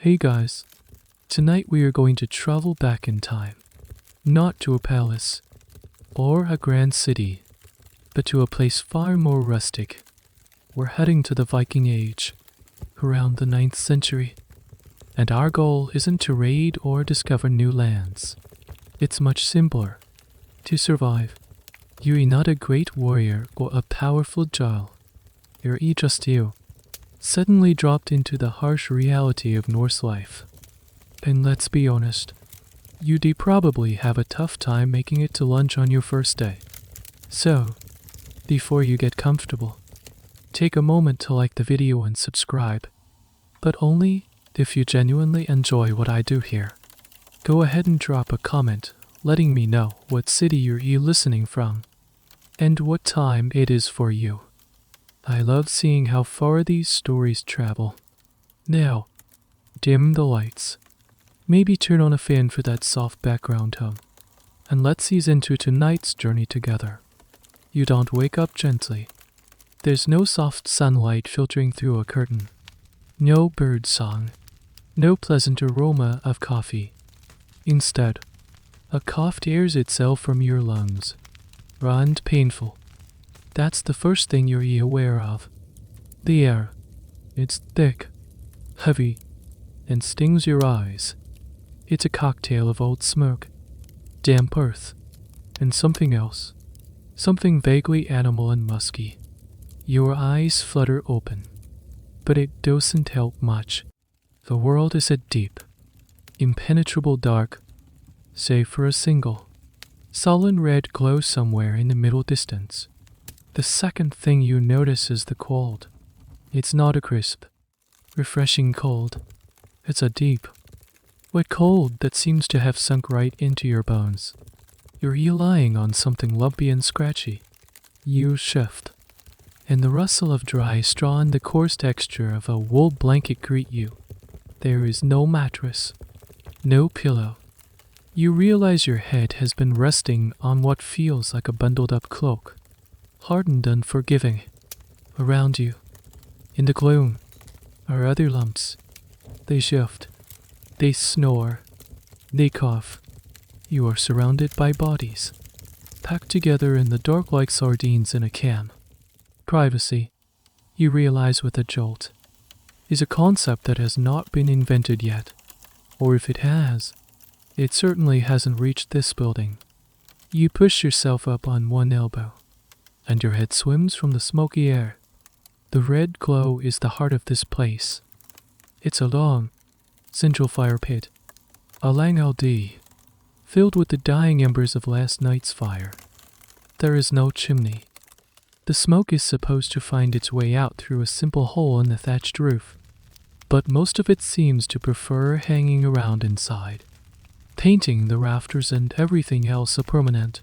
Hey guys, tonight we are going to travel back in time. Not to a palace or a grand city, but to a place far more rustic. We're heading to the Viking Age, around the 9th century. And our goal isn't to raid or discover new lands. It's much simpler. To survive, you're not a great warrior or a powerful jarl. You're just you, suddenly dropped into the harsh reality of Norse life. And let's be honest, you'd probably have a tough time making it to lunch on your first day. So, before you get comfortable, take a moment to like the video and subscribe, but only if you genuinely enjoy what I do here. Go ahead and drop a comment letting me know what city you're listening from and what time it is for you. I love seeing how far these stories travel. Now, dim the lights. Maybe turn on a fan for that soft background hum. And let's ease into tonight's journey together. You don't wake up gently. There's no soft sunlight filtering through a curtain. No bird song. No pleasant aroma of coffee. Instead, a cough tears itself from your lungs. Raw and painful. That's the first thing you're aware of. The air. It's thick, heavy, and stings your eyes. It's a cocktail of old smoke, damp earth, and something else. Something vaguely animal and musky. Your eyes flutter open, but it doesn't help much. The world is a deep, impenetrable dark, save for a single, sullen red glow somewhere in the middle distance. The second thing you notice is the cold. It's not a crisp, refreshing cold. It's a deep, wet cold that seems to have sunk right into your bones. You're lying on something lumpy and scratchy. You shift, and the rustle of dry straw and the coarse texture of a wool blanket greet you. There is no mattress, no pillow. You realize your head has been resting on what feels like a bundled-up cloak, hard and unforgiving. Around you, in the gloom, are other lumps. They shift, they snore, they cough. You are surrounded by bodies, packed together in the dark like sardines in a can. Privacy, you realize with a jolt, is a concept that has not been invented yet. Or if it has, it certainly hasn't reached this building. You push yourself up on one elbow, and your head swims from the smoky air. The red glow is the heart of this place. It's a long, central fire pit, a longhouse, filled with the dying embers of last night's fire. There is no chimney. The smoke is supposed to find its way out through a simple hole in the thatched roof, but most of it seems to prefer hanging around inside, painting the rafters and everything else a permanent,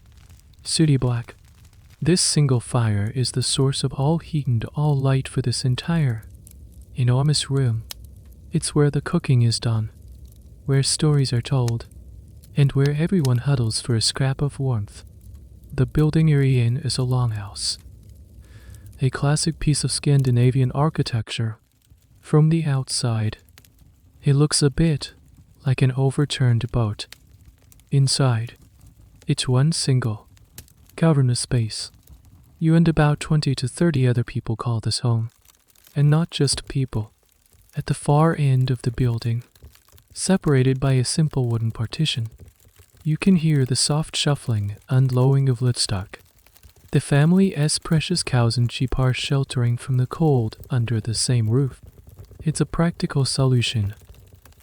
sooty black. This single fire is the source of all heat and all light for this entire, enormous room. It's where the cooking is done, where stories are told, and where everyone huddles for a scrap of warmth. The building you're in is a longhouse, a classic piece of Scandinavian architecture. From the outside, it looks a bit like an overturned boat. Inside, it's one single, cavernous space. You and about 20 to 30 other people call this home. And not just people. At the far end of the building, separated by a simple wooden partition, you can hear the soft shuffling and lowing of livestock. The family's precious cows and sheep are sheltering from the cold under the same roof. It's a practical solution.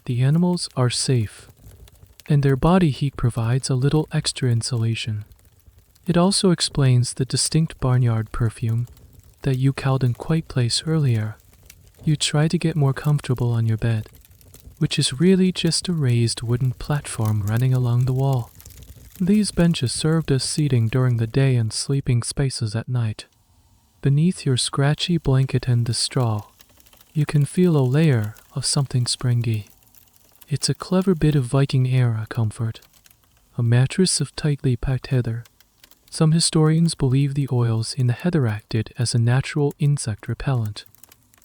The animals are safe, and their body heat provides a little extra insulation. It also explains the distinct barnyard perfume that you couldn't quite place earlier. You try to get more comfortable on your bed, which is really just a raised wooden platform running along the wall. These benches served as seating during the day and sleeping spaces at night. Beneath your scratchy blanket and the straw, you can feel a layer of something springy. It's a clever bit of Viking era comfort, a mattress of tightly packed heather. Some historians believe the oils in the heather acted as a natural insect repellent,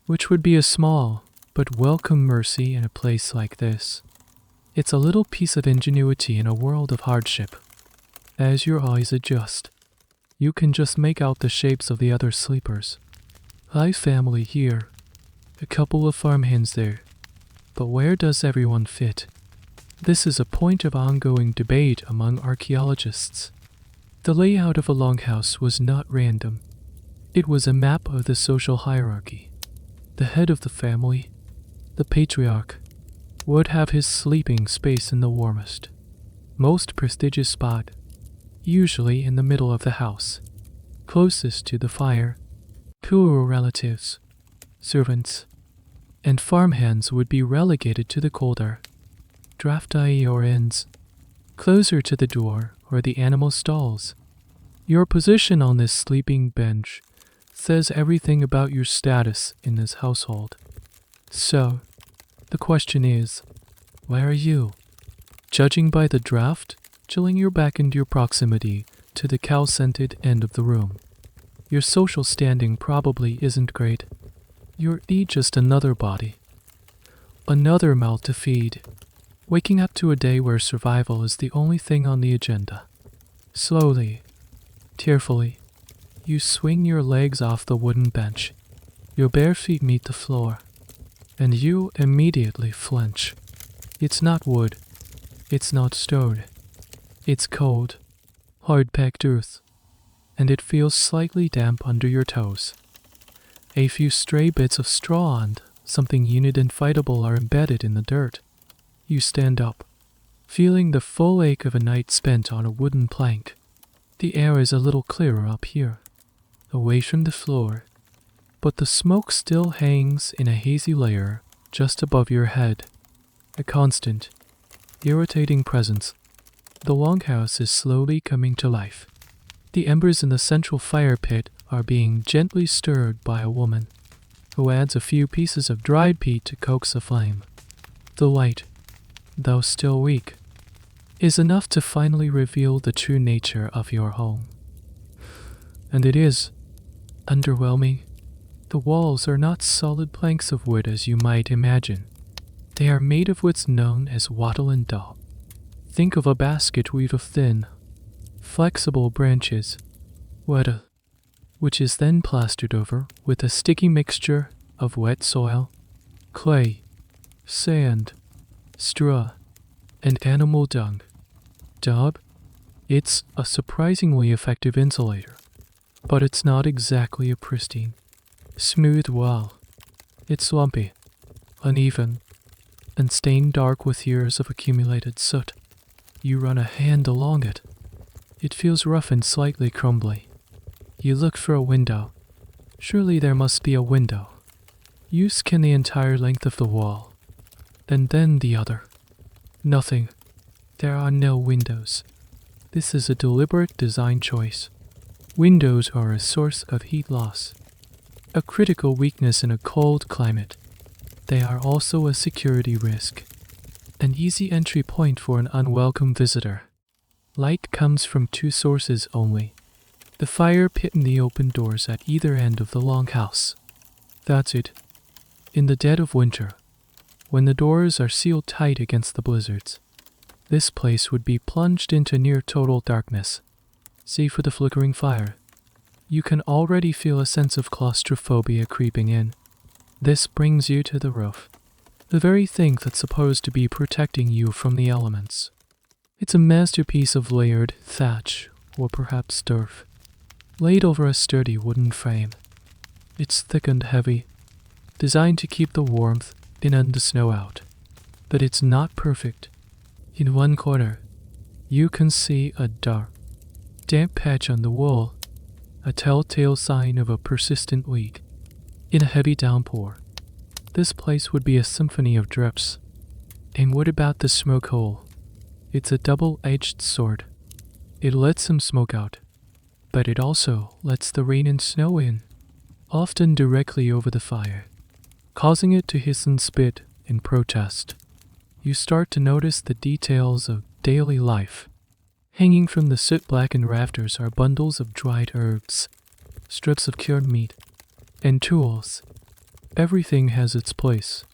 which would be a small but welcome mercy in a place like this. It's a little piece of ingenuity in a world of hardship. As your eyes adjust, you can just make out the shapes of the other sleepers. High family here, a couple of farmhands there, but where does everyone fit? This is a point of ongoing debate among archaeologists. The layout of a longhouse was not random. It was a map of the social hierarchy. The head of the family, the patriarch, would have his sleeping space in the warmest, most prestigious spot, usually in the middle of the house, closest to the fire. Poorer relatives, servants, and farmhands would be relegated to the colder, drafty ends, closer to the door or the animal stalls. Your position on this sleeping bench says everything about your status in this household. So, the question is, where are you? Judging by the draft, chilling your back into your proximity to the cow-scented end of the room, your social standing probably isn't great. You're just another body, another mouth to feed, waking up to a day where survival is the only thing on the agenda. Slowly, tearfully, you swing your legs off the wooden bench. Your bare feet meet the floor, and you immediately flinch. It's not wood. It's not stone. It's cold, hard-packed earth, and it feels slightly damp under your toes. A few stray bits of straw and something unidentifiable are embedded in the dirt. You stand up, feeling the full ache of a night spent on a wooden plank. The air is a little clearer up here, away from the floor, but the smoke still hangs in a hazy layer just above your head. A constant, irritating presence. The longhouse is slowly coming to life. The embers in the central fire pit are being gently stirred by a woman, who adds a few pieces of dried peat to coax a flame. The light, though still weak, is enough to finally reveal the true nature of your home. And it is underwhelming. The walls are not solid planks of wood as you might imagine. They are made of what's known as wattle and daub. Think of a basket weave of thin, flexible branches, weta, which is then plastered over with a sticky mixture of wet soil, clay, sand, straw, and animal dung. Daub? It's a surprisingly effective insulator, but it's not exactly a pristine, smooth wall. It's lumpy, uneven, and stained dark with years of accumulated soot. You run a hand along it. It feels rough and slightly crumbly. You look for a window. Surely there must be a window. You scan the entire length of the wall, and then the other. Nothing. There are no windows. This is a deliberate design choice. Windows are a source of heat loss, a critical weakness in a cold climate. They are also a security risk, an easy entry point for an unwelcome visitor. Light comes from two sources only: the fire pit and the open doors at either end of the longhouse. That's it. In the dead of winter, when the doors are sealed tight against the blizzards, this place would be plunged into near total darkness. Save for the flickering fire, you can already feel a sense of claustrophobia creeping in. This brings you to the roof, the very thing that's supposed to be protecting you from the elements. It's a masterpiece of layered thatch, or perhaps turf, laid over a sturdy wooden frame. It's thick and heavy, designed to keep the warmth in and the snow out. But it's not perfect. In one corner, you can see a dark, damp patch on the wall, a telltale sign of a persistent leak. In a heavy downpour, this place would be a symphony of drips. And what about the smoke hole? It's a double-edged sword. It lets some smoke out, but it also lets the rain and snow in, often directly over the fire, causing it to hiss and spit in protest. You start to notice the details of daily life. Hanging from the soot-blackened rafters are bundles of dried herbs, strips of cured meat, and tools. Everything has its place,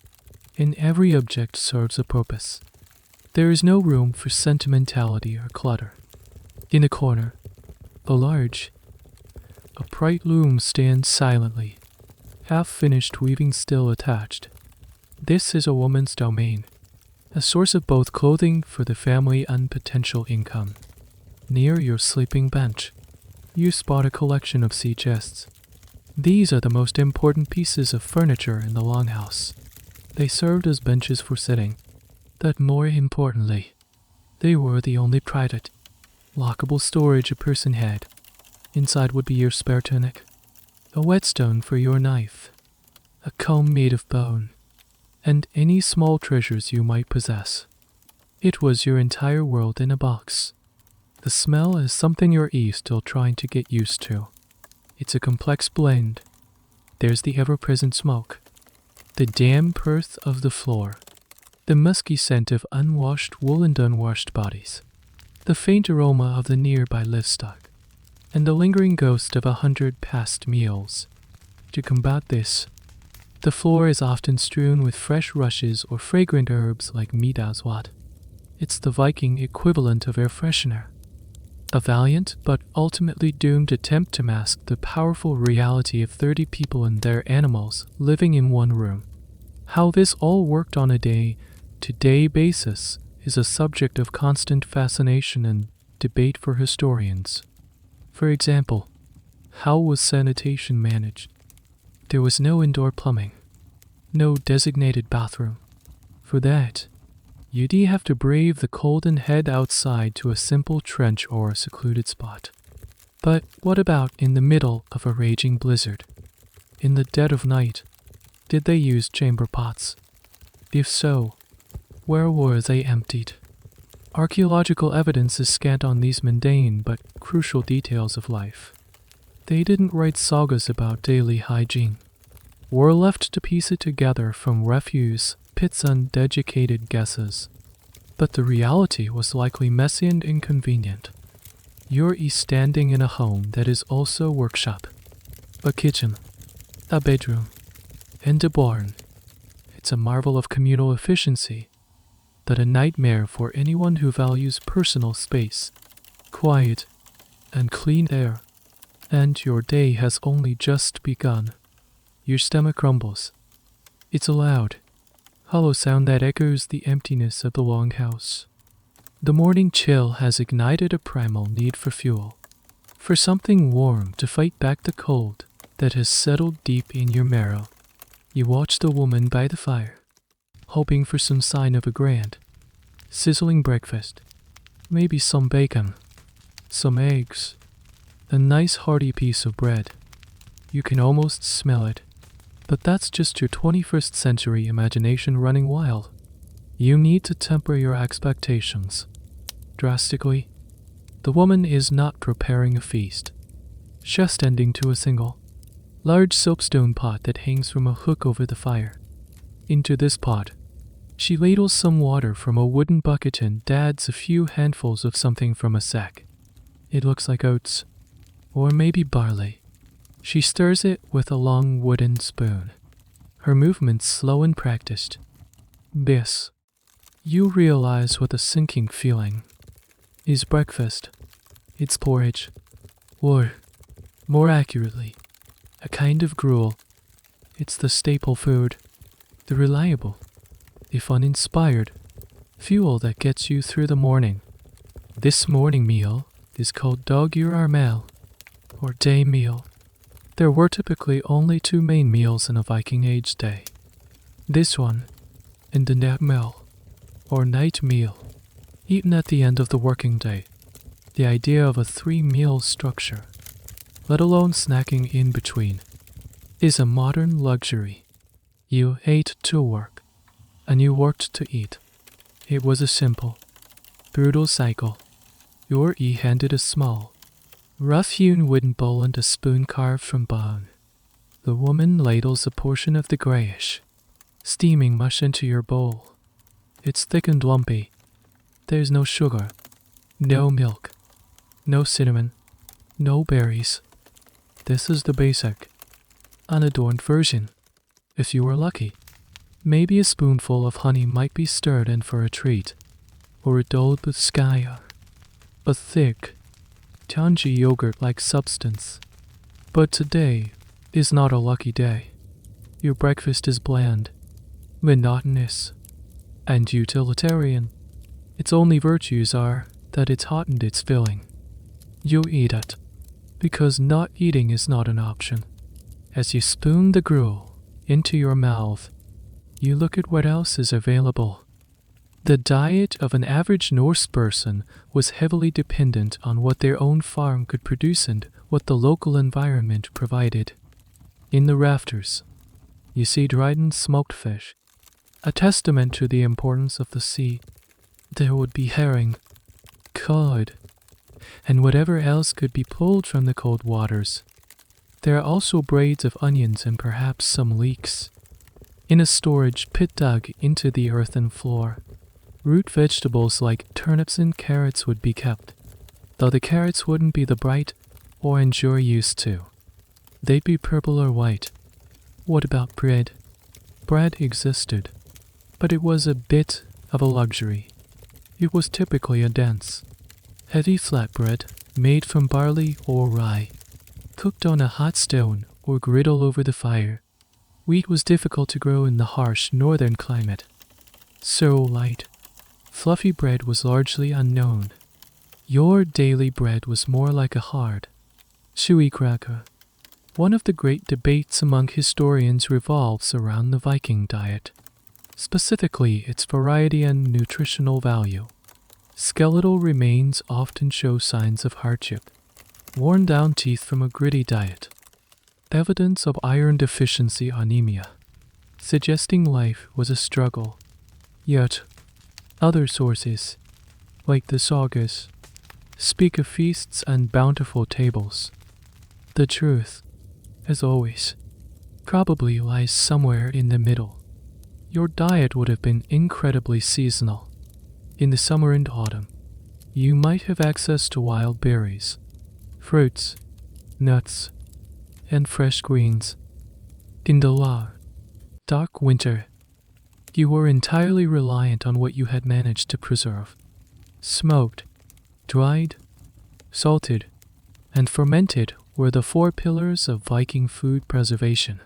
and every object serves a purpose. There is no room for sentimentality or clutter. In a corner, a bright loom stands silently, half finished weaving still attached. This is a woman's domain, a source of both clothing for the family and potential income. Near your sleeping bench, you spot a collection of sea chests. These are the most important pieces of furniture in the longhouse. They served as benches for sitting, but more importantly, they were the only private, lockable storage a person had. Inside would be your spare tunic, a whetstone for your knife, a comb made of bone, and any small treasures you might possess. It was your entire world in a box. The smell is something your ears still trying to get used to. It's a complex blend. There's the ever-present smoke, the damp earth of the floor, the musky scent of unwashed wool and unwashed bodies, the faint aroma of the nearby livestock, and the lingering ghost of 100 past meals. To combat this, the floor is often strewn with fresh rushes or fragrant herbs like middagswat. It's the Viking equivalent of air freshener. A valiant but ultimately doomed attempt to mask the powerful reality of 30 people and their animals living in one room. How this all worked on a day-to-day basis is a subject of constant fascination and debate for historians. For example, how was sanitation managed? There was no indoor plumbing, no designated bathroom. For that, you'd have to brave the cold and head outside to a simple trench or a secluded spot. But what about in the middle of a raging blizzard? In the dead of night, did they use chamber pots? If so, where were they emptied? Archaeological evidence is scant on these mundane but crucial details of life. They didn't write sagas about daily hygiene. We're left to piece it together from refuse pits and educated guesses. But the reality was likely messy and inconvenient. You're standing in a home that is also a workshop, a kitchen, a bedroom, and a barn. It's a marvel of communal efficiency, but a nightmare for anyone who values personal space, quiet, and clean air. And your day has only just begun. Your stomach rumbles. It's a loud, hollow sound that echoes the emptiness of the longhouse. The morning chill has ignited a primal need for fuel, for something warm to fight back the cold that has settled deep in your marrow. You watch the woman by the fire, hoping for some sign of a grand, sizzling breakfast, maybe some bacon, some eggs, a nice hearty piece of bread. You can almost smell it. But that's just your 21st century imagination running wild. You need to temper your expectations. Drastically, the woman is not preparing a feast. She's tending to a single, large soapstone pot that hangs from a hook over the fire. Into this pot, she ladles some water from a wooden bucket and adds a few handfuls of something from a sack. It looks like oats, or maybe barley. She stirs it with a long wooden spoon, her movements slow and practiced. This, you realize with a sinking feeling, is breakfast. It's porridge, or, more accurately, a kind of gruel. It's the staple food, the reliable, if uninspired, fuel that gets you through the morning. This morning meal is called dagur armel, or day meal. There were typically only two main meals in a Viking Age day. This one, and the nattmeal, or night meal, eaten at the end of the working day. The idea of a 3-meal structure, let alone snacking in between, is a modern luxury. You ate to work, and you worked to eat. It was a simple, brutal cycle. Your handed a small, rough-hewn wooden bowl and a spoon carved from bone. The woman ladles a portion of the grayish, steaming mush into your bowl. It's thick and lumpy. There's no sugar, no milk, no cinnamon, no berries. This is the basic, unadorned version, if you were lucky. Maybe a spoonful of honey might be stirred in for a treat, or a dulled with skya, a thick, tangy yogurt-like substance. But today is not a lucky day. Your breakfast is bland, monotonous, and utilitarian. Its only virtues are that it's hot and it's filling. You eat it, because not eating is not an option. As you spoon the gruel into your mouth, you look at what else is available. The diet of an average Norse person was heavily dependent on what their own farm could produce and what the local environment provided. In the rafters, you see dried and smoked fish, a testament to the importance of the sea. There would be herring, cod, and whatever else could be pulled from the cold waters. There are also braids of onions and perhaps some leeks. In a storage pit dug into the earthen floor, root vegetables like turnips and carrots would be kept, though the carrots wouldn't be the bright orange you're used to. They'd be purple or white. What about bread? Bread existed, but it was a bit of a luxury. It was typically a dense, heavy flatbread made from barley or rye, cooked on a hot stone or griddle over the fire. Wheat was difficult to grow in the harsh northern climate. So light, fluffy bread was largely unknown. Your daily bread was more like a hard, chewy cracker. One of the great debates among historians revolves around the Viking diet, specifically its variety and nutritional value. Skeletal remains often show signs of hardship, worn down teeth from a gritty diet, evidence of iron deficiency anemia, suggesting life was a struggle. Yet, other sources, like the sagas, speak of feasts and bountiful tables. The truth, as always, probably lies somewhere in the middle. Your diet would have been incredibly seasonal. In the summer and autumn, you might have access to wild berries, fruits, nuts, and fresh greens. In the dark winter, you were entirely reliant on what you had managed to preserve. Smoked, dried, salted, and fermented were the four pillars of Viking food preservation.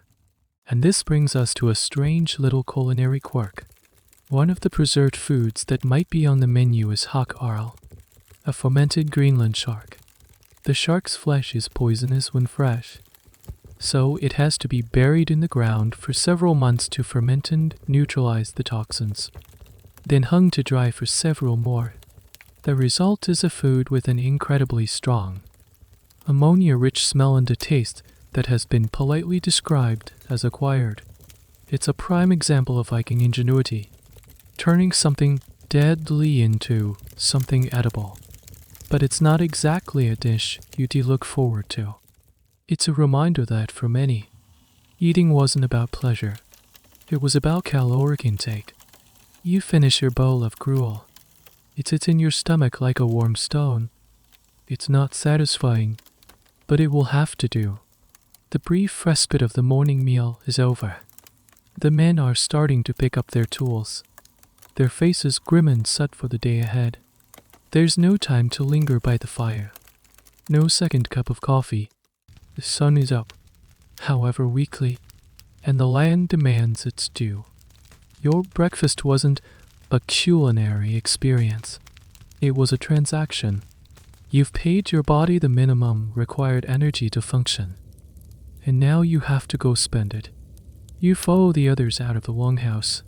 And this brings us to a strange little culinary quirk. One of the preserved foods that might be on the menu is hakkarl, a fermented Greenland shark. The shark's flesh is poisonous when fresh, so it has to be buried in the ground for several months to ferment and neutralize the toxins, then hung to dry for several more. The result is a food with an incredibly strong, ammonia-rich smell and a taste that has been politely described as acquired. It's a prime example of Viking ingenuity, turning something deadly into something edible. But it's not exactly a dish you'd look forward to. It's a reminder that, for many, eating wasn't about pleasure. It was about caloric intake. You finish your bowl of gruel. It sits in your stomach like a warm stone. It's not satisfying, but it will have to do. The brief respite of the morning meal is over. The men are starting to pick up their tools, their faces grim and set for the day ahead. There's no time to linger by the fire. No second cup of coffee. The sun is up, however weakly, and the land demands its due. Your breakfast wasn't a culinary experience. It was a transaction. You've paid your body the minimum required energy to function, and now you have to go spend it. You follow the others out of the longhouse,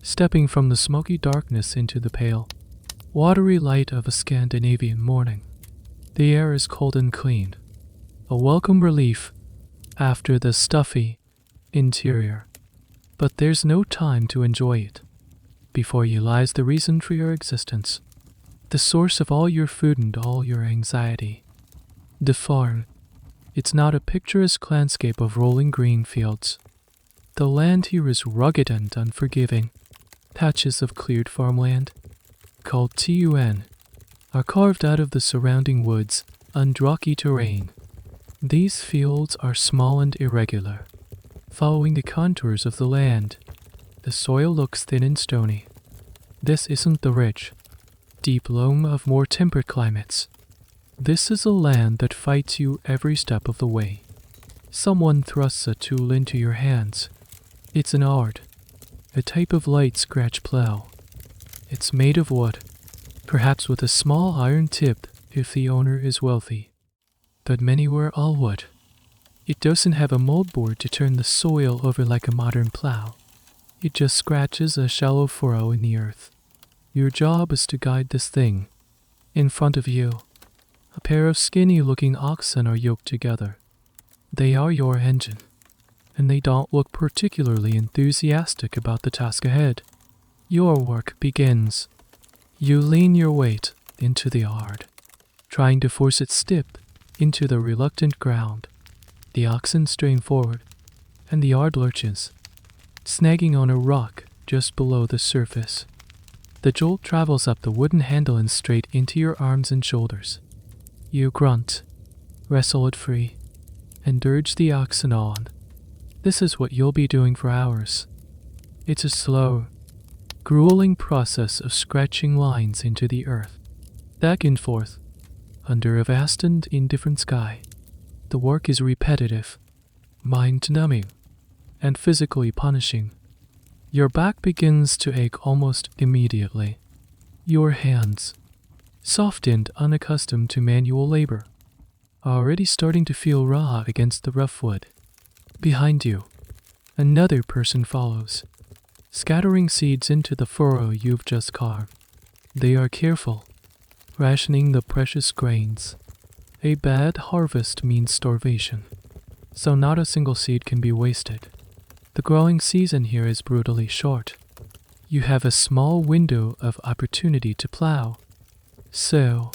stepping from the smoky darkness into the pale, watery light of a Scandinavian morning. The air is cold and clean, a welcome relief after the stuffy interior. But there's no time to enjoy it. Before you lies the reason for your existence, the source of all your food and all your anxiety. The farm. It's not a picturesque landscape of rolling green fields. The land here is rugged and unforgiving. Patches of cleared farmland, called TUN, are carved out of the surrounding woods and rocky terrain. These fields are small and irregular, following the contours of the land. The soil looks thin and stony. This isn't the rich, deep loam of more temperate climates. This is a land that fights you every step of the way. Someone thrusts a tool into your hands. It's an art, a type of light scratch plow. It's made of wood, perhaps with a small iron tip if the owner is wealthy. But many were all wood. It doesn't have a moldboard to turn the soil over like a modern plow. It just scratches a shallow furrow in the earth. Your job is to guide this thing. In front of you, a pair of skinny-looking oxen are yoked together. They are your engine, and they don't look particularly enthusiastic about the task ahead. Your work begins. You lean your weight into the yard, trying to force it stiff into the reluctant ground. The oxen strain forward, and the yard lurches, snagging on a rock just below the surface. The jolt travels up the wooden handle and straight into your arms and shoulders. You grunt, wrestle it free, and urge the oxen on. This is what you'll be doing for hours. It's a slow, grueling process of scratching lines into the earth, back and forth, under a vast and indifferent sky. The work is repetitive, mind-numbing, and physically punishing. Your back begins to ache almost immediately. Your hands, soft and unaccustomed to manual labor, are already starting to feel raw against the rough wood. Behind you, another person follows, scattering seeds into the furrow you've just carved. They are careful, rationing the precious grains. A bad harvest means starvation, so not a single seed can be wasted. The growing season here is brutally short. You have a small window of opportunity to plow, sow,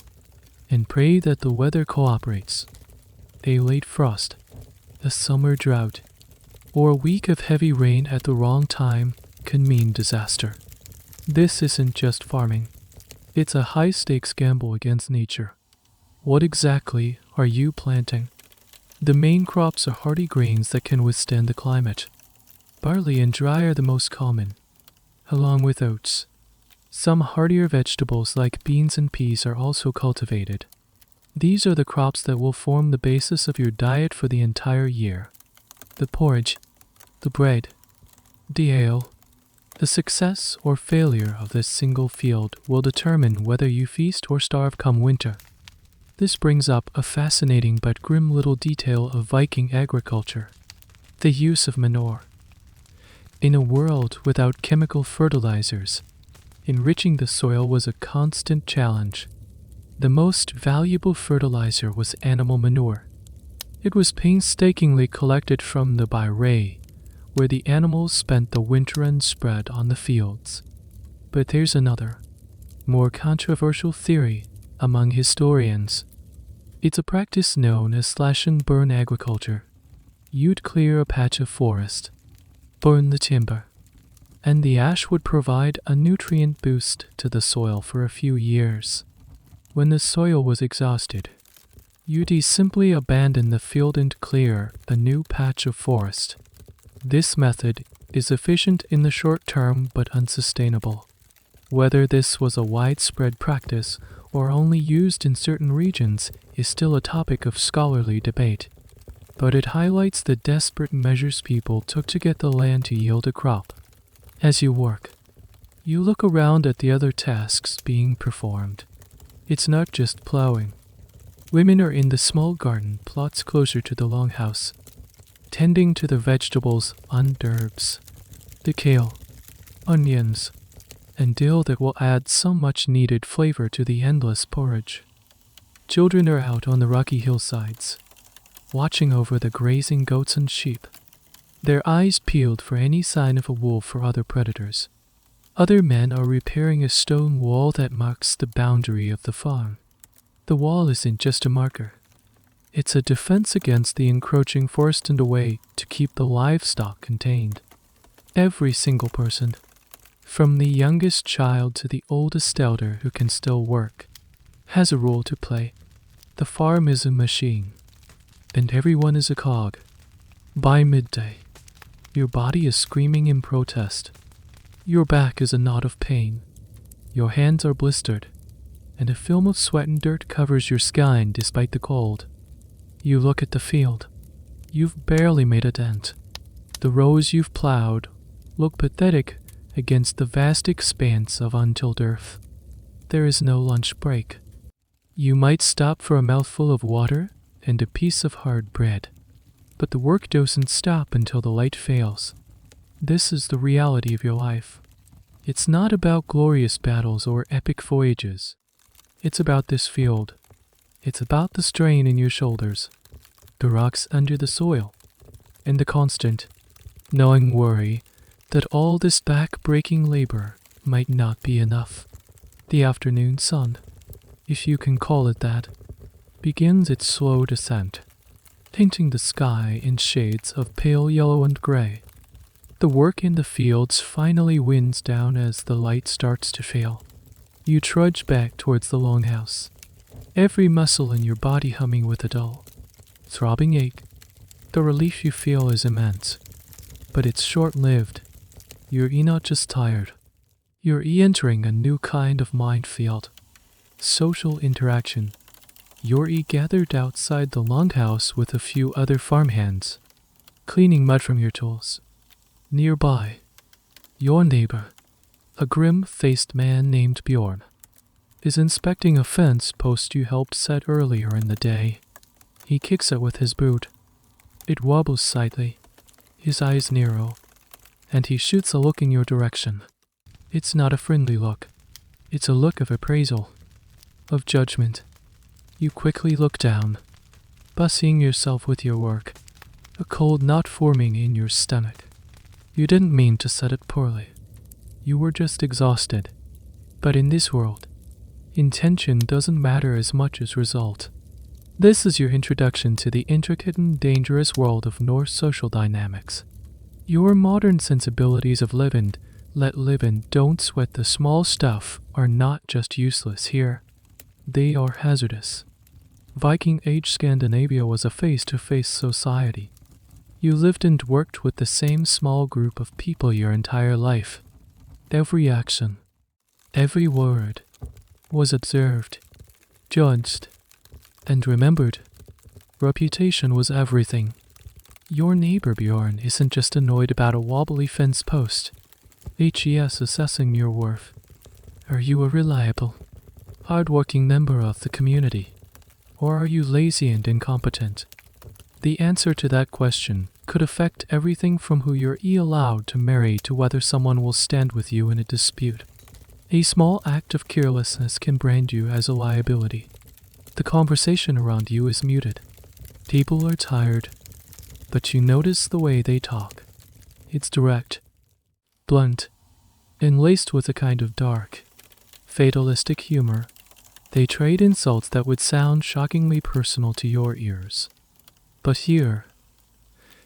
and pray that the weather cooperates. A late frost, a summer drought, or a week of heavy rain at the wrong time can mean disaster. This isn't just farming. It's a high-stakes gamble against nature. What exactly are you planting? The main crops are hardy grains that can withstand the climate. Barley and rye are the most common, along with oats. Some hardier vegetables like beans and peas are also cultivated. These are the crops that will form the basis of your diet for the entire year. The porridge, the bread, the ale, the success or failure of this single field will determine whether you feast or starve come winter. This brings up a fascinating but grim little detail of Viking agriculture: the use of manure. In a world without chemical fertilizers, enriching the soil was a constant challenge. The most valuable fertilizer was animal manure. It was painstakingly collected from the byre, where the animals spent the winter and spread on the fields. But there's another, more controversial theory among historians. It's a practice known as slash-and-burn agriculture. You'd clear a patch of forest, burn the timber, and the ash would provide a nutrient boost to the soil for a few years. When the soil was exhausted, you'd simply abandon the field and clear a new patch of forest. This method is efficient in the short term but unsustainable. Whether this was a widespread practice or only used in certain regions is still a topic of scholarly debate, but it highlights the desperate measures people took to get the land to yield a crop. As you work, you look around at the other tasks being performed. It's not just plowing. Women are in the small garden plots closer to the longhouse, tending to the vegetables and herbs, the kale, onions, and dill that will add so much needed flavor to the endless porridge. Children are out on the rocky hillsides, watching over the grazing goats and sheep, their eyes peeled for any sign of a wolf or other predators. Other men are repairing a stone wall that marks the boundary of the farm. The wall isn't just a marker. It's a defense against the encroaching forest and a way to keep the livestock contained. Every single person, from the youngest child to the oldest elder who can still work, has a role to play. The farm is a machine, and everyone is a cog. By midday, your body is screaming in protest. Your back is a knot of pain. Your hands are blistered, and a film of sweat and dirt covers your skin despite the cold. You look at the field. You've barely made a dent. The rows you've plowed look pathetic against the vast expanse of untilled earth. There is no lunch break. You might stop for a mouthful of water and a piece of hard bread, but the work doesn't stop until the light fails. This is the reality of your life. It's not about glorious battles or epic voyages. It's about this field. It's about the strain in your shoulders, the rocks under the soil, and the constant, gnawing worry that all this back-breaking labor might not be enough. The afternoon sun, if you can call it that, begins its slow descent, painting the sky in shades of pale yellow and gray. The work in the fields finally winds down as the light starts to fail. You trudge back towards the longhouse, every muscle in your body humming with a dull, throbbing ache. The relief you feel is immense, but it's short-lived. You're not just tired. You're entering a new kind of minefield. Social interaction. You're gathered outside the longhouse with a few other farmhands, cleaning mud from your tools. Nearby, your neighbor, a grim-faced man named Bjorn, is inspecting a fence post you helped set earlier in the day. He kicks it with his boot. It wobbles slightly, his eyes narrow, and he shoots a look in your direction. It's not a friendly look. It's a look of appraisal, of judgment. You quickly look down, busying yourself with your work, a cold knot forming in your stomach. You didn't mean to set it poorly. You were just exhausted. But in this world, intention doesn't matter as much as result. This is your introduction to the intricate and dangerous world of Norse social dynamics. Your modern sensibilities of live and let live and don't sweat the small stuff are not just useless here. They are hazardous. Viking Age Scandinavia was a face-to-face society. You lived and worked with the same small group of people your entire life. Every action, every word, was observed, judged, and remembered. Reputation was everything. Your neighbor Bjorn isn't just annoyed about a wobbly fence post. HES assessing your worth. Are you a reliable, hard-working member of the community? Or are you lazy and incompetent? The answer to that question could affect everything from who you're allowed to marry to whether someone will stand with you in a dispute. A small act of carelessness can brand you as a liability. The conversation around you is muted. People are tired, but you notice the way they talk. It's direct, blunt, and laced with a kind of dark, fatalistic humor. They trade insults that would sound shockingly personal to your ears. But here,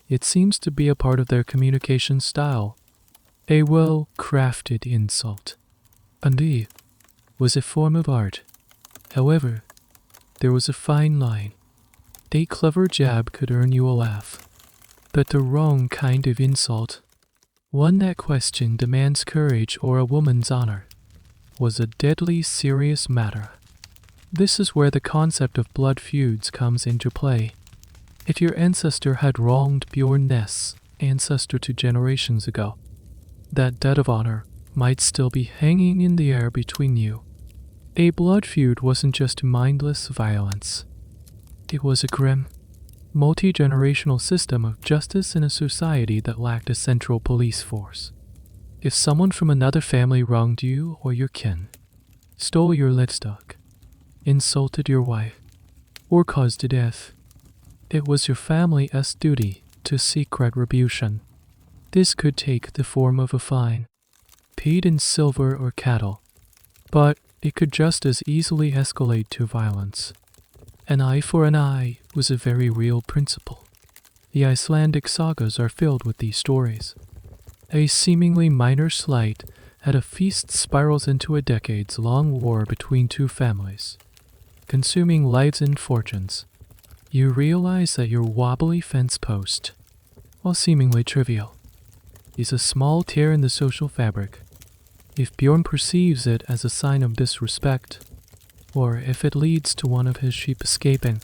it seems to be a part of their communication style, a well-crafted insult. Undi was a form of art. However, there was a fine line. A clever jab could earn you a laugh, but the wrong kind of insult, one that questioned a man's courage or a woman's honor, was a deadly serious matter. This is where the concept of blood feuds comes into play. If your ancestor had wronged Bjorn's ancestor 2 generations ago, that debt of honor might still be hanging in the air between you. A blood feud wasn't just mindless violence. It was a grim, multi-generational system of justice in a society that lacked a central police force. If someone from another family wronged you or your kin, stole your livestock, insulted your wife, or caused a death, it was your family's duty to seek retribution. This could take the form of a fine, paid in silver or cattle, but it could just as easily escalate to violence. An eye for an eye was a very real principle. The Icelandic sagas are filled with these stories. A seemingly minor slight at a feast spirals into a decades-long war between two families, consuming lives and fortunes. You realize that your wobbly fence post, while seemingly trivial, is a small tear in the social fabric. If Bjorn perceives it as a sign of disrespect, or if it leads to one of his sheep escaping,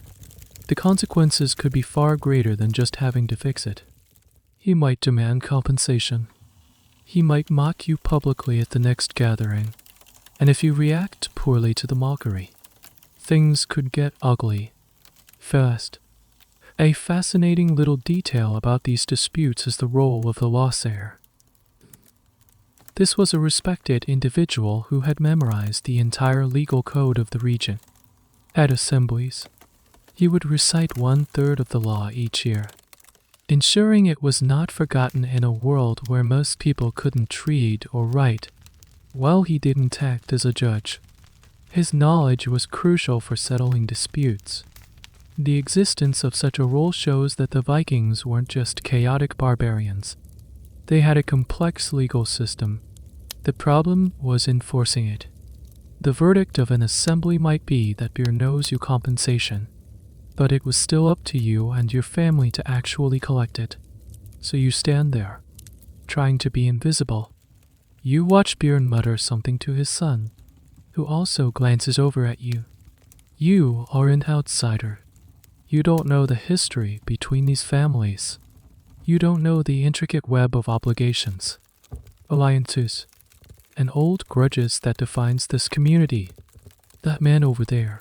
the consequences could be far greater than just having to fix it. He might demand compensation. He might mock you publicly at the next gathering, and if you react poorly to the mockery, things could get ugly fast. A fascinating little detail about these disputes is the role of the lawsayer. This was a respected individual who had memorized the entire legal code of the region. At assemblies, he would recite 1/3 of the law each year, ensuring it was not forgotten in a world where most people couldn't read or write. While he didn't act as a judge, his knowledge was crucial for settling disputes. The existence of such a role shows that the Vikings weren't just chaotic barbarians. They had a complex legal system. The problem was enforcing it. The verdict of an assembly might be that Bjorn owes you compensation, but it was still up to you and your family to actually collect it. So you stand there, trying to be invisible. You watch Bjorn mutter something to his son, who also glances over at you. You are an outsider. You don't know the history between these families. You don't know the intricate web of obligations, alliances, and old grudges that defines this community. That man over there,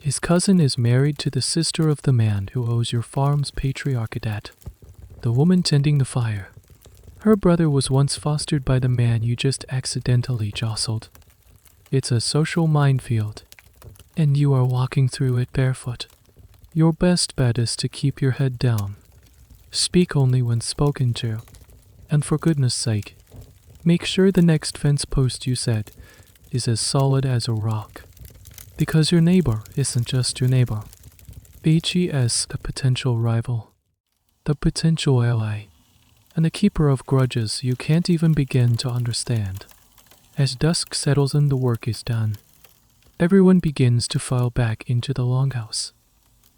his cousin is married to the sister of the man who owes your farm's patriarchate. The woman tending the fire, her brother was once fostered by the man you just accidentally jostled. It's a social minefield, and you are walking through it barefoot. Your best bet is to keep your head down. Speak only when spoken to, and for goodness sake, make sure the next fence post you set is as solid as a rock. Because your neighbor isn't just your neighbor. He is a potential rival, the potential ally, and a keeper of grudges you can't even begin to understand. As dusk settles and the work is done, everyone begins to file back into the longhouse.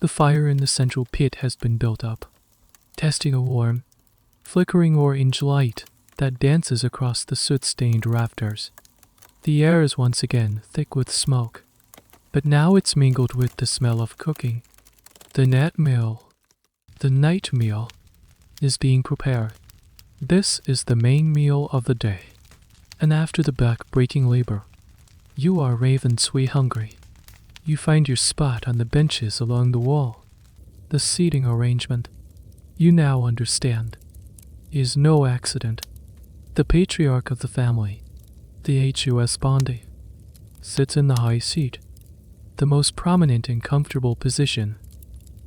The fire in the central pit has been built up, testing a warm, flickering orange light that dances across the soot-stained rafters. The air is once again thick with smoke, but now it's mingled with the smell of cooking. The night meal is being prepared. This is the main meal of the day, and after the back-breaking labor, you are ravenously hungry. You find your spot on the benches along the wall. The seating arrangement, you now understand, is no accident. The patriarch of the family, the HUS Bondi, sits in the high seat, the most prominent and comfortable position.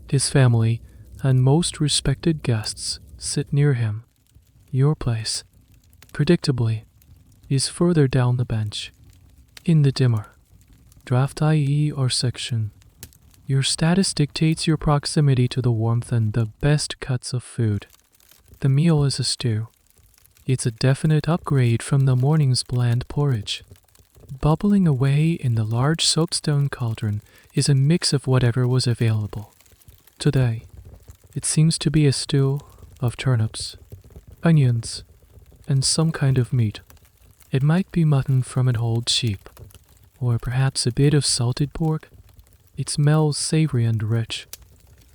His family and most respected guests sit near him. Your place, predictably, is further down the bench, in the dimmer, draft IE or section. Your status dictates your proximity to the warmth and the best cuts of food. The meal is a stew. It's a definite upgrade from the morning's bland porridge. Bubbling away in the large soapstone cauldron is a mix of whatever was available. Today, it seems to be a stew of turnips, onions, and some kind of meat. It might be mutton from an old sheep, or perhaps a bit of salted pork. It smells savory and rich.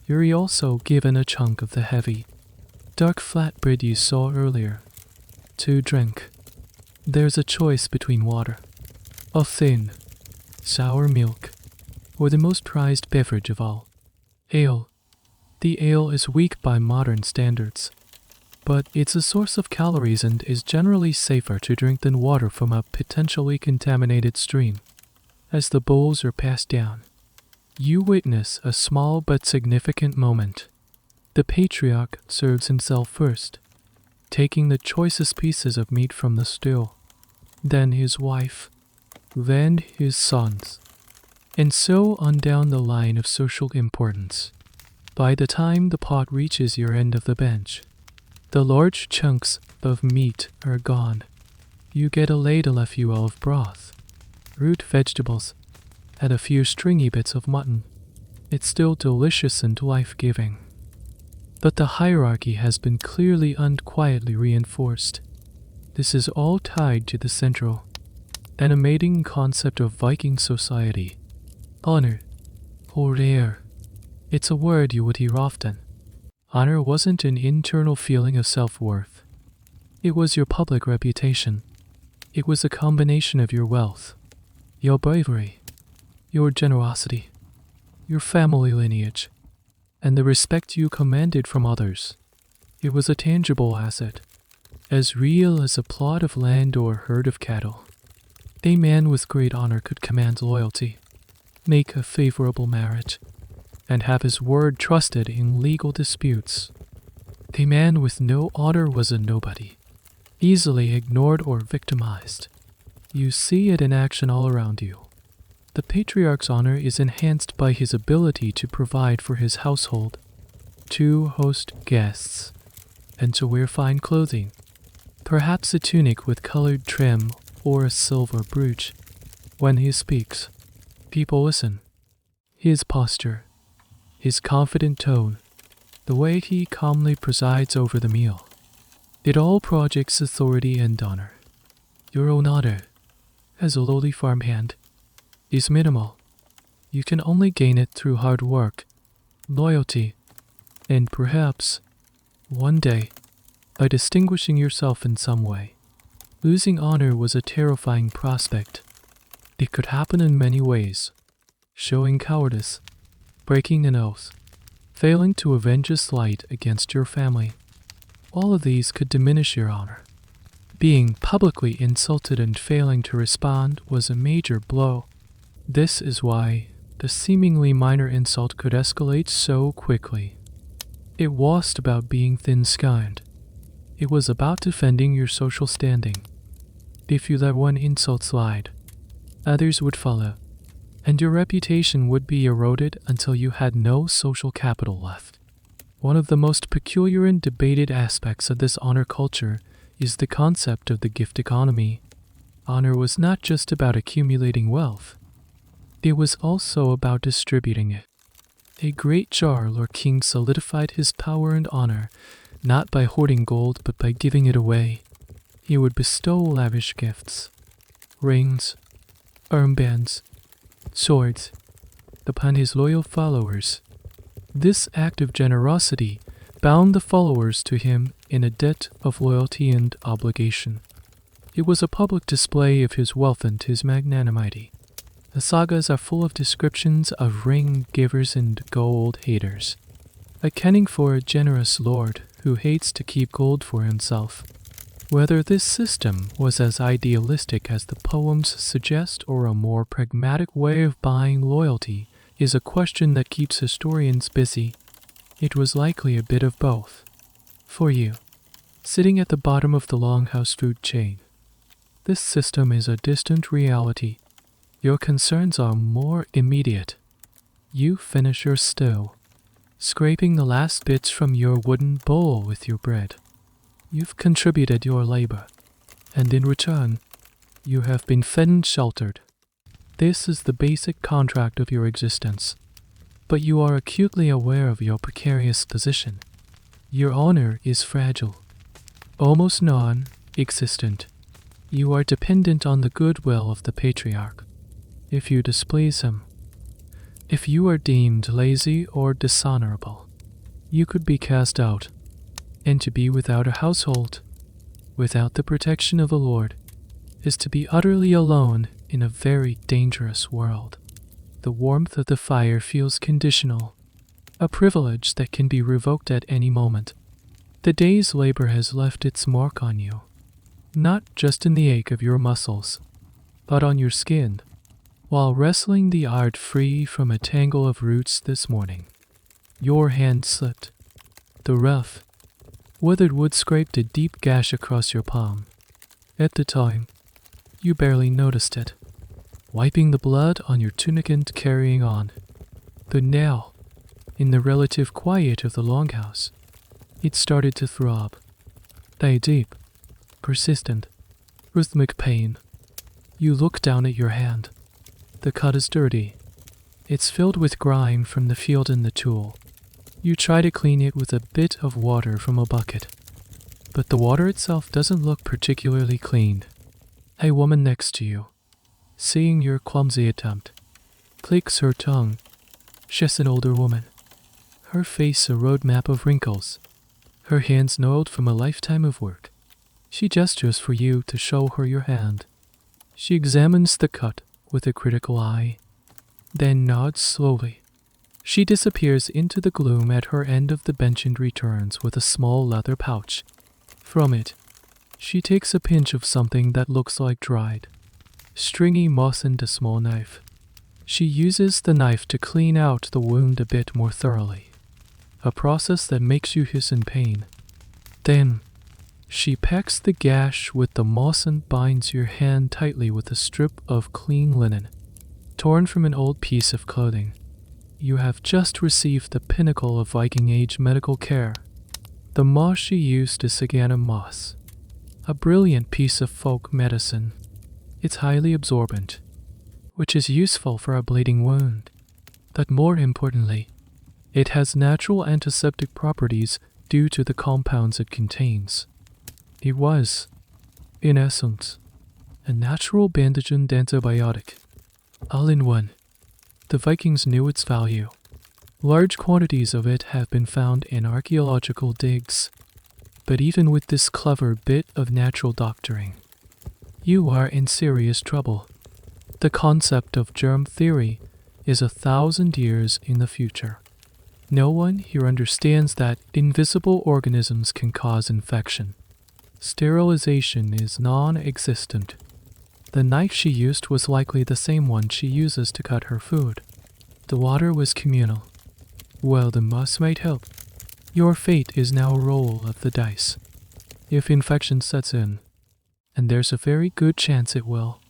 You're also given a chunk of the heavy, dark flatbread you saw earlier. To drink, there's a choice between water, a thin, sour milk, or the most prized beverage of all, ale. The ale is weak by modern standards, but it's a source of calories and is generally safer to drink than water from a potentially contaminated stream. As the bowls are passed down, you witness a small but significant moment. The patriarch serves himself first, taking the choicest pieces of meat from the stew, then his wife, then his sons, and so on down the line of social importance. By the time the pot reaches your end of the bench, the large chunks of meat are gone. You get a ladle of broth, root vegetables, and a few stringy bits of mutton. It's still delicious and life-giving. But the hierarchy has been clearly and quietly reinforced. This is all tied to the central, animating concept of Viking society. Honor, or air. It's a word you would hear often. Honor wasn't an internal feeling of self-worth. It was your public reputation. It was a combination of your wealth, your bravery, your generosity, your family lineage, and the respect you commanded from others. It was a tangible asset, as real as a plot of land or herd of cattle. A man with great honor could command loyalty, make a favorable marriage, and have his word trusted in legal disputes. A man with no honor was a nobody, easily ignored or victimized. You see it in action all around you. The patriarch's honor is enhanced by his ability to provide for his household, to host guests, and to wear fine clothing, perhaps a tunic with colored trim or a silver brooch. When he speaks, people listen. His posture, his confident tone, the way he calmly presides over the meal, it all projects authority and honor. Your own honor, as a lowly farmhand, is minimal. You can only gain it through hard work, loyalty, and perhaps, one day, by distinguishing yourself in some way. Losing honor was a terrifying prospect. It could happen in many ways: showing cowardice, breaking an oath, failing to avenge a slight against your family. All of these could diminish your honor. Being publicly insulted and failing to respond was a major blow. This is why the seemingly minor insult could escalate so quickly. It wasn't about being thin-skinned. It was about defending your social standing. If you let one insult slide, others would follow, and your reputation would be eroded until you had no social capital left. One of the most peculiar and debated aspects of this honor culture is the concept of the gift economy. Honor was not just about accumulating wealth. It was also about distributing it. A great jarl or king solidified his power and honor not by hoarding gold but by giving it away. He would bestow lavish gifts, rings, armbands, swords, upon his loyal followers. This act of generosity bound the followers to him in a debt of loyalty and obligation. It was a public display of his wealth and his magnanimity. The sagas are full of descriptions of ring givers and gold haters, accounting for a generous lord who hates to keep gold for himself. Whether this system was as idealistic as the poems suggest or a more pragmatic way of buying loyalty is a question that keeps historians busy. It was likely a bit of both. For you, sitting at the bottom of the longhouse food chain, this system is a distant reality. Your concerns are more immediate. You finish your stew, scraping the last bits from your wooden bowl with your bread. You've contributed your labor, and in return, you have been fed and sheltered. This is the basic contract of your existence. But you are acutely aware of your precarious position. Your honor is fragile, almost non-existent. You are dependent on the goodwill of the patriarch. If you displease him, if you are deemed lazy or dishonorable, you could be cast out. And to be without a household, without the protection of a lord, is to be utterly alone in a very dangerous world. The warmth of the fire feels conditional, a privilege that can be revoked at any moment. The day's labor has left its mark on you, not just in the ache of your muscles, but on your skin. While wrestling the art free from a tangle of roots this morning, your hand slipped. The rough, withered wood scraped a deep gash across your palm. At the time, you barely noticed it, wiping the blood on your tunic and carrying on. But now, in the relative quiet of the longhouse, it started to throb. A deep, persistent, rhythmic pain. You look down at your hand. The cut is dirty. It's filled with grime from the field and the tool. You try to clean it with a bit of water from a bucket, but the water itself doesn't look particularly clean. A woman next to you, Seeing your clumsy attempt, clicks her tongue. She's an older woman. Her face a roadmap of wrinkles. Her hands gnarled from a lifetime of work. She gestures for you to show her your hand. She examines the cut with a critical eye, then nods slowly. She disappears into the gloom at her end of the bench and returns with a small leather pouch. From it, she takes a pinch of something that looks like dried, stringy moss and a small knife. She uses the knife to clean out the wound a bit more thoroughly, a process that makes you hiss in pain. Then, she packs the gash with the moss and binds your hand tightly with a strip of clean linen, torn from an old piece of clothing. You have just received the pinnacle of Viking Age medical care. The moss she used is Sagana moss, a brilliant piece of folk medicine. It's highly absorbent, which is useful for a bleeding wound. But more importantly, it has natural antiseptic properties due to the compounds it contains. It was, in essence, a natural bandage and antibiotic, all in one. The Vikings knew its value. Large quantities of it have been found in archaeological digs. But even with this clever bit of natural doctoring, you are in serious trouble. The concept of germ theory is 1,000 years in the future. No one here understands that invisible organisms can cause infection. Sterilization is non-existent. The knife she used was likely the same one she uses to cut her food. The water was communal. Well, the moss might help. Your fate is now a roll of the dice. If infection sets in, and there's a very good chance it will,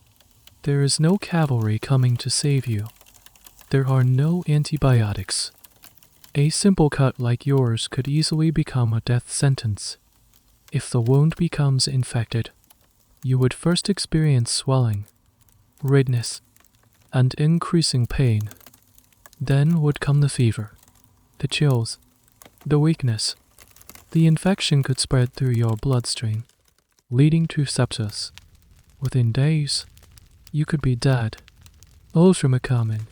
there is no cavalry coming to save you. There are no antibiotics. A simple cut like yours could easily become a death sentence. If the wound becomes infected, you would first experience swelling, redness, and increasing pain. Then would come the fever, the chills, the weakness. The infection could spread through your bloodstream, leading to sepsis. Within days, you could be dead. Ultra common,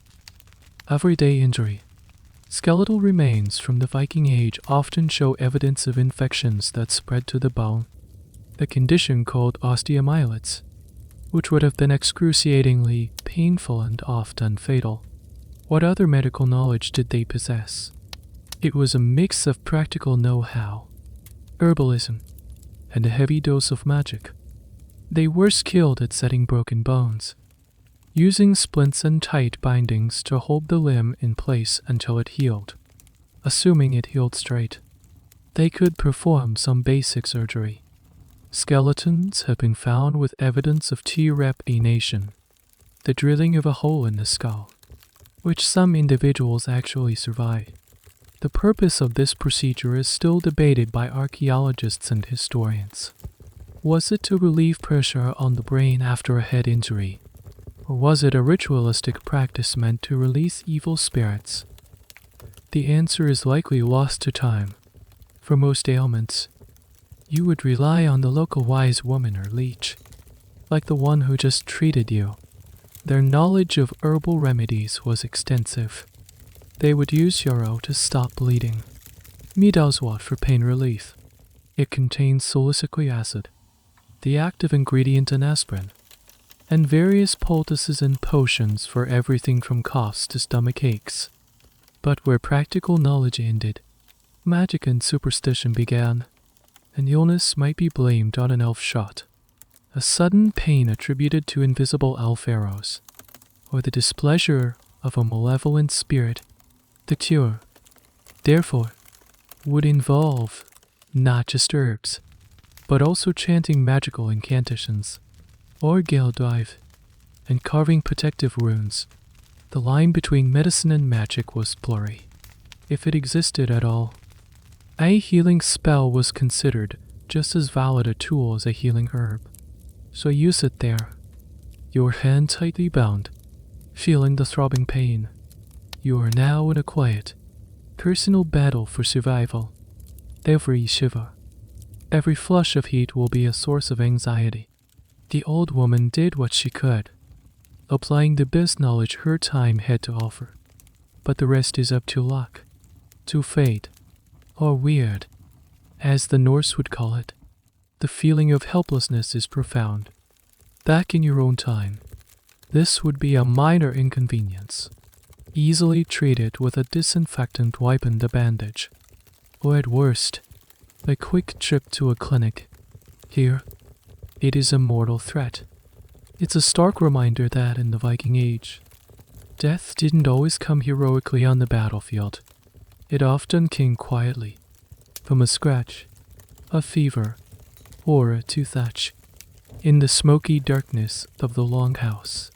everyday injury. Skeletal remains from the Viking Age often show evidence of infections that spread to the bone, a condition called osteomyelitis, which would have been excruciatingly painful and often fatal. What other medical knowledge did they possess? It was a mix of practical know-how, herbalism, and a heavy dose of magic. They were skilled at setting broken bones, using splints and tight bindings to hold the limb in place until it healed. Assuming it healed straight, they could perform some basic surgery. Skeletons have been found with evidence of T-repanation, the drilling of a hole in the skull, which some individuals actually survive. The purpose of this procedure is still debated by archaeologists and historians. Was it to relieve pressure on the brain after a head injury? Or was it a ritualistic practice meant to release evil spirits? The answer is likely lost to time. For most ailments, you would rely on the local wise woman or leech, like the one who just treated you. Their knowledge of herbal remedies was extensive. They would use yarrow to stop bleeding, midalswat for pain relief. It contains salicylic acid, the active ingredient in aspirin, and various poultices and potions for everything from coughs to stomach aches. But where practical knowledge ended, magic and superstition began. An illness might be blamed on an elf shot, a sudden pain attributed to invisible elf arrows, or the displeasure of a malevolent spirit. The cure, therefore, would involve not just herbs, but also chanting magical incantations, or gale dive, and carving protective runes. The line between medicine and magic was blurry, if it existed at all. A healing spell was considered just as valid a tool as a healing herb, so use it there. Your hand tightly bound, feeling the throbbing pain. You are now in a quiet, personal battle for survival. Every shiver, every flush of heat will be a source of anxiety. The old woman did what she could. applying the best knowledge her time had to offer. But the rest is up to luck, to fate, or weird, as the Norse would call it. The feeling of helplessness is profound. Back in your own time, this would be a minor inconvenience, easily treated with a disinfectant wipe and a bandage, or at worst, a quick trip to a clinic. Here, it is a mortal threat. It's a stark reminder that in the Viking Age, death didn't always come heroically on the battlefield. It often came quietly, from a scratch, a fever, or a tooth-ache. In the smoky darkness of the longhouse,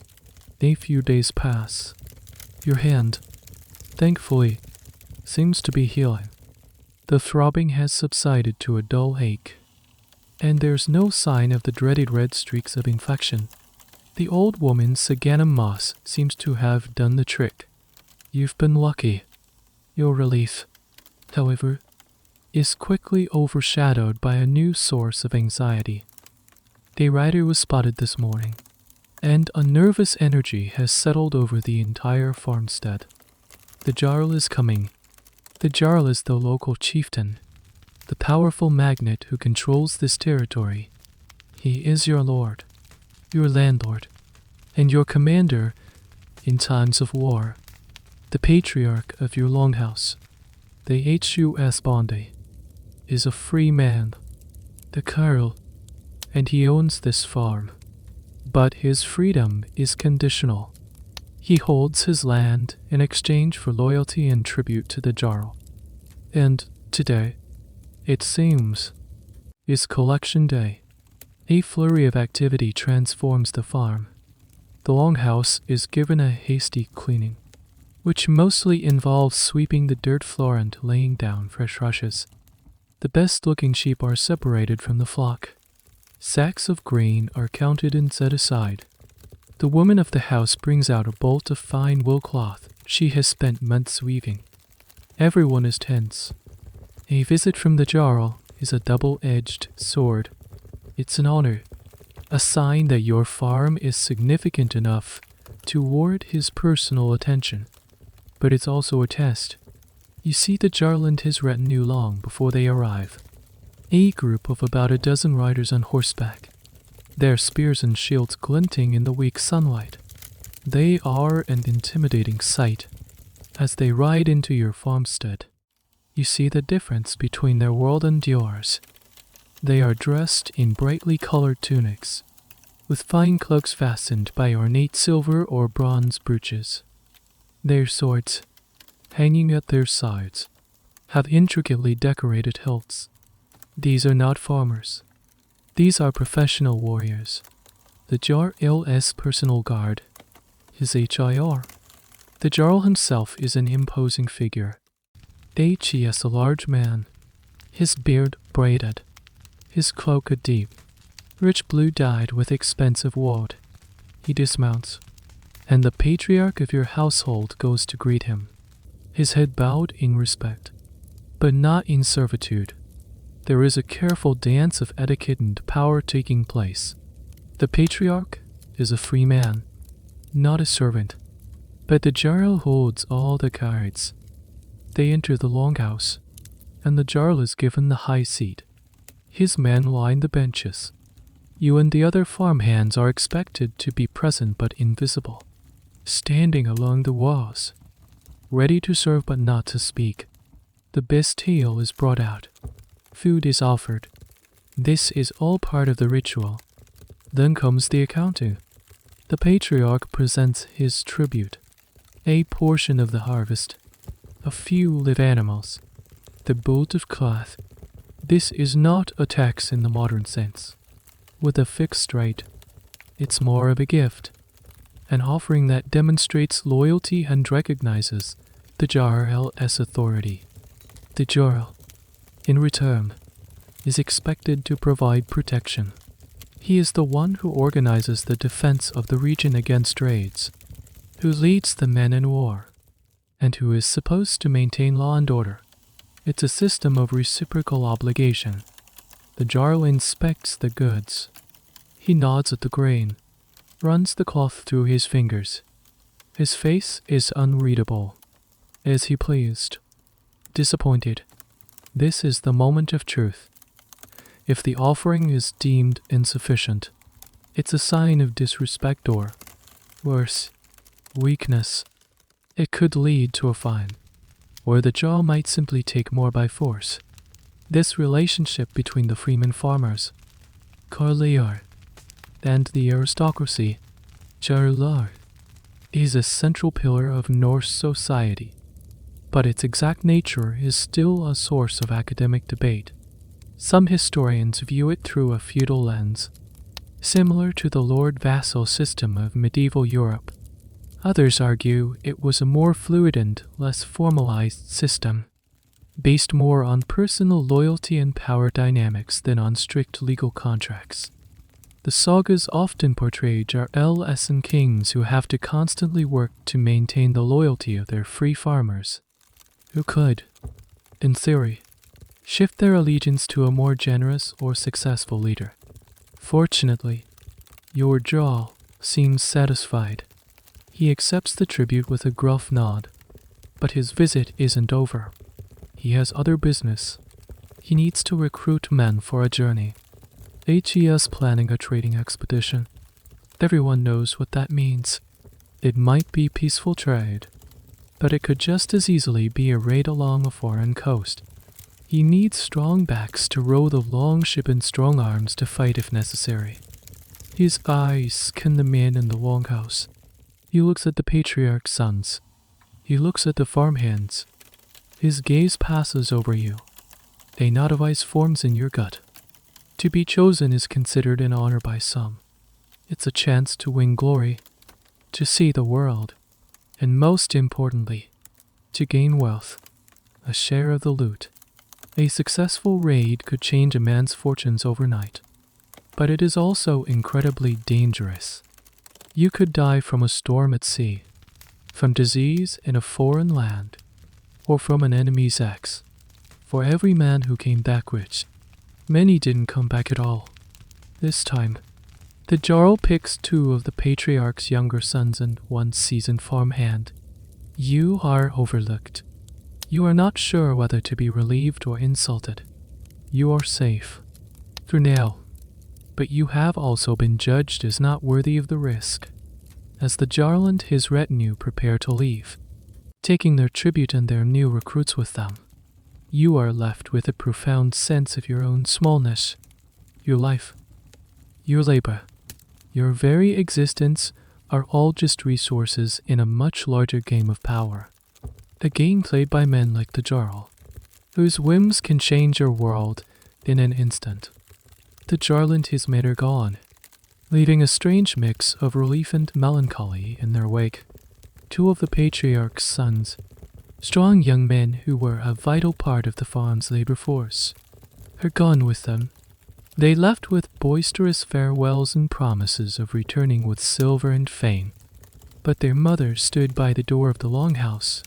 a few days pass. Your hand, thankfully, seems to be healing. The throbbing has subsided to a dull ache, and there's no sign of the dreaded red streaks of infection. The old woman's Saganum moss seems to have done the trick. You've been lucky. Your relief, however, is quickly overshadowed by a new source of anxiety. A rider was spotted this morning, and a nervous energy has settled over the entire farmstead. The Jarl is coming. The Jarl is the local chieftain, the powerful magnate who controls this territory. He is your lord, your landlord, and your commander in times of war, the patriarch of your longhouse. The HUS Bondi is a free man, the Carl, and he owns this farm. But his freedom is conditional. He holds his land in exchange for loyalty and tribute to the Jarl. And today, it seems, is collection day. A flurry of activity transforms the farm. The longhouse is given a hasty cleaning, which mostly involves sweeping the dirt floor and laying down fresh rushes. The best-looking sheep are separated from the flock. Sacks of grain are counted and set aside. The woman of the house brings out a bolt of fine wool cloth she has spent months weaving. Everyone is tense. A visit from the Jarl is a double-edged sword. It's an honor, a sign that your farm is significant enough to warrant his personal attention. But it's also a test. You see the Jarl and his retinue long before they arrive. A group of about a dozen riders on horseback, their spears and shields glinting in the weak sunlight. They are an intimidating sight. As they ride into your farmstead, you see the difference between their world and yours. They are dressed in brightly colored tunics, with fine cloaks fastened by ornate silver or bronze brooches. Their swords, hanging at their sides, have intricately decorated hilts. These are not farmers. These are professional warriors. The Jarl's personal guard, his HIR. The Jarl himself is an imposing figure. He is a large man, his beard braided, his cloak a deep, rich blue dyed with expensive woad. He dismounts, and the patriarch of your household goes to greet him, his head bowed in respect, but not in servitude. There is a careful dance of etiquette and power taking place. The patriarch is a free man, not a servant, but the Jarl holds all the cards. They enter the longhouse, and the Jarl is given the high seat. His men line the benches. You and the other farmhands are expected to be present but invisible, standing along the walls, ready to serve but not to speak. The best ale is brought out. Food is offered. This is all part of the ritual. Then comes the accounting. The patriarch presents his tribute, a portion of the harvest, a few live animals, the bolt of cloth. This is not a tax in the modern sense. With a fixed rate, it's more of a gift, an offering that demonstrates loyalty and recognizes the Jarl's authority. The Jarl, in return, is expected to provide protection. He is the one who organizes the defense of the region against raids, who leads the men in war, and who is supposed to maintain law and order. It's a system of reciprocal obligation. The Jarl inspects the goods. He nods at the grain. runs the cloth through his fingers. His face is unreadable. Is he pleased? Disappointed? This is the moment of truth. If the offering is deemed insufficient, it's a sign of disrespect or, worse, weakness. It could lead to a fine, or the jaw might simply take more by force. This relationship between the freeman farmers, Carliar, and the aristocracy, Jarlar, is a central pillar of Norse society, but its exact nature is still a source of academic debate. Some historians view it through a feudal lens, similar to the lord-vassal system of medieval Europe. Others argue it was a more fluid and less formalized system, based more on personal loyalty and power dynamics than on strict legal contracts. The sagas often portray Jarl-essan kings who have to constantly work to maintain the loyalty of their free farmers, who could, in theory, shift their allegiance to a more generous or successful leader. Fortunately, your Jarl seems satisfied. He accepts the tribute with a gruff nod, but his visit isn't over. He has other business. He needs to recruit men for a journey. HES planning a trading expedition. Everyone knows what that means. It might be peaceful trade, but it could just as easily be a raid along a foreign coast. He needs strong backs to row the long ship and strong arms to fight if necessary. His eyes scan the men in the longhouse. He looks at the patriarch's sons. He looks at the farmhands. His gaze passes over you. A knot of ice forms in your gut. To be chosen is considered an honor by some. It's a chance to win glory, to see the world, and most importantly, to gain wealth, a share of the loot. A successful raid could change a man's fortunes overnight, but it is also incredibly dangerous. You could die from a storm at sea, from disease in a foreign land, or from an enemy's axe. For every man who came back rich, many didn't come back at all. This time, the Jarl picks 2 of the patriarch's younger sons and 1 seasoned farmhand. You are overlooked. You are not sure whether to be relieved or insulted. You are safe, for now, but you have also been judged as not worthy of the risk. As the Jarl and his retinue prepare to leave, taking their tribute and their new recruits with them, you are left with a profound sense of your own smallness. Your life, your labor, your very existence are all just resources in a much larger game of power. A game played by men like the Jarl, whose whims can change your world in an instant. The Jarl and his mate are gone, leaving a strange mix of relief and melancholy in their wake. 2 of the patriarch's sons, strong young men who were a vital part of the farm's labor force, are gone with them. They left with boisterous farewells and promises of returning with silver and fame. But their mother stood by the door of the longhouse,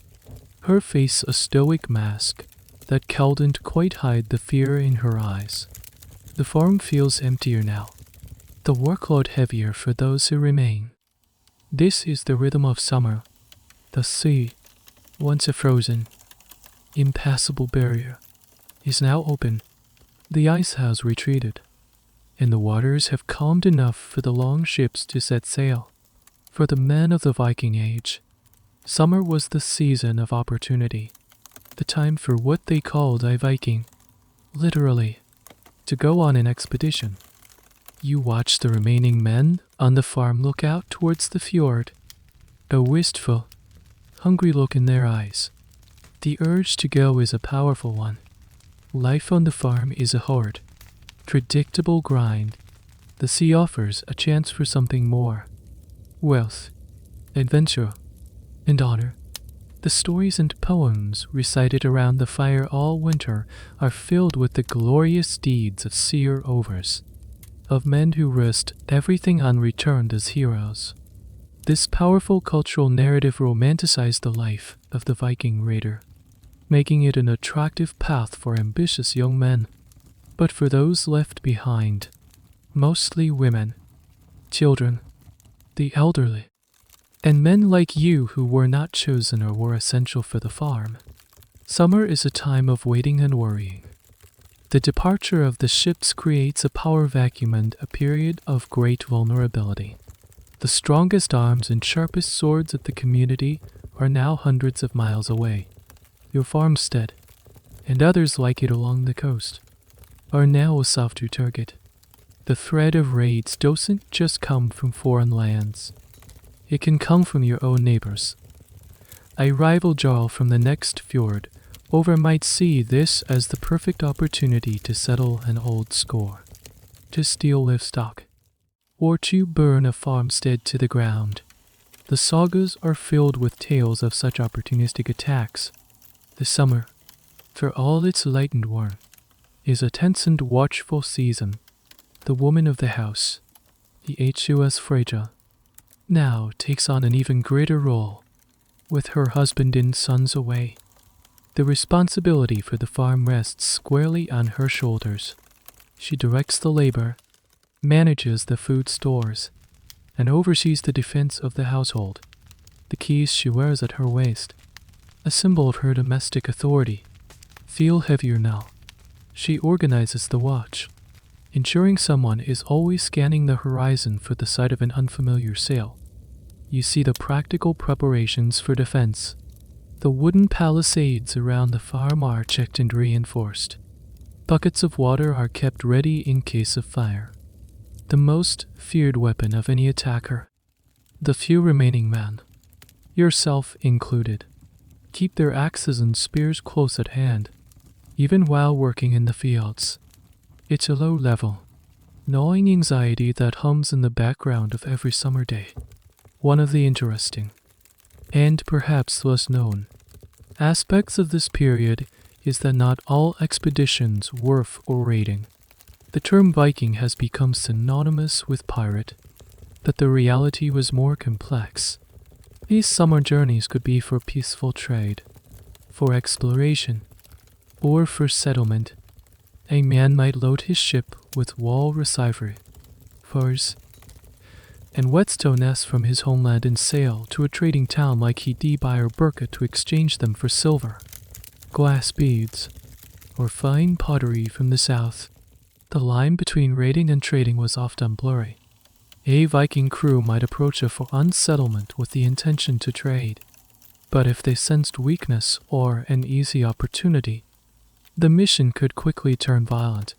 her face a stoic mask that couldn't quite hide the fear in her eyes. The farm feels emptier now, the workload heavier for those who remain. This is the rhythm of summer. The sea, once a frozen, impassable barrier, is now open. The ice has retreated, and the waters have calmed enough for the long ships to set sail. For the men of the Viking Age, summer was the season of opportunity, the time for what they called a Viking, literally, to go on an expedition. You watch the remaining men on the farm look out towards the fjord, a wistful, hungry look in their eyes. The urge to go is a powerful one. Life on the farm is a hard, predictable grind. The sea offers a chance for something more. Wealth, adventure, and honor. The stories and poems recited around the fire all winter are filled with the glorious deeds of seer-overs, of men who risked everything unreturned as heroes. This powerful cultural narrative romanticized the life of the Viking raider, making it an attractive path for ambitious young men. But for those left behind, mostly women, children, the elderly, and men like you who were not chosen or were essential for the farm. Summer is a time of waiting and worrying. The departure of the ships creates a power vacuum and a period of great vulnerability. The strongest arms and sharpest swords of the community are now hundreds of miles away. Your farmstead, and others like it along the coast, are now a softer target. The threat of raids doesn't just come from foreign lands. It can come from your own neighbors. A rival jarl from the next fjord over might see this as the perfect opportunity to settle an old score, to steal livestock, or to burn a farmstead to the ground. The sagas are filled with tales of such opportunistic attacks. The summer, for all its light and warmth, is a tense and watchful season. The woman of the house, the HUS Freja, now takes on an even greater role. With her husband and sons away, the responsibility for the farm rests squarely on her shoulders. She directs the labor, manages the food stores, and oversees the defense of the household. The keys she wears at her waist, a symbol of her domestic authority, feel heavier now. She organizes the watch, ensuring someone is always scanning the horizon for the sight of an unfamiliar sail. You see the practical preparations for defense. The wooden palisades around the farm are checked and reinforced. Buckets of water are kept ready in case of fire. The most feared weapon of any attacker. The few remaining men, yourself included, keep their axes and spears close at hand, even while working in the fields. It's a low level, gnawing anxiety that hums in the background of every summer day. One of the interesting, and perhaps less known, aspects of this period is that not all expeditions worth or raiding. The term Viking has become synonymous with pirate, but the reality was more complex. These summer journeys could be for peaceful trade, for exploration, or for settlement. A man might load his ship with walrus ivory, furs, and whetstones from his homeland and sail to a trading town like Hidibai or Burka to exchange them for silver, glass beads, or fine pottery from the south. The line between raiding and trading was often blurry. A Viking crew might approach a foreign settlement with the intention to trade, but if they sensed weakness or an easy opportunity, the mission could quickly turn violent.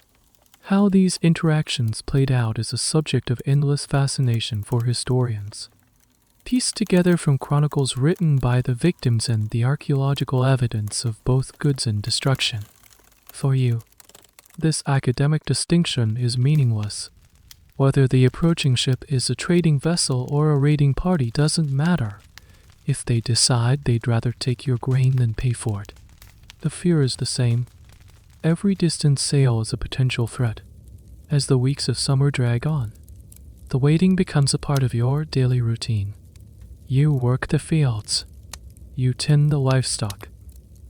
How these interactions played out is a subject of endless fascination for historians. Pieced together from chronicles written by the victims and the archaeological evidence of both goods and destruction. For you, this academic distinction is meaningless. Whether the approaching ship is a trading vessel or a raiding party doesn't matter. If they decide they'd rather take your grain than pay for it, the fear is the same. Every distant sail is a potential threat. As the weeks of summer drag on, the waiting becomes a part of your daily routine. You work the fields, you tend the livestock,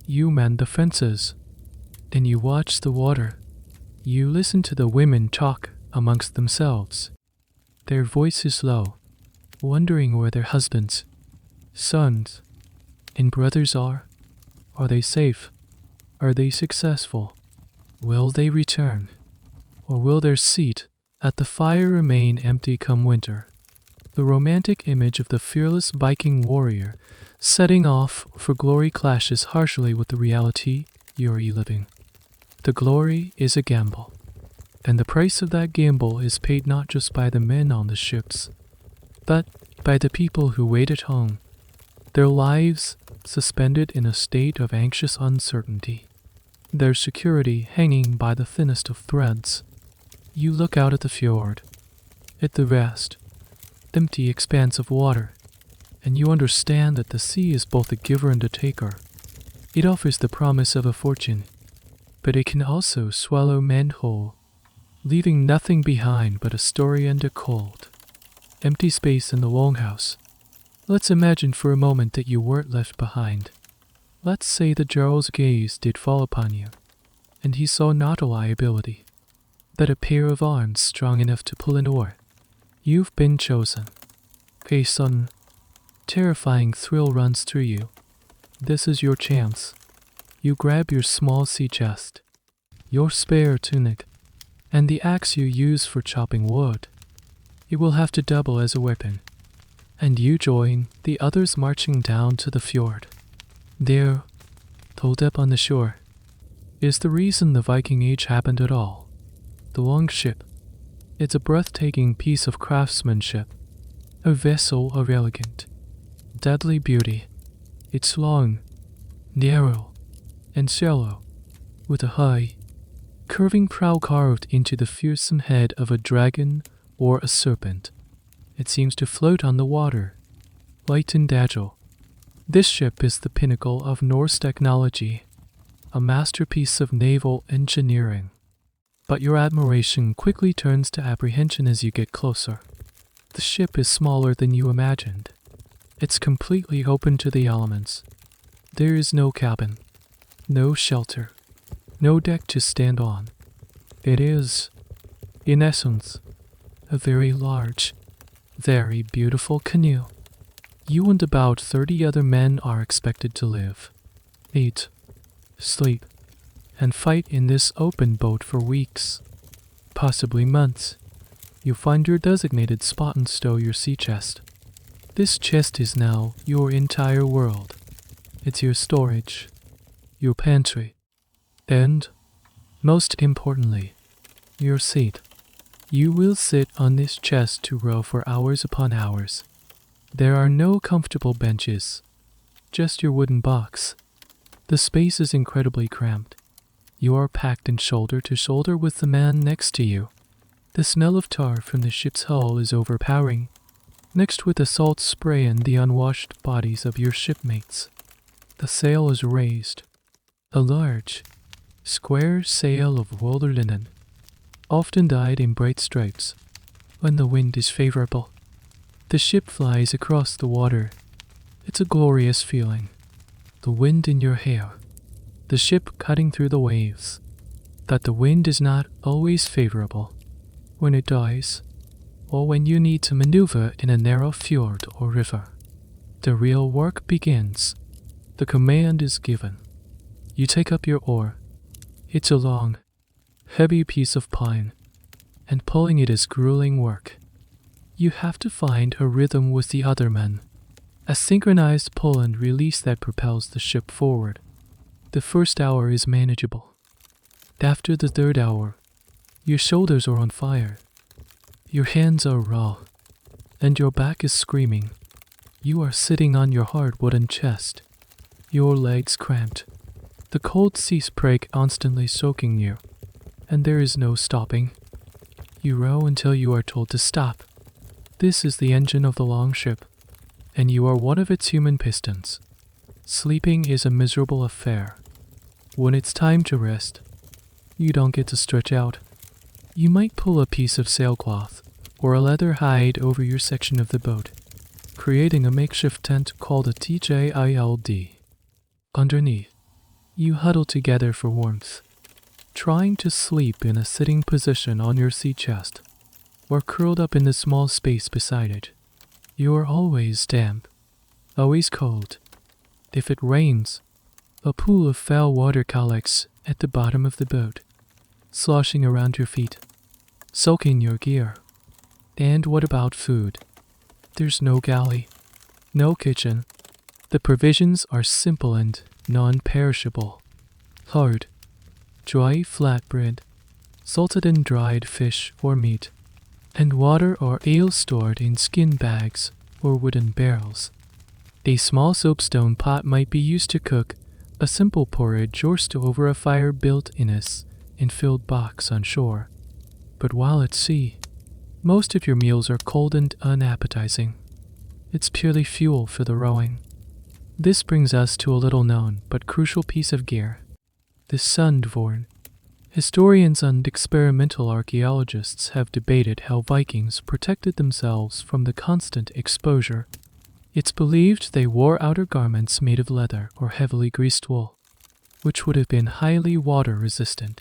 you mend the fences, then you watch the water. You listen to the women talk amongst themselves, their voices low, wondering where their husbands, sons, and brothers are. Are they safe? Are they successful? Will they return? Or will their seat at the fire remain empty come winter? The romantic image of the fearless Viking warrior setting off for glory clashes harshly with the reality you're living. The glory is a gamble, and the price of that gamble is paid not just by the men on the ships, but by the people who wait at home, their lives suspended in a state of anxious uncertainty, their security hanging by the thinnest of threads. You look out at the fjord, at the vast, empty expanse of water, and you understand that the sea is both a giver and a taker. It offers the promise of a fortune, but it can also swallow men whole, leaving nothing behind but a story and a cold, empty space in the longhouse. Let's imagine for a moment that you weren't left behind. Let's say the jarl's gaze did fall upon you, and he saw not a liability, but a pair of arms strong enough to pull an oar. You've been chosen. A sudden, terrifying thrill runs through you. This is your chance. You grab your small sea chest, your spare tunic, and the axe you use for chopping wood. It will have to double as a weapon, and you join the others marching down to the fjord. There, pulled up on the shore, is the reason the Viking Age happened at all. The longship. It's a breathtaking piece of craftsmanship, a vessel of elegant, deadly beauty. It's long, narrow, and shallow, with a high, curving prow carved into the fearsome head of a dragon or a serpent. It seems to float on the water, light and agile. This ship is the pinnacle of Norse technology, a masterpiece of naval engineering. But your admiration quickly turns to apprehension as you get closer. The ship is smaller than you imagined. It's completely open to the elements. There is no cabin, no shelter, no deck to stand on. It is, in essence, a very large, very beautiful canoe. You and about 30 other men are expected to live, eat, sleep, and fight in this open boat for weeks, possibly months. You find your designated spot and stow your sea chest. This chest is now your entire world. It's your storage, your pantry, and, most importantly, your seat. You will sit on this chest to row for hours upon hours. There are no comfortable benches, just your wooden box. The space is incredibly cramped. You are packed in shoulder to shoulder with the man next to you. The smell of tar from the ship's hull is overpowering, mixed with the salt spray and the unwashed bodies of your shipmates. The sail is raised, a large, square sail of wool or linen, often dyed in bright stripes. When the wind is favorable, the ship flies across the water. It's a glorious feeling. The wind in your hair, the ship cutting through the waves. That the wind is not always favorable. When it dies, or when you need to maneuver in a narrow fjord or river, the real work begins. The command is given. You take up your oar. It's a long, heavy piece of pine, and pulling it is grueling work. You have to find a rhythm with the other men, a synchronized pull and release that propels the ship forward. The first hour is manageable. After the third hour, your shoulders are on fire, your hands are raw, and your back is screaming. You are sitting on your hard wooden chest, your legs cramped, the cold sea spray constantly soaking you, and there is no stopping. You row until you are told to stop. This is the engine of the longship, and you are one of its human pistons. Sleeping is a miserable affair. When it's time to rest, you don't get to stretch out. You might pull a piece of sailcloth or a leather hide over your section of the boat, creating a makeshift tent called a TJILD. Underneath, you huddle together for warmth, trying to sleep in a sitting position on your sea chest, or curled up in the small space beside it. You are always damp, always cold. If it rains, a pool of foul water collects at the bottom of the boat, sloshing around your feet, soaking your gear. And what about food? There's no galley, no kitchen. The provisions are simple and non-perishable. Hard, dry flatbread, salted and dried fish or meat, and water or ale stored in skin bags or wooden barrels. A small soapstone pot might be used to cook a simple porridge or stew over a fire built in a filled box on shore. But while at sea, most of your meals are cold and unappetizing. It's purely fuel for the rowing. This brings us to a little known but crucial piece of gear, the sundvorn. Historians and experimental archaeologists have debated how Vikings protected themselves from the constant exposure. It's believed they wore outer garments made of leather or heavily greased wool, which would have been highly water-resistant.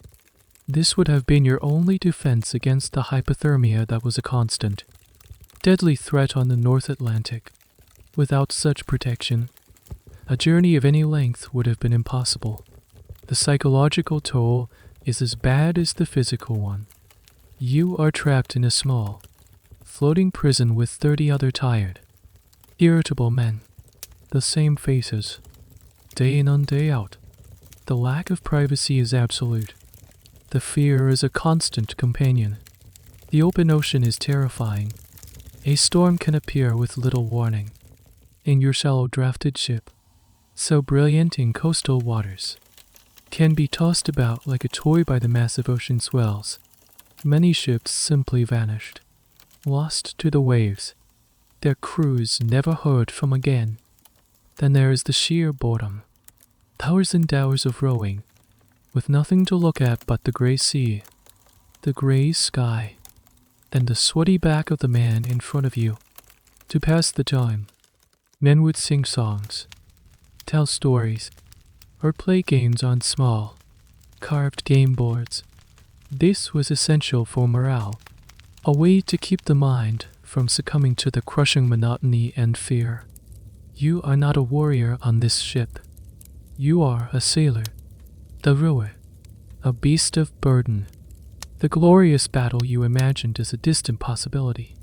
This would have been your only defense against the hypothermia that was a constant. deadly threat on the North Atlantic. Without such protection, a journey of any length would have been impossible. The psychological toll is as bad as the physical one. You are trapped in a small, floating prison with 30 other tired, irritable men. The same faces, day in and day out. The lack of privacy is absolute. The fear is a constant companion. The open ocean is terrifying. A storm can appear with little warning. In your shallow drafted ship, so brilliant in coastal waters, can be tossed about like a toy by the massive ocean swells. Many ships simply vanished, lost to the waves, their crews never heard from again. Then there is the sheer boredom. Hours and hours of rowing, with nothing to look at but the grey sea, the grey sky, and the sweaty back of the man in front of you. To pass the time, men would sing songs, tell stories, or play games on small, carved game boards. This was essential for morale, a way to keep the mind from succumbing to the crushing monotony and fear. You are not a warrior on this ship. You are a sailor, the rower, a beast of burden. The glorious battle you imagined is a distant possibility.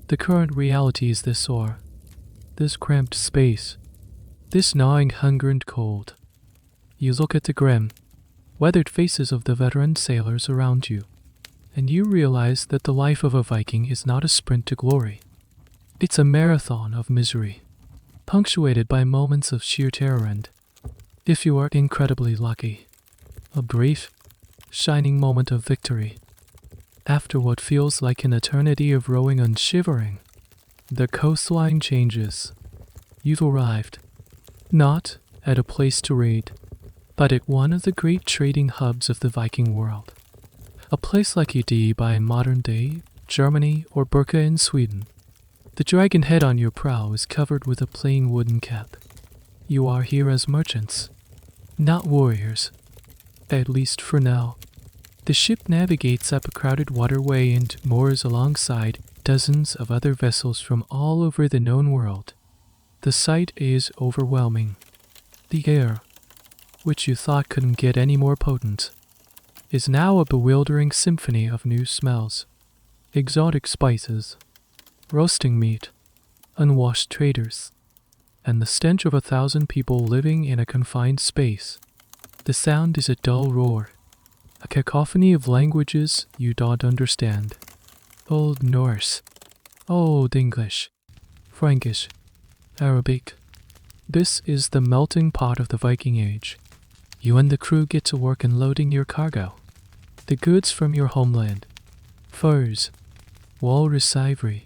The current reality is this oar, this cramped space, this gnawing hunger and cold. You look at the grim, weathered faces of the veteran sailors around you, and you realize that the life of a Viking is not a sprint to glory. It's a marathon of misery, punctuated by moments of sheer terror and, if you are incredibly lucky, a brief, shining moment of victory. After what feels like an eternity of rowing and shivering, the coastline changes. You've arrived, not at a place to raid, but at one of the great trading hubs of the Viking world. A place like Udi by modern-day Germany or Birka in Sweden. The dragon head on your prow is covered with a plain wooden cap. You are here as merchants, not warriors, at least for now. The ship navigates up a crowded waterway and moors alongside dozens of other vessels from all over the known world. The sight is overwhelming. The air, which you thought couldn't get any more potent, is now a bewildering symphony of new smells. Exotic spices, roasting meat, unwashed traders, and the stench of 1,000 people living in a confined space. The sound is a dull roar, a cacophony of languages you don't understand. Old Norse, Old English, Frankish, Arabic. This is the melting pot of the Viking Age. You and the crew get to work unloading your cargo, the goods from your homeland, furs, walrus ivory,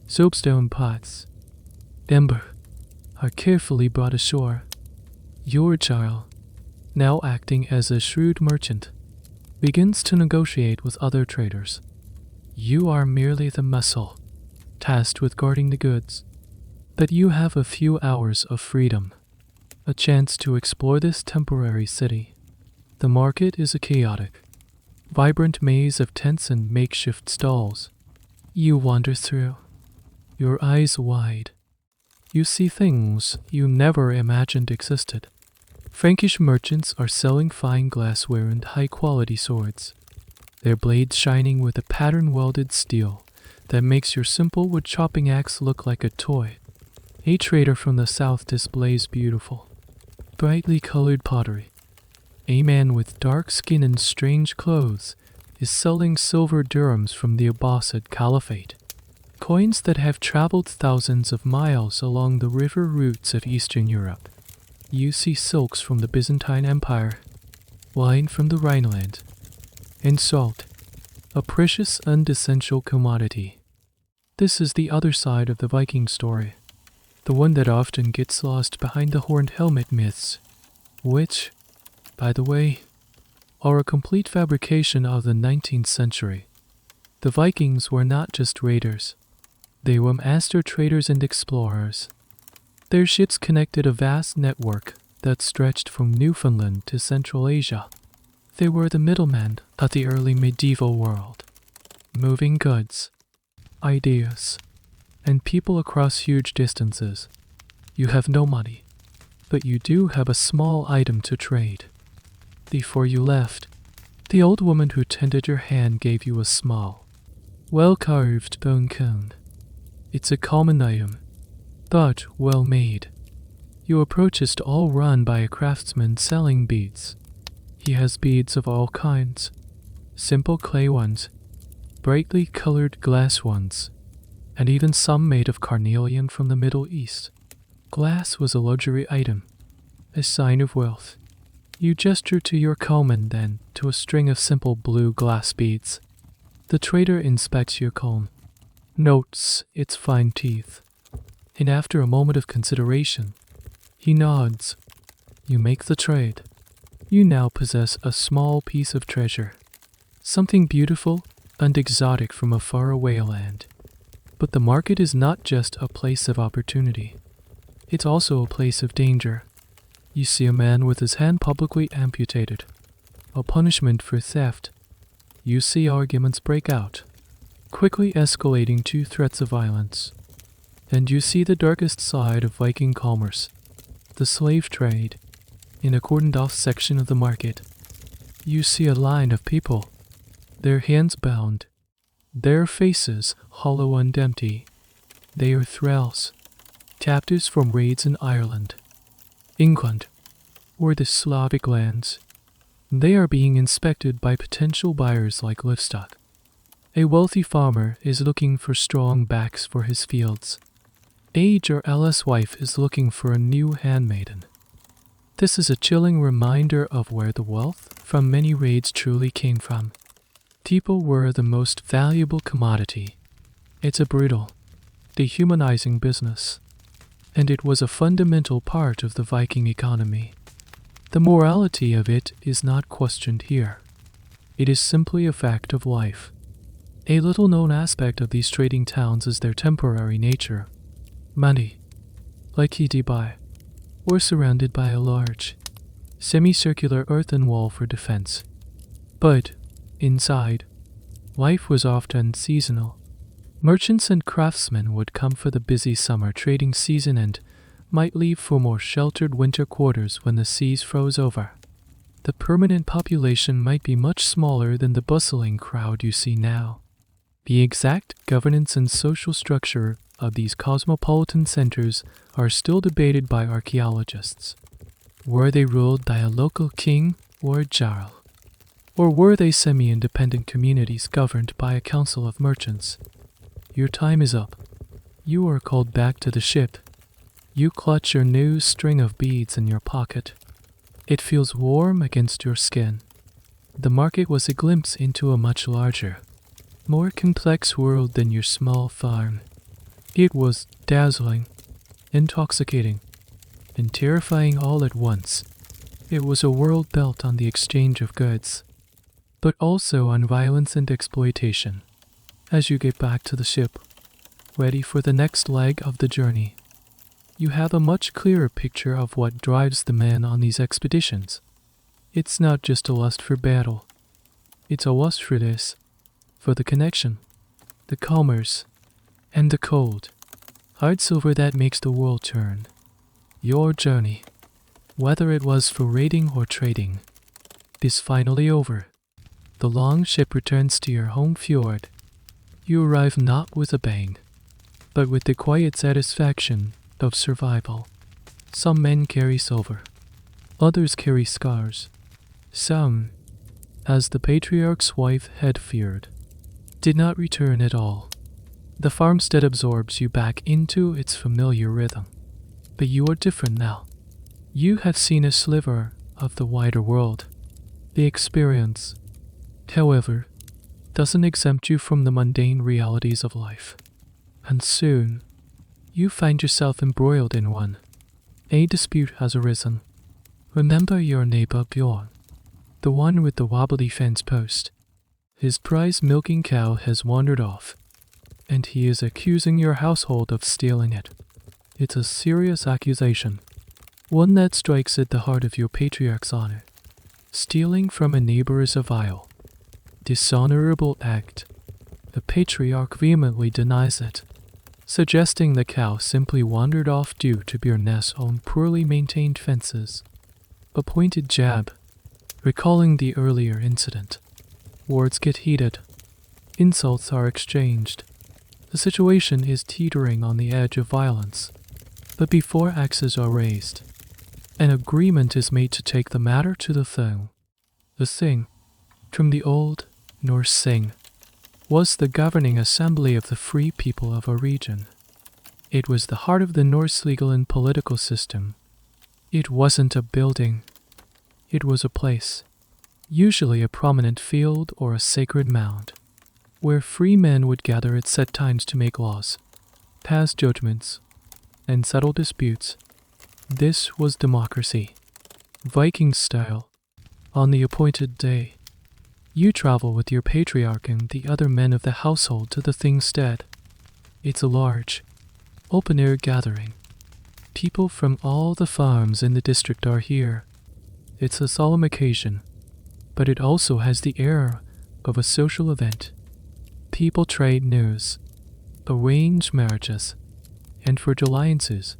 soapstone pots, ember, are carefully brought ashore. Your Jarl, now acting as a shrewd merchant, begins to negotiate with other traders. You are merely the muscle, tasked with guarding the goods, but you have a few hours of freedom, a chance to explore this temporary city. The market is a chaotic, vibrant maze of tents and makeshift stalls. You wander through, your eyes wide. You see things you never imagined existed. Frankish merchants are selling fine glassware and high-quality swords, their blades shining with a pattern-welded steel that makes your simple wood-chopping axe look like a toy. A trader from the south displays beautiful, brightly colored pottery. A man with dark skin and strange clothes is selling silver dirhams from the Abbasid Caliphate, coins that have traveled thousands of miles along the river routes of Eastern Europe. You see silks from the Byzantine Empire, wine from the Rhineland, and salt, a precious and essential commodity. This is the other side of the Viking story, the one that often gets lost behind the horned helmet myths, which, by the way, are a complete fabrication of the 19th century. The Vikings were not just raiders. They were master traders and explorers. Their ships connected a vast network that stretched from Newfoundland to Central Asia. They were the middlemen of the early medieval world, moving goods, ideas, and people across huge distances. You have no money, but you do have a small item to trade. Before you left, the old woman who tended your hand gave you a small, well-carved bone cone. It's a common item, but well made. Your approach is all run by a craftsman selling beads. He has beads of all kinds, simple clay ones, brightly colored glass ones, and even some made of carnelian from the Middle East. Glass was a luxury item, a sign of wealth. You gesture to your comb and then to a string of simple blue glass beads. The trader inspects your comb, notes its fine teeth, and after a moment of consideration, he nods. You make the trade. You now possess a small piece of treasure, something beautiful and exotic from a faraway land. But the market is not just a place of opportunity. It's also a place of danger. You see a man with his hand publicly amputated, a punishment for theft. You see arguments break out, quickly escalating to threats of violence. And you see the darkest side of Viking commerce, the slave trade, in a cordoned off section of the market. You see a line of people, their hands bound, their faces hollow and empty. They are thralls, captives from raids in Ireland, England, or the Slavic lands. They are being inspected by potential buyers like livestock. A wealthy farmer is looking for strong backs for his fields. Age or Ella's wife is looking for a new handmaiden. This is a chilling reminder of where the wealth from many raids truly came from. People were the most valuable commodity. It's a brutal, dehumanizing business, and it was a fundamental part of the Viking economy. The morality of it is not questioned here. It is simply a fact of life. A little-known aspect of these trading towns is their temporary nature. Many, like Dubai, were surrounded by a large, semicircular earthen wall for defense. But, inside, life was often seasonal. Merchants and craftsmen would come for the busy summer trading season and might leave for more sheltered winter quarters when the seas froze over. The permanent population might be much smaller than the bustling crowd you see now. The exact governance and social structure of these cosmopolitan centers are still debated by archaeologists. Were they ruled by a local king or a jarl? Or were they semi-independent communities governed by a council of merchants? Your time is up. You are called back to the ship. You clutch your new string of beads in your pocket. It feels warm against your skin. The market was a glimpse into a much larger, more complex world than your small farm. It was dazzling, intoxicating, and terrifying all at once. It was a world built on the exchange of goods, but also on violence and exploitation. As you get back to the ship, ready for the next leg of the journey, you have a much clearer picture of what drives the men on these expeditions. It's not just a lust for battle. It's a lust for this, for the connection, the commerce, and the cold, hard silver that makes the world turn. Your journey, whether it was for raiding or trading, is finally over. The long ship returns to your home fjord. You arrive not with a bang, but with the quiet satisfaction of survival. Some men carry silver, others carry scars. Some, as the patriarch's wife had feared, did not return at all. The farmstead absorbs you back into its familiar rhythm. But you are different now. You have seen a sliver of the wider world. The experience, however, doesn't exempt you from the mundane realities of life. And soon, you find yourself embroiled in one. A dispute has arisen. Remember your neighbor Bjorn, the one with the wobbly fence post. His prize milking cow has wandered off, and he is accusing your household of stealing it. It's a serious accusation, one that strikes at the heart of your patriarch's honor. Stealing from a neighbor is a vile, dishonorable act. The patriarch vehemently denies it. suggesting the cow simply wandered off due to Bjørn's own poorly maintained fences. A pointed jab, recalling the earlier incident. Words get heated. Insults are exchanged. The situation is teetering on the edge of violence. But before axes are raised, an agreement is made to take the matter to the Thing. The Thing, from the old Norse Thing, was the governing assembly of the free people of a region. It was the heart of the Norse legal and political system. It wasn't a building. It was a place, usually a prominent field or a sacred mound, where free men would gather at set times to make laws, pass judgments, and settle disputes. This was democracy, Viking style. On the appointed day, you travel with your patriarch and the other men of the household to the Thing's stead. It's a large, open-air gathering. People from all the farms in the district are here. It's a solemn occasion, but it also has the air of a social event. People trade news, arrange marriages, and forge alliances.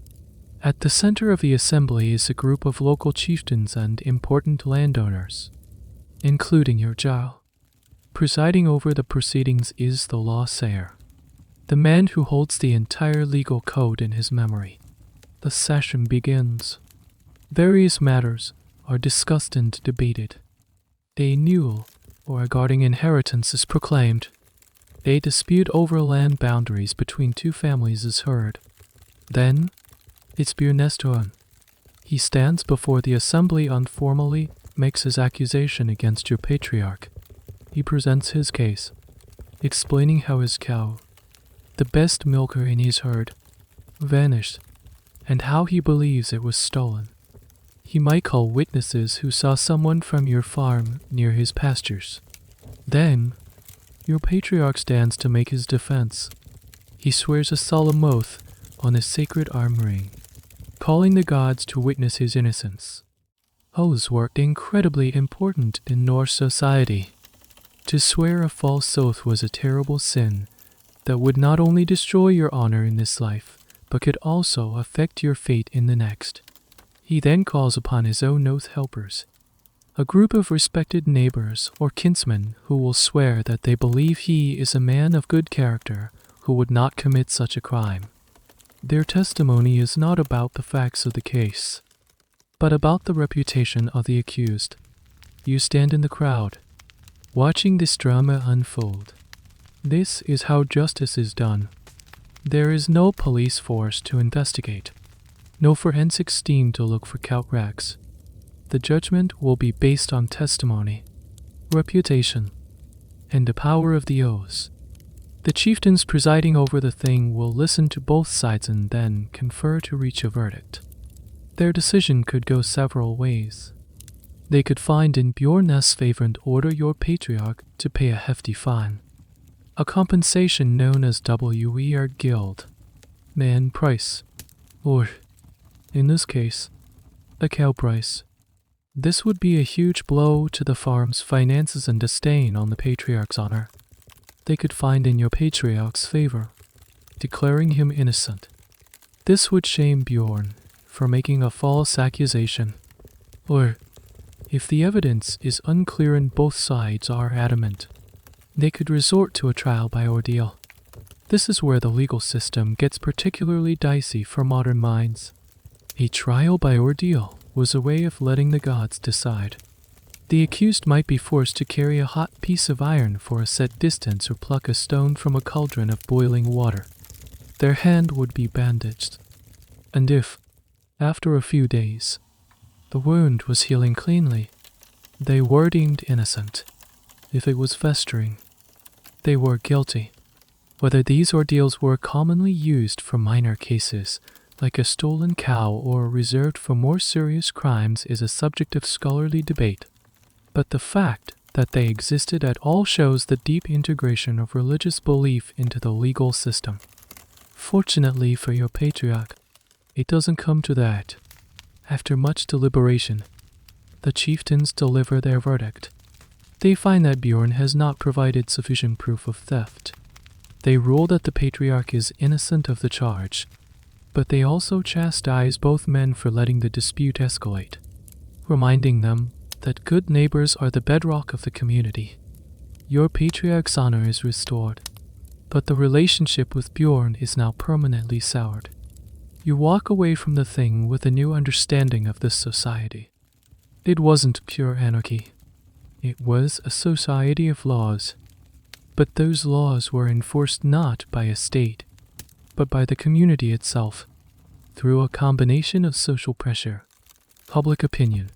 At the center of the assembly is a group of local chieftains and important landowners, including your Jarl. Presiding over the proceedings is the law sayer, the man who holds the entire legal code in his memory. The session begins. Various matters are discussed and debated. A newel, or a guarding inheritance, is proclaimed. A dispute over land boundaries between two families is heard. Then, it's Bjørn's turn. He stands before the assembly and formally makes his accusation against your patriarch. He presents his case, explaining how his cow, the best milker in his herd, vanished, and how he believes it was stolen. He might call witnesses who saw someone from your farm near his pastures. Then, your patriarch stands to make his defense. He swears a solemn oath on a sacred arm ring, calling the gods to witness his innocence. Oaths were incredibly important in Norse society. To swear a false oath was a terrible sin that would not only destroy your honor in this life, but could also affect your fate in the next. He then calls upon his own oath helpers, a group of respected neighbors or kinsmen who will swear that they believe he is a man of good character who would not commit such a crime. Their testimony is not about the facts of the case, but about the reputation of the accused. You stand in the crowd, watching this drama unfold. This is how justice is done. There is no police force to investigate, no forensics team to look for cow wrecks. The judgment will be based on testimony, reputation, and the power of the oaths. The chieftains presiding over the Thing will listen to both sides and then confer to reach a verdict. Their decision could go several ways. They could find in Bjørn's favor and order your patriarch to pay a hefty fine, a compensation known as WER Guild, man price, or, in this case, a cow price. This would be a huge blow to the farm's finances and a stain on the patriarch's honor. They could find in your patriarch's favor, declaring him innocent. This would shame Bjørn for making a false accusation. Or, if the evidence is unclear and both sides are adamant, they could resort to a trial by ordeal. This is where the legal system gets particularly dicey for modern minds. A trial by ordeal was a way of letting the gods decide. The accused might be forced to carry a hot piece of iron for a set distance or pluck a stone from a cauldron of boiling water. Their hand would be bandaged. And if, after a few days, the wound was healing cleanly, they were deemed innocent. If it was festering, they were guilty. Whether these ordeals were commonly used for minor cases, like a stolen cow, or reserved for more serious crimes is a subject of scholarly debate. But the fact that they existed at all shows the deep integration of religious belief into the legal system. Fortunately for your patriarch, it doesn't come to that. After much deliberation, the chieftains deliver their verdict. They find that Bjørn has not provided sufficient proof of theft. They rule that the patriarch is innocent of the charge, but they also chastise both men for letting the dispute escalate, reminding them that good neighbors are the bedrock of the community. Your patriarch's honor is restored, but the relationship with Bjorn is now permanently soured. You walk away from the thing with a new understanding of this society. It wasn't pure anarchy. It was a society of laws, but those laws were enforced not by a state, but by the community itself, through a combination of social pressure, public opinion,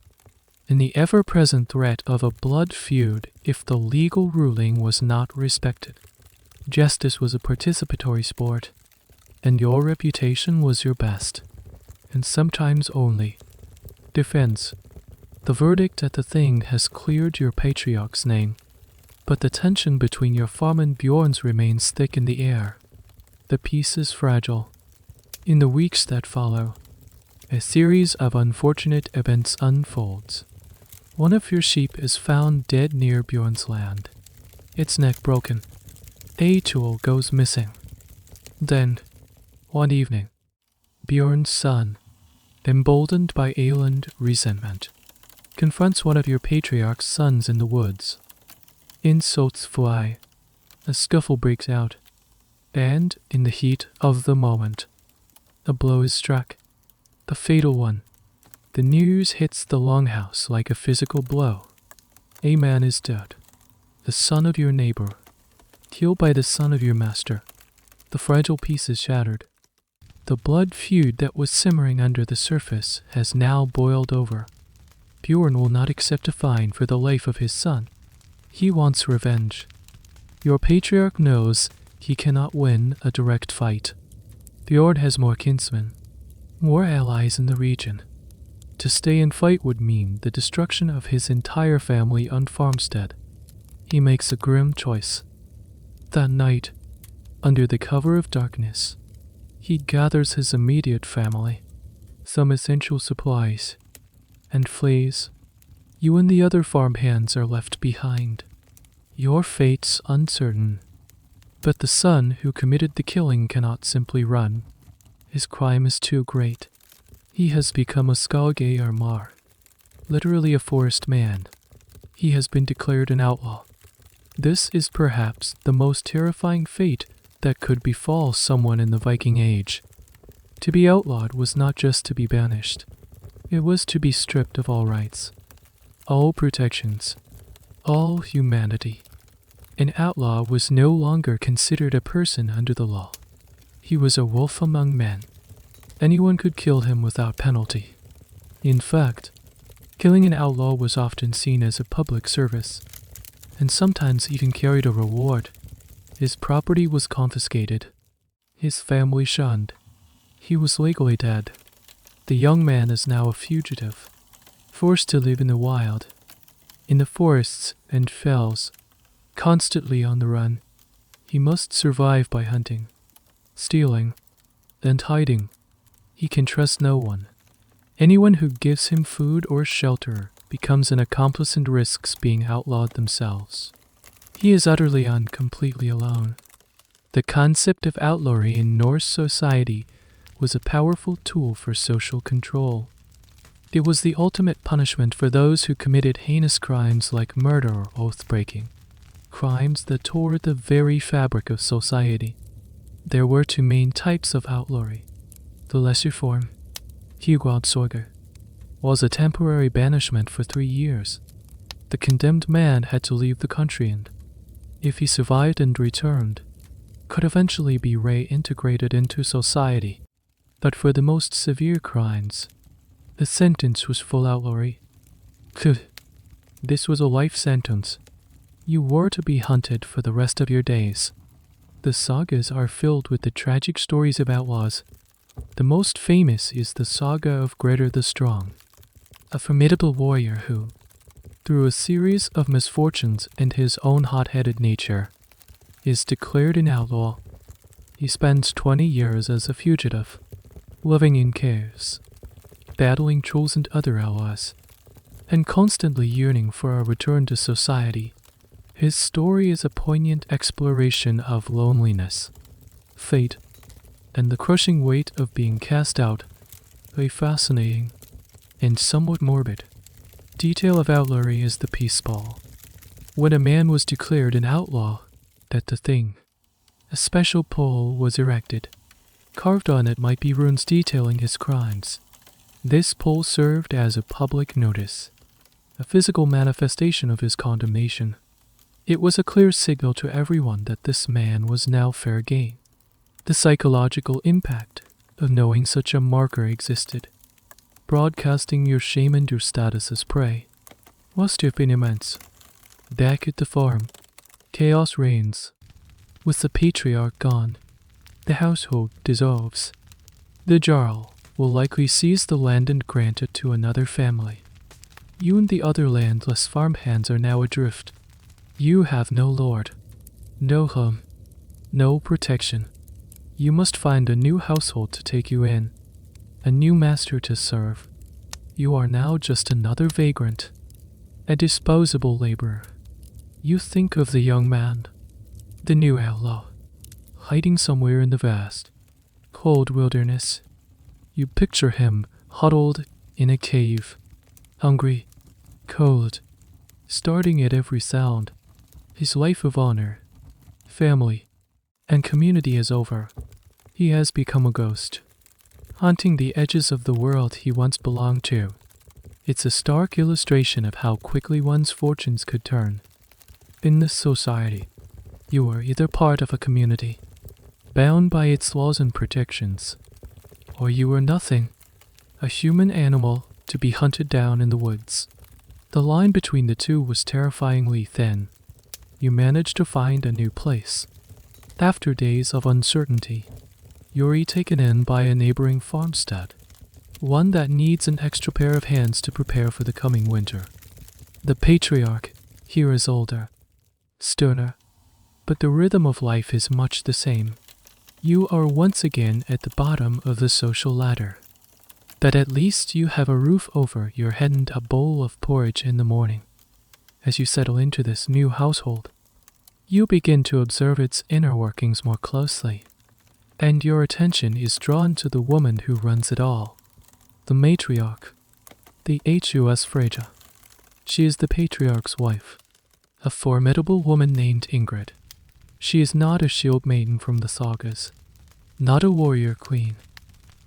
and the ever-present threat of a blood feud if the legal ruling was not respected. Justice was a participatory sport, and your reputation was your best, and sometimes only, defense. The verdict at the thing has cleared your patriarch's name, but the tension between your farm and Bjorn's remains thick in the air. The peace is fragile. In the weeks that follow, a series of unfortunate events unfolds. One of your sheep is found dead near Bjorn's land, its neck broken. A tool goes missing. Then, one evening, Bjorn's son, emboldened by Eland resentment, confronts one of your patriarch's sons in the woods. Insults fly, a scuffle breaks out, and, in the heat of the moment, a blow is struck, the fatal one. The news hits the longhouse like a physical blow. A man is dead, the son of your neighbor, killed by the son of your master. The fragile peace is shattered. The blood feud that was simmering under the surface has now boiled over. Bjorn will not accept a fine for the life of his son. He wants revenge. Your patriarch knows he cannot win a direct fight. Bjorn has more kinsmen, more allies in the region. To stay and fight would mean the destruction of his entire family on farmstead. He makes a grim choice. That night, under the cover of darkness, he gathers his immediate family, some essential supplies, and flees. You and the other farmhands are left behind. Your fate's uncertain, but the son who committed the killing cannot simply run. His crime is too great. He has become a Skage Armar, literally a forest man. He has been declared an outlaw. This is perhaps the most terrifying fate that could befall someone in the Viking Age. To be outlawed was not just to be banished. It was to be stripped of all rights, all protections, all humanity. An outlaw was no longer considered a person under the law. He was a wolf among men. Anyone could kill him without penalty. In fact, killing an outlaw was often seen as a public service, and sometimes even carried a reward. His property was confiscated, his family shunned. He was legally dead. The young man is now a fugitive, forced to live in the wild, in the forests and fells, constantly on the run. He must survive by hunting, stealing, and hiding. He can trust no one. Anyone who gives him food or shelter becomes an accomplice and risks being outlawed themselves. He is utterly and completely alone. The concept of outlawry in Norse society was a powerful tool for social control. It was the ultimate punishment for those who committed heinous crimes like murder or oath-breaking, crimes that tore the very fabric of society. There were two main types of outlawry. The lesser form, Hugwaldsorger, was a temporary banishment for 3 years. The condemned man had to leave the country and, if he survived and returned, could eventually be reintegrated into society. But for the most severe crimes, the sentence was full outlawry. This was a life sentence. You were to be hunted for the rest of your days. The sagas are filled with the tragic stories of outlaws. The most famous is the saga of Grettir the Strong, a formidable warrior who, through a series of misfortunes and his own hot-headed nature, is declared an outlaw. He spends 20 years as a fugitive, living in caves, battling trolls and other outlaws, and constantly yearning for a return to society. His story is a poignant exploration of loneliness, fate, and the crushing weight of being cast out. A fascinating and somewhat morbid detail of outlawry is the peace ball. When a man was declared an outlaw, that the thing, a special pole was erected. Carved on it might be runes detailing his crimes. This pole served as a public notice, a physical manifestation of his condemnation. It was a clear signal to everyone that this man was now fair game. The psychological impact of knowing such a marker existed, broadcasting your shame and your status as prey, must have been immense. Back at the farm, chaos reigns. With the patriarch gone, the household dissolves. The Jarl will likely seize the land and grant it to another family. You and the other landless farmhands are now adrift. You have no lord, no home, no protection. You must find a new household to take you in, a new master to serve. You are now just another vagrant, a disposable laborer. You think of the young man, the new outlaw, hiding somewhere in the vast, cold wilderness. You picture him huddled in a cave, hungry, cold, starting at every sound. His life of honor, family, and community is over. He has become a ghost, haunting the edges of the world he once belonged to. It's a stark illustration of how quickly one's fortunes could turn. In this society, you are either part of a community, bound by its laws and protections, or you are nothing, a human animal to be hunted down in the woods. The line between the two was terrifyingly thin. You managed to find a new place. After days of uncertainty, you're taken in by a neighboring farmstead, one that needs an extra pair of hands to prepare for the coming winter. The patriarch here is older, sterner, but the rhythm of life is much the same. You are once again at the bottom of the social ladder, but at least you have a roof over your head and a bowl of porridge in the morning. As you settle into this new household, you begin to observe its inner workings more closely, and your attention is drawn to the woman who runs it all, the matriarch, the Hus Freja. She is the patriarch's wife, a formidable woman named Ingrid. She is not a shield maiden from the sagas, not a warrior queen.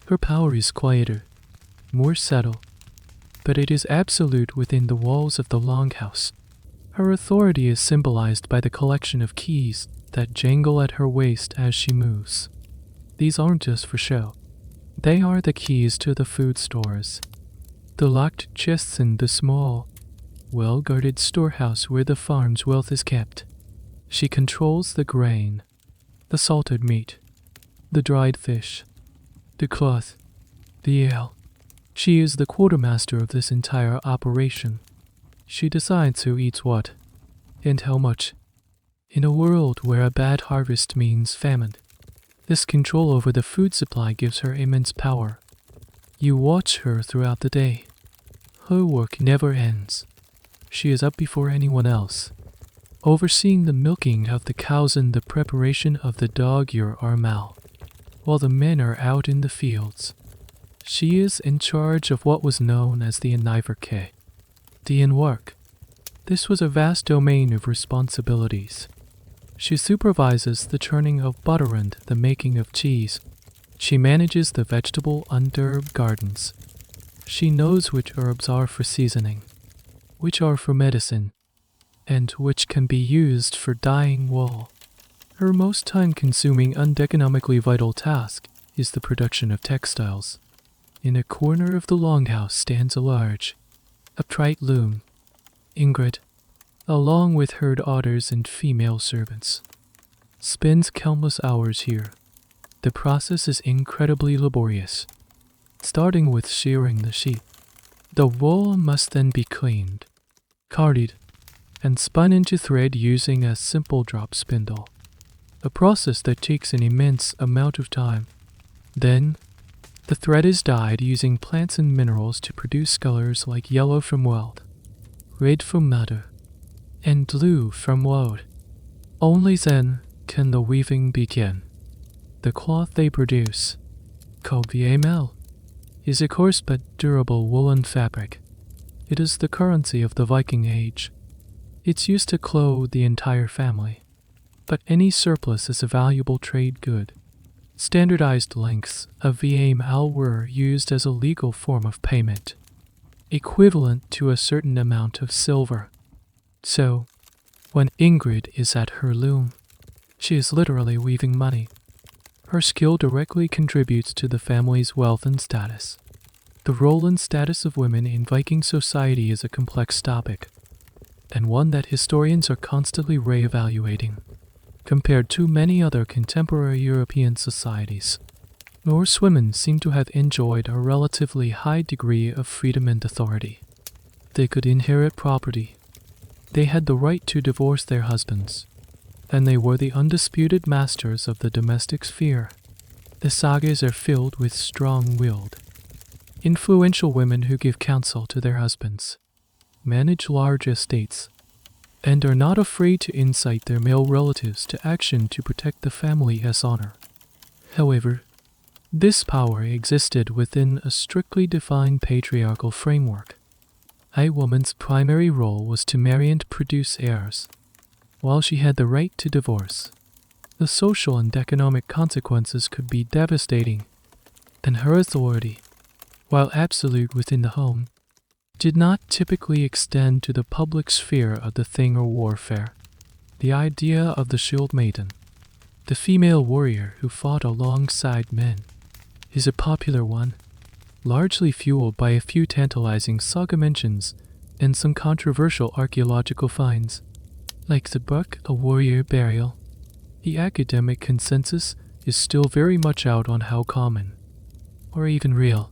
Her power is quieter, more subtle, but it is absolute within the walls of the longhouse. Her authority is symbolized by the collection of keys that jangle at her waist as she moves. These aren't just for show. They are the keys to the food stores, the locked chests in the small, well-guarded storehouse where the farm's wealth is kept. She controls the grain, the salted meat, the dried fish, the cloth, the ale. She is the quartermaster of this entire operation. She decides who eats what, and how much. In a world where a bad harvest means famine, this control over the food supply gives her immense power. You watch her throughout the day. Her work never ends. She is up before anyone else, overseeing the milking of the cows and the preparation of the dog-ear armal, while the men are out in the fields. She is in charge of what was known as the Aniverke, the in-work. This was a vast domain of responsibilities. She supervises the churning of butter and the making of cheese. She manages the vegetable undisturbed gardens. She knows which herbs are for seasoning, which are for medicine, and which can be used for dyeing wool. Her most time-consuming and economically vital task is the production of textiles. In a corner of the longhouse stands a large, upright loom. Ingrid, along with her daughters and female servants, spends countless hours here. The process is incredibly laborious, starting with shearing the sheep. The wool must then be cleaned, carded, and spun into thread using a simple drop spindle, a process that takes an immense amount of time. Then, the thread is dyed using plants and minerals to produce colors like yellow from wild, red from madder, and glue from wood. Only then can the weaving begin. The cloth they produce, called VML, is a coarse but durable woolen fabric. It is the currency of the Viking Age. It's used to clothe the entire family, but any surplus is a valuable trade good. Standardized lengths of VML were used as a legal form of payment, equivalent to a certain amount of silver. So, when Ingrid is at her loom, she is literally weaving money. Her skill directly contributes to the family's wealth and status. The role and status of women in Viking society is a complex topic, and one that historians are constantly re-evaluating. Compared to many other contemporary European societies, Norse women seem to have enjoyed a relatively high degree of freedom and authority. They could inherit property. They had the right to divorce their husbands, and they were the undisputed masters of the domestic sphere. The sagas are filled with strong-willed, influential women who give counsel to their husbands, manage large estates, and are not afraid to incite their male relatives to action to protect the family as honor. However, this power existed within a strictly defined patriarchal framework. A woman's primary role was to marry and produce heirs, while she had the right to divorce. The social and economic consequences could be devastating, and her authority, while absolute within the home, did not typically extend to the public sphere of the thing or warfare. The idea of the shield maiden, the female warrior who fought alongside men, is a popular one, largely fueled by a few tantalizing saga mentions and some controversial archaeological finds. Like the book A Warrior Burial, the academic consensus is still very much out on how common, or even real,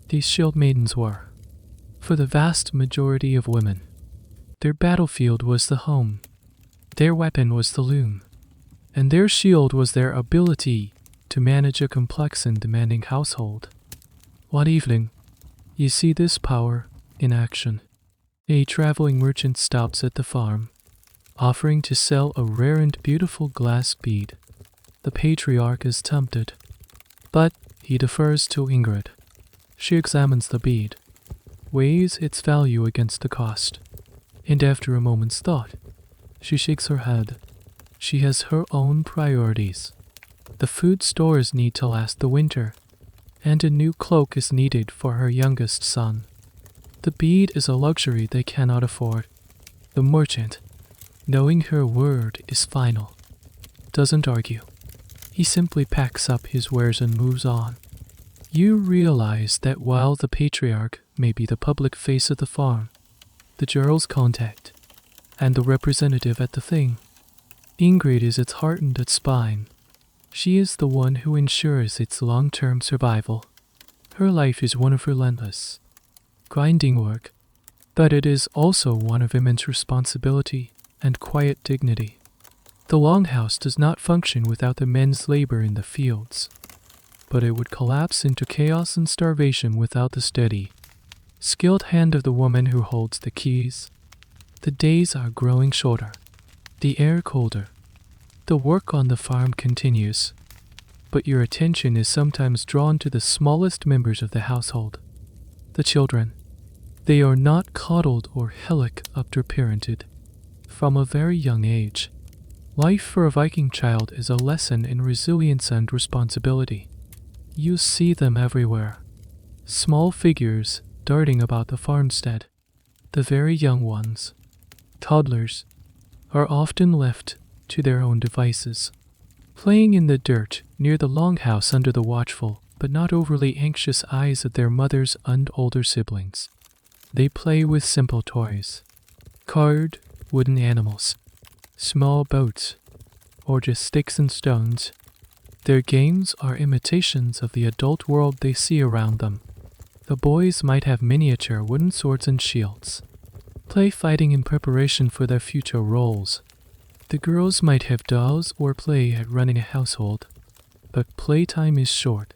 these shield maidens were. For the vast majority of women, their battlefield was the home, their weapon was the loom, and their shield was their ability to manage a complex and demanding household. One evening, you see this power in action. A traveling merchant stops at the farm, offering to sell a rare and beautiful glass bead. The patriarch is tempted, but he defers to Ingrid. She examines the bead, weighs its value against the cost, and after a moment's thought, she shakes her head. She has her own priorities. The food stores need to last the winter, and a new cloak is needed for her youngest son. The bead is a luxury they cannot afford. The merchant, knowing her word is final, doesn't argue. He simply packs up his wares and moves on. You realize that while the patriarch may be the public face of the farm, the Jarl's contact, and the representative at the thing, Ingrid is its heart and its spine. She is the one who ensures its long-term survival. Her life is one of relentless, grinding work, but it is also one of immense responsibility and quiet dignity. The longhouse does not function without the men's labor in the fields, but it would collapse into chaos and starvation without the steady, skilled hand of the woman who holds the keys. The days are growing shorter, the air colder. The work on the farm continues, but your attention is sometimes drawn to the smallest members of the household, the children. They are not coddled or helicopter-parented. From a very young age, life for a Viking child is a lesson in resilience and responsibility. You see them everywhere, small figures darting about the farmstead. The very young ones, toddlers, are often left to their own devices, playing in the dirt near the longhouse under the watchful but not overly anxious eyes of their mothers and older siblings. They play with simple toys, carved wooden animals, small boats, or just sticks and stones. Their games are imitations of the adult world they see around them. The boys might have miniature wooden swords and shields, play fighting in preparation for their future roles. The girls might have dolls or play at running a household, but playtime is short.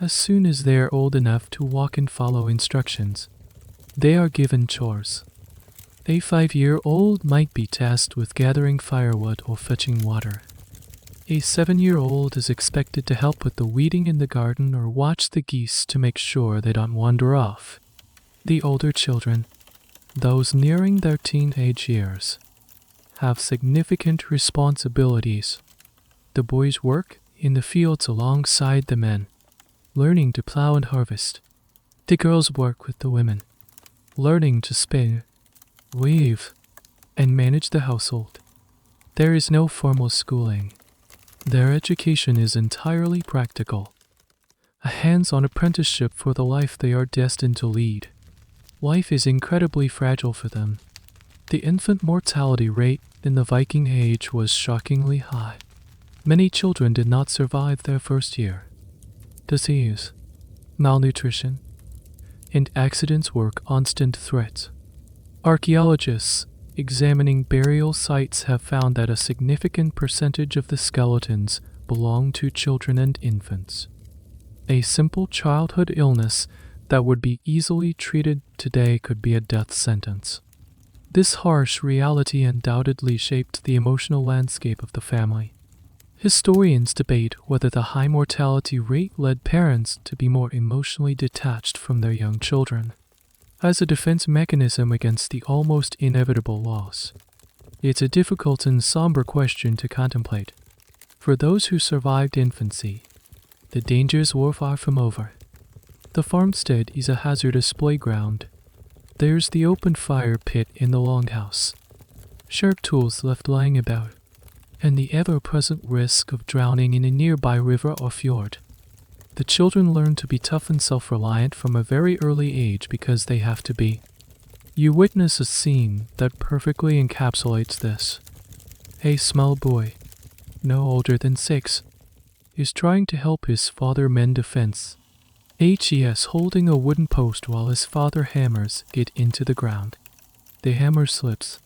As soon as they are old enough to walk and follow instructions, they are given chores. A 5-year-old might be tasked with gathering firewood or fetching water. A 7-year-old is expected to help with the weeding in the garden or watch the geese to make sure they don't wander off. The older children, those nearing their teenage years, have significant responsibilities. The boys work in the fields alongside the men, learning to plow and harvest. The girls work with the women, learning to spin, weave, and manage the household. There is no formal schooling. Their education is entirely practical, a hands-on apprenticeship for the life they are destined to lead. Life is incredibly fragile for them. The infant mortality rate in the Viking Age was shockingly high. Many children did not survive their first year. Disease, malnutrition, and accidents were constant threats. Archaeologists examining burial sites have found that a significant percentage of the skeletons belong to children and infants. A simple childhood illness that would be easily treated today could be a death sentence. This harsh reality undoubtedly shaped the emotional landscape of the family. Historians debate whether the high mortality rate led parents to be more emotionally detached from their young children, as a defense mechanism against the almost inevitable loss. It's a difficult and somber question to contemplate. For those who survived infancy, the dangers were far from over. The farmstead is a hazardous playground. There's the open fire pit in the longhouse, sharp tools left lying about, and the ever-present risk of drowning in a nearby river or fjord. The children learn to be tough and self-reliant from a very early age because they have to be. You witness a scene that perfectly encapsulates this. A small boy, no older than 6, is trying to help his father mend a fence. He is holding a wooden post while his father hammers it into the ground. The hammer slips,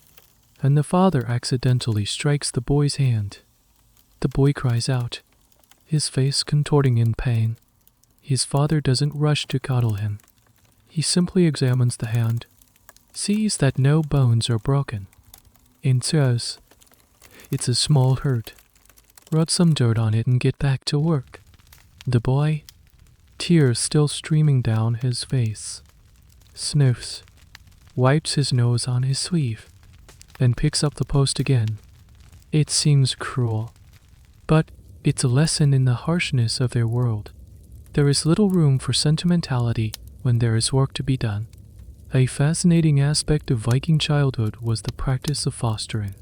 and the father accidentally strikes the boy's hand. The boy cries out, his face contorting in pain. His father doesn't rush to cuddle him. He simply examines the hand, sees that no bones are broken, and says, "It's a small hurt. Rub some dirt on it and get back to work." The boy, tears still streaming down his face, sniffs, wipes his nose on his sleeve, and picks up the post again. It seems cruel, but it's a lesson in the harshness of their world. There is little room for sentimentality when there is work to be done. A fascinating aspect of Viking childhood was the practice of fostering.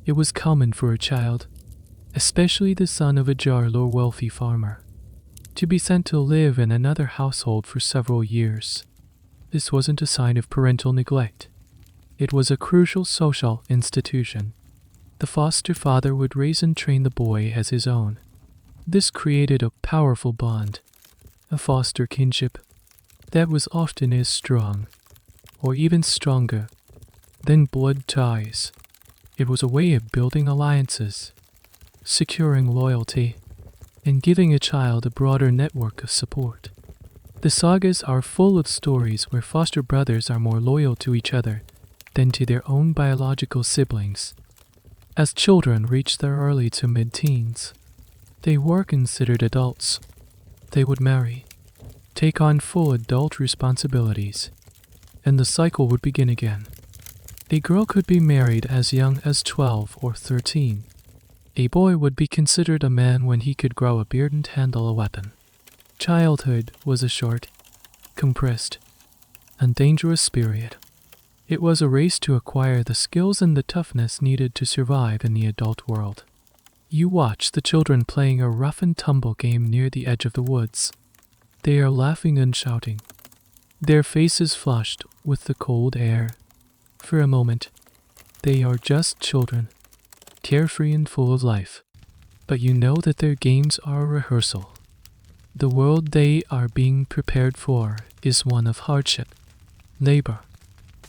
It was common for a child, especially the son of a jarl or wealthy farmer, to be sent to live in another household for several years. This wasn't a sign of parental neglect. It was a crucial social institution. The foster father would raise and train the boy as his own. This created a powerful bond, a foster kinship that was often as strong, or even stronger, than blood ties. It was a way of building alliances, securing loyalty, and giving a child a broader network of support. The sagas are full of stories where foster brothers are more loyal to each other than to their own biological siblings. As children reach their early to mid-teens, they were considered adults. They would marry, take on full adult responsibilities, and the cycle would begin again. A girl could be married as young as 12 or 13. A boy would be considered a man when he could grow a beard and handle a weapon. Childhood was a short, compressed, and dangerous period. It was a race to acquire the skills and the toughness needed to survive in the adult world. You watch the children playing a rough and tumble game near the edge of the woods. They are laughing and shouting, their faces flushed with the cold air. For a moment, they are just children, carefree and full of life. But you know that their games are a rehearsal. The world they are being prepared for is one of hardship, labor,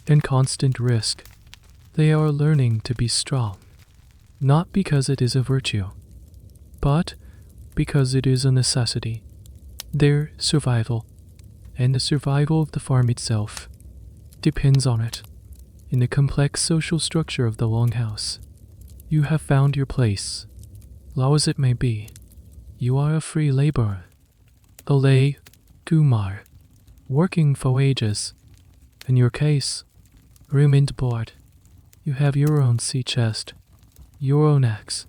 and constant risk. They are learning to be strong, not because it is a virtue, but because it is a necessity. Their survival, and the survival of the farm itself, depends on it. In the complex social structure of the longhouse, you have found your place. Low as it may be, you are a free laborer, a lay Kumar, working for wages. In your case, room and board. You have your own sea chest, your own axe,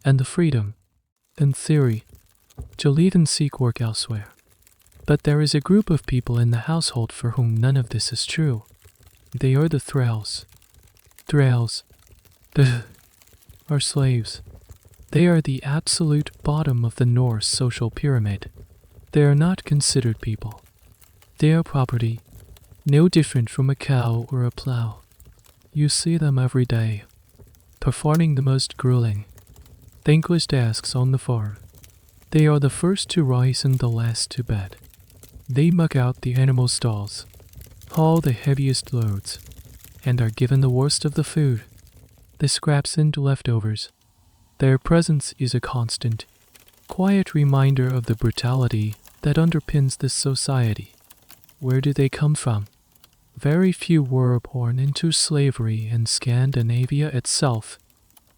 and the freedom, in theory, to leave and seek work elsewhere. But there is a group of people in the household for whom none of this is true. They are the thralls. Thralls are slaves. They are the absolute bottom of the Norse social pyramid. They are not considered people. They are property, no different from a cow or a plow. You see them every day, performing the most grueling, thankless tasks on the farm. They are the first to rise and the last to bed. They muck out the animal stalls, haul the heaviest loads, and are given the worst of the food, the scraps and leftovers. Their presence is a constant, quiet reminder of the brutality that underpins this society. Where do they come from? Very few were born into slavery in Scandinavia itself.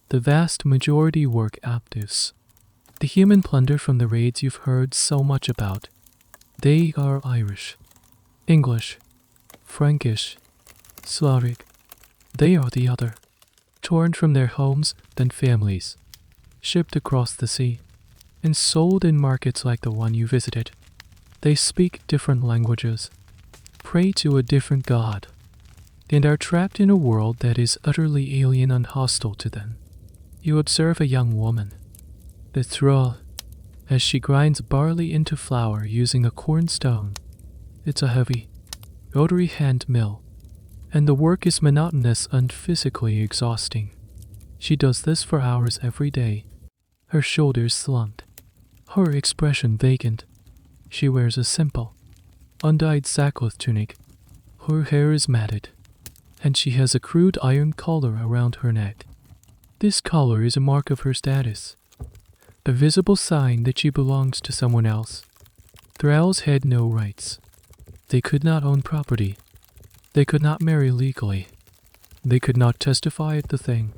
The vast majority were captives. The human plunder from the raids you've heard so much about. They are Irish, English, Frankish, Slavic. They are the other. Torn from their homes and families, shipped across the sea, and sold in markets like the one you visited. They speak different languages, pray to a different god, and are trapped in a world that is utterly alien and hostile to them. You observe a young woman, the thrall, as she grinds barley into flour using a cornstone. It's a heavy, rotary hand mill, and the work is monotonous and physically exhausting. She does this for hours every day, her shoulders slumped, her expression vacant. She wears a simple, undyed sackcloth tunic. Her hair is matted, and she has a crude iron collar around her neck. This collar is a mark of her status, a visible sign that she belongs to someone else. Thralls had no rights. They could not own property. They could not marry legally. They could not testify at the thing.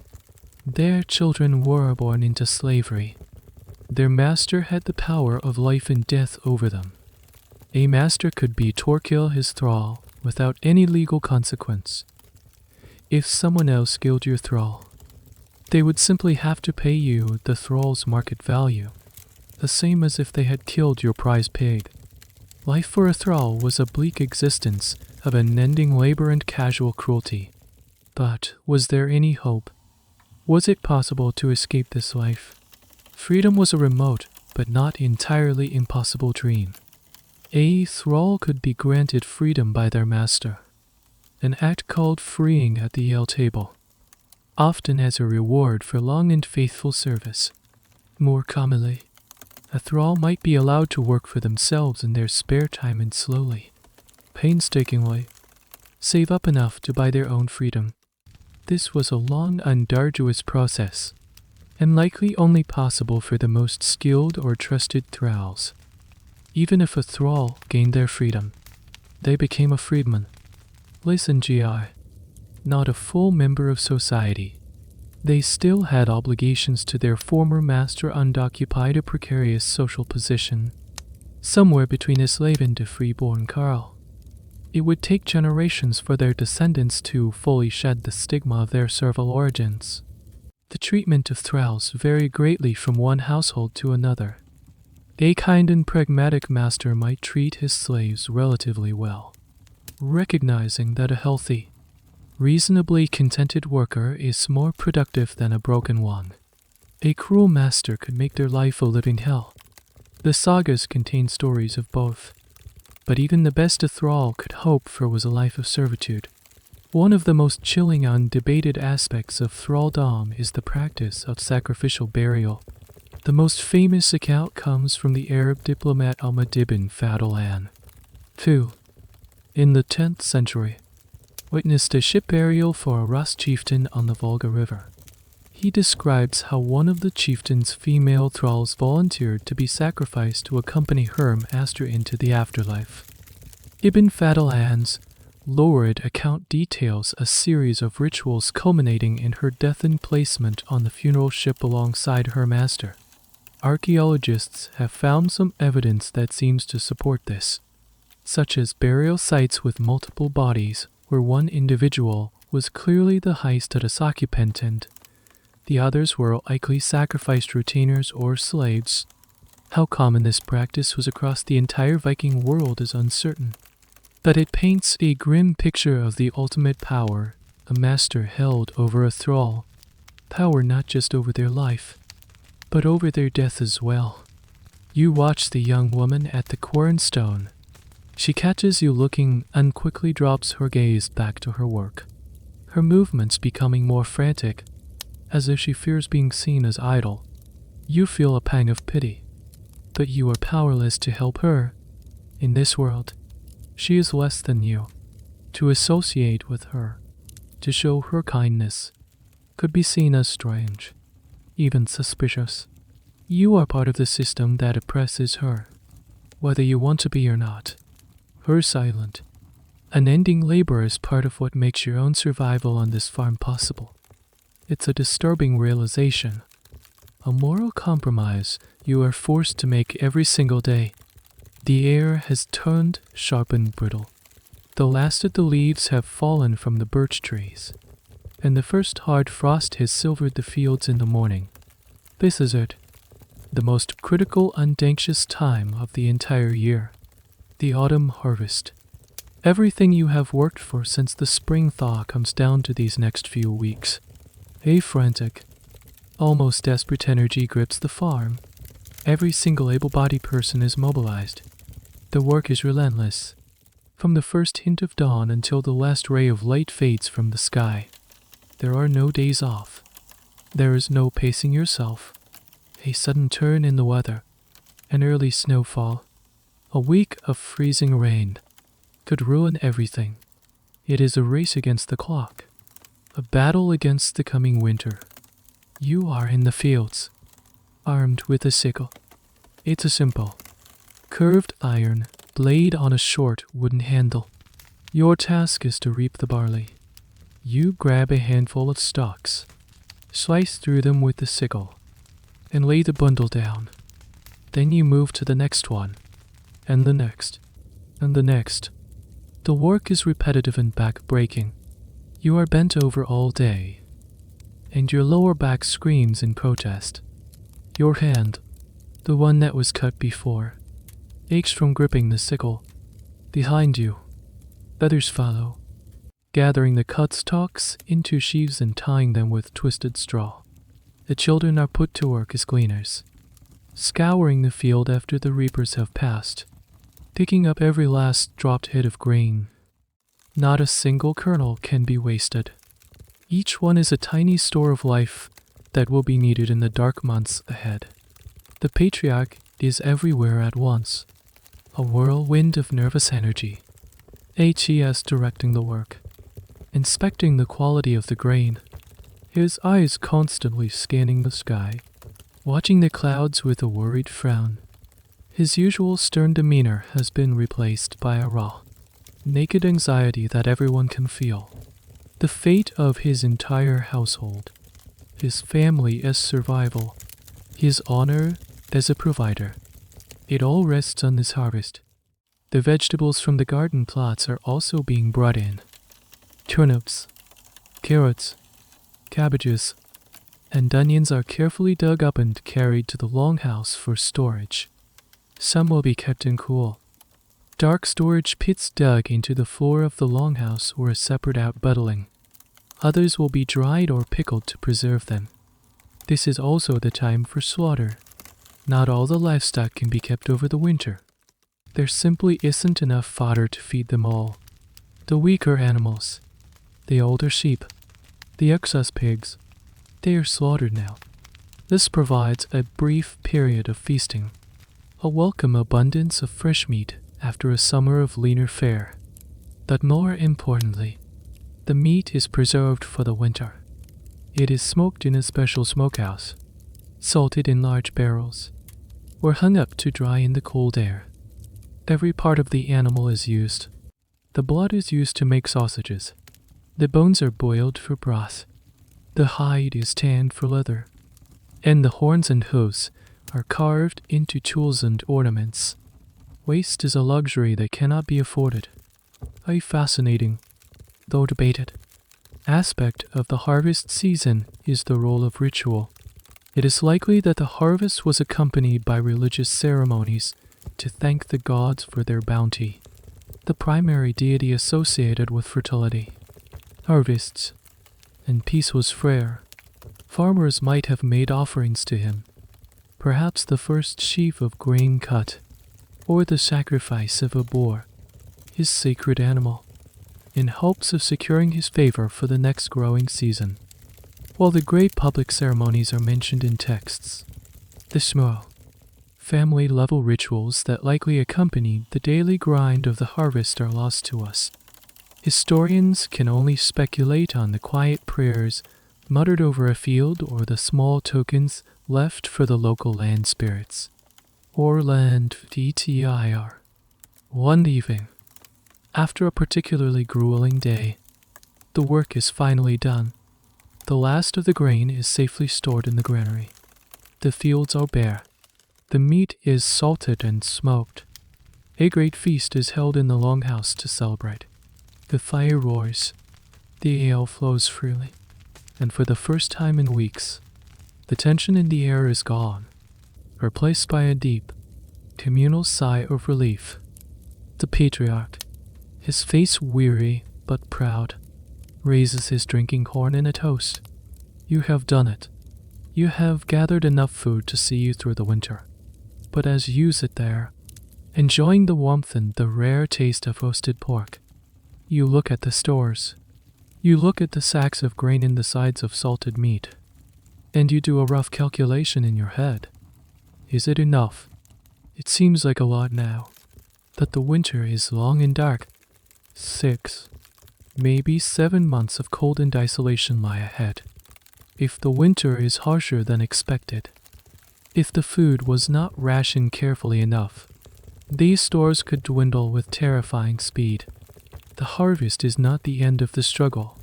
Their children were born into slavery. Their master had the power of life and death over them. A master could beat or kill his thrall without any legal consequence. If someone else killed your thrall, they would simply have to pay you the thrall's market value, the same as if they had killed your prize pig. Life for a thrall was a bleak existence of unending labor and casual cruelty. But was there any hope? Was it possible to escape this life? Freedom was a remote, but not entirely impossible dream. A thrall could be granted freedom by their master, an act called freeing at the ale table, often as a reward for long and faithful service. More commonly, a thrall might be allowed to work for themselves in their spare time and slowly, painstakingly, save up enough to buy their own freedom. This was a long and arduous process, and likely only possible for the most skilled or trusted thralls. Even if a thrall gained their freedom, they became a freedman. Listen, GI, not a full member of society. They still had obligations to their former master and occupied a precarious social position, somewhere between a slave and a freeborn Carl. It would take generations for their descendants to fully shed the stigma of their servile origins. The treatment of thralls varied greatly from one household to another. A kind and pragmatic master might treat his slaves relatively well, recognizing that a healthy, reasonably contented worker is more productive than a broken one. A cruel master could make their life a living hell. The sagas contain stories of both, but even the best a thrall could hope for was a life of servitude. One of the most chilling and debated aspects of thralldom is the practice of sacrificial burial. The most famous account comes from the Arab diplomat Ahmad ibn Fadlan, who, in the 10th century, witnessed a ship burial for a Rus chieftain on the Volga River. He describes how one of the chieftain's female thralls volunteered to be sacrificed to accompany her master into the afterlife. Ibn Fadlan's Lurid account details a series of rituals culminating in her death and placement on the funeral ship alongside her master. Archaeologists have found some evidence that seems to support this, such as burial sites with multiple bodies, where one individual was clearly the high status occupant and the others were likely sacrificed retainers or slaves. How common this practice was across the entire Viking world is uncertain, but it paints a grim picture of the ultimate power a master held over a thrall. Power not just over their life, but over their death as well. You watch the young woman at the quernstone. She catches you looking and quickly drops her gaze back to her work, her movements becoming more frantic, as if she fears being seen as idle. You feel a pang of pity, but you are powerless to help her. In this world, she is less than you. To associate with her, to show her kindness, could be seen as strange, even suspicious. You are part of the system that oppresses her, whether you want to be or not. Her silent, unending labor is part of what makes your own survival on this farm possible. It's a disturbing realization, a moral compromise you are forced to make every single day. The air has turned sharp and brittle. The last of the leaves have fallen from the birch trees, and the first hard frost has silvered the fields in the morning. This is it, the most critical and anxious time of the entire year. The autumn harvest. Everything you have worked for since the spring thaw comes down to these next few weeks. A frantic, almost desperate energy grips the farm. Every single able-bodied person is mobilized. The work is relentless, from the first hint of dawn until the last ray of light fades from the sky. There are no days off. There is no pacing yourself. A sudden turn in the weather, an early snowfall, a week of freezing rain could ruin everything. It is a race against the clock, a battle against the coming winter. You are in the fields, armed with a sickle. It's a simple, curved iron blade on a short wooden handle. Your task is to reap the barley. You grab a handful of stalks, slice through them with the sickle, and lay the bundle down. Then you move to the next one, and the next, and the next. The work is repetitive and back-breaking. You are bent over all day, and your lower back screams in protest. Your hand, the one that was cut before, aches from gripping the sickle. Behind you, others follow, gathering the cut stalks into sheaves and tying them with twisted straw. The children are put to work as gleaners, scouring the field after the reapers have passed, picking up every last dropped head of grain. Not a single kernel can be wasted. Each one is a tiny store of life that will be needed in the dark months ahead. The patriarch is everywhere at once, a whirlwind of nervous energy. HES directing the work, inspecting the quality of the grain, his eyes constantly scanning the sky, watching the clouds with a worried frown. His usual stern demeanor has been replaced by a raw, naked anxiety that everyone can feel. The fate of his entire household, his family as survival, his honor as a provider. It all rests on this harvest. The vegetables from the garden plots are also being brought in. Turnips, carrots, cabbages, and onions are carefully dug up and carried to the longhouse for storage. Some will be kept in cool, dark storage pits dug into the floor of the longhouse or a separate outbuttling. Others will be dried or pickled to preserve them. This is also the time for slaughter. Not all the livestock can be kept over the winter. There simply isn't enough fodder to feed them all. The weaker animals, the older sheep, the excess pigs, they are slaughtered now. This provides a brief period of feasting, a welcome abundance of fresh meat after a summer of leaner fare. But more importantly, the meat is preserved for the winter. It is smoked in a special smokehouse, salted in large barrels, or hung up to dry in the cold air. Every part of the animal is used. The blood is used to make sausages. The bones are boiled for broth. The hide is tanned for leather. And the horns and hooves are carved into tools and ornaments. Waste is a luxury that cannot be afforded. A fascinating, though debated, aspect of the harvest season is the role of ritual. It is likely that the harvest was accompanied by religious ceremonies to thank the gods for their bounty, the primary deity associated with fertility, harvests, and peace was Freyr. Farmers might have made offerings to him, perhaps the first sheaf of grain cut, or the sacrifice of a boar, his sacred animal, in hopes of securing his favor for the next growing season. While the great public ceremonies are mentioned in texts, the small, family-level rituals that likely accompanied the daily grind of the harvest are lost to us. Historians can only speculate on the quiet prayers muttered over a field or the small tokens left for the local land spirits, or land DTIR. One evening, after a particularly grueling day, the work is finally done. The last of the grain is safely stored in the granary. The fields are bare. The meat is salted and smoked. A great feast is held in the longhouse to celebrate. The fire roars. The ale flows freely. And for the first time in weeks, the tension in the air is gone, replaced by a deep, communal sigh of relief. The patriarch, his face weary but proud, raises his drinking horn in a toast. You have done it. You have gathered enough food to see you through the winter. But as you sit there, enjoying the warmth and the rare taste of roasted pork, you look at the stores. You look at the sacks of grain and the sides of salted meat, and you do a rough calculation in your head. Is it enough? It seems like a lot now, that the winter is long and dark. 6, maybe 7 months of cold and isolation lie ahead. If the winter is harsher than expected, if the food was not rationed carefully enough, these stores could dwindle with terrifying speed. The harvest is not the end of the struggle.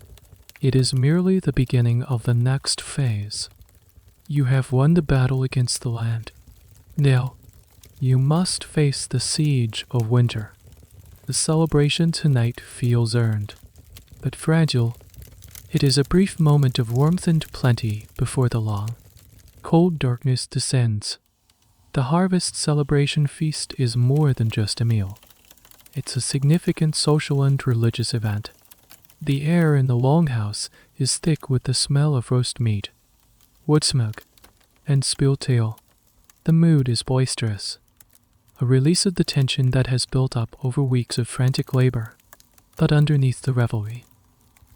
It is merely the beginning of the next phase. You have won the battle against the land. Now, you must face the siege of winter. The celebration tonight feels earned, but fragile. It is a brief moment of warmth and plenty before the long, cold darkness descends. The harvest celebration feast is more than just a meal. It's a significant social and religious event. The air in the longhouse is thick with the smell of roast meat, wood smoke, and spilled ale. The mood is boisterous, a release of the tension that has built up over weeks of frantic labor. But underneath the revelry,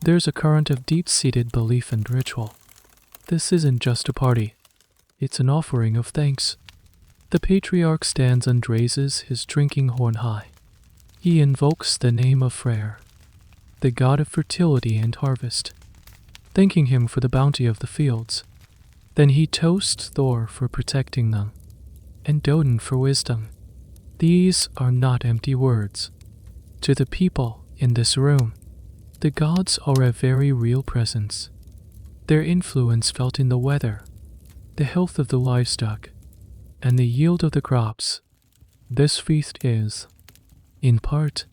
there's a current of deep-seated belief and ritual. This isn't just a party. It's an offering of thanks. The patriarch stands and raises his drinking horn high. He invokes the name of Freyr, the god of fertility and harvest, thanking him for the bounty of the fields. Then he toasts Thor for protecting them, and Odin for wisdom. These are not empty words. To the people in this room, the gods are a very real presence. Their influence felt in the weather, the health of the livestock, and the yield of the crops. This feast is, in part,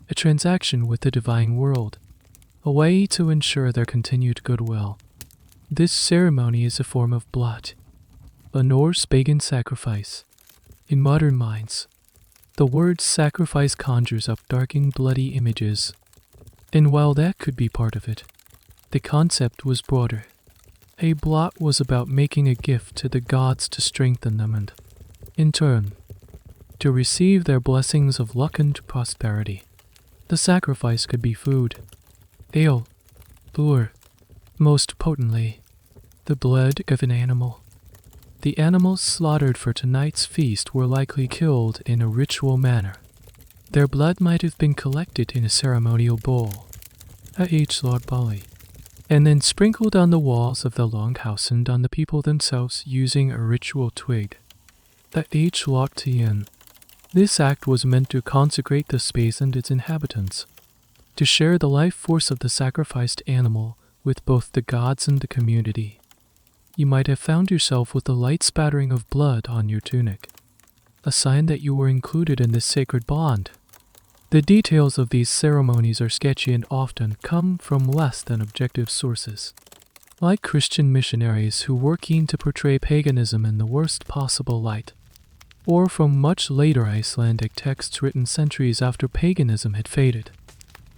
a transaction with the divine world, a way to ensure their continued goodwill. This ceremony is a form of blood, a Norse pagan sacrifice. In modern minds, the word sacrifice conjures up dark and bloody images, and while that could be part of it, the concept was broader. A blot was about making a gift to the gods to strengthen them and, in turn, to receive their blessings of luck and prosperity. The sacrifice could be food, ale, or, most potently, the blood of an animal. The animals slaughtered for tonight's feast were likely killed in a ritual manner. Their blood might have been collected in a ceremonial bowl, a age-long bali, and then sprinkled on the walls of the longhouse and on the people themselves using a ritual twig. The age-long. This act was meant to consecrate the space and its inhabitants. to share the life force of the sacrificed animal with both the gods and the community. You might have found yourself with a light spattering of blood on your tunic, a sign that you were included in this sacred bond. The details of these ceremonies are sketchy and often come from less than objective sources, like Christian missionaries who were keen to portray paganism in the worst possible light, or from much later Icelandic texts written centuries after paganism had faded.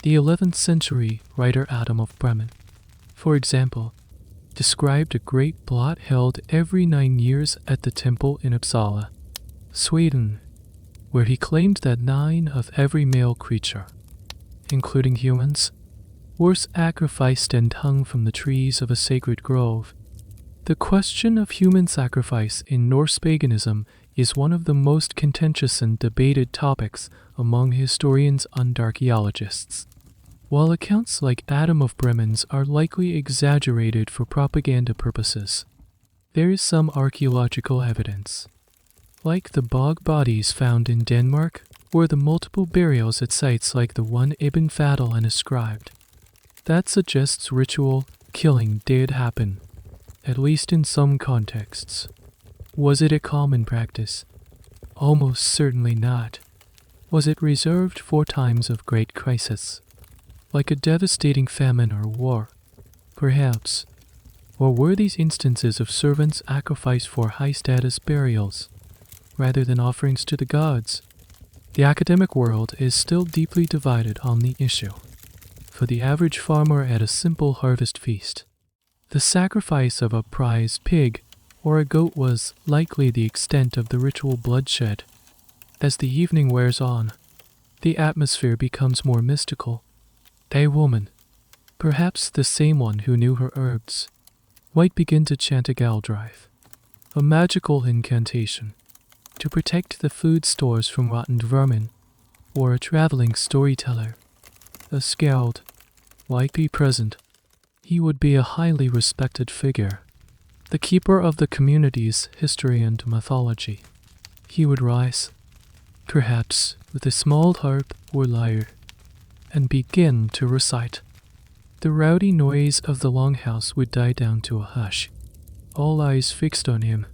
The 11th century writer Adam of Bremen, for example, described a great blot held every 9 years at the temple in Uppsala, Sweden, where he claimed that 9 of every male creature, including humans, were sacrificed and hung from the trees of a sacred grove. The question of human sacrifice in Norse paganism is one of the most contentious and debated topics among historians and archaeologists. While accounts like Adam of Bremen's are likely exaggerated for propaganda purposes, there is some archaeological evidence, like the bog bodies found in Denmark or the multiple burials at sites like the one Ibn Fadl ascribed, that suggests ritual killing did happen, at least in some contexts. Was it a common practice? Almost certainly not. Was it reserved for times of great crisis, like a devastating famine or war? Perhaps. Or were these instances of servants sacrificed for high-status burials, rather than offerings to the gods? The academic world is still deeply divided on the issue. For the average farmer at a simple harvest feast, the sacrifice of a prize pig or a goat was likely the extent of the ritual bloodshed. As the evening wears on, the atmosphere becomes more mystical. A woman, perhaps the same one who knew her herbs, might begin to chant a galdrive, a magical incantation, to protect the food stores from rotten vermin, or a traveling storyteller, a skald, might be present. He would be a highly respected figure, the keeper of the community's history and mythology. He would rise, perhaps with a small harp or lyre, and begin to recite. The rowdy noise of the longhouse would die down to a hush, all eyes fixed on him.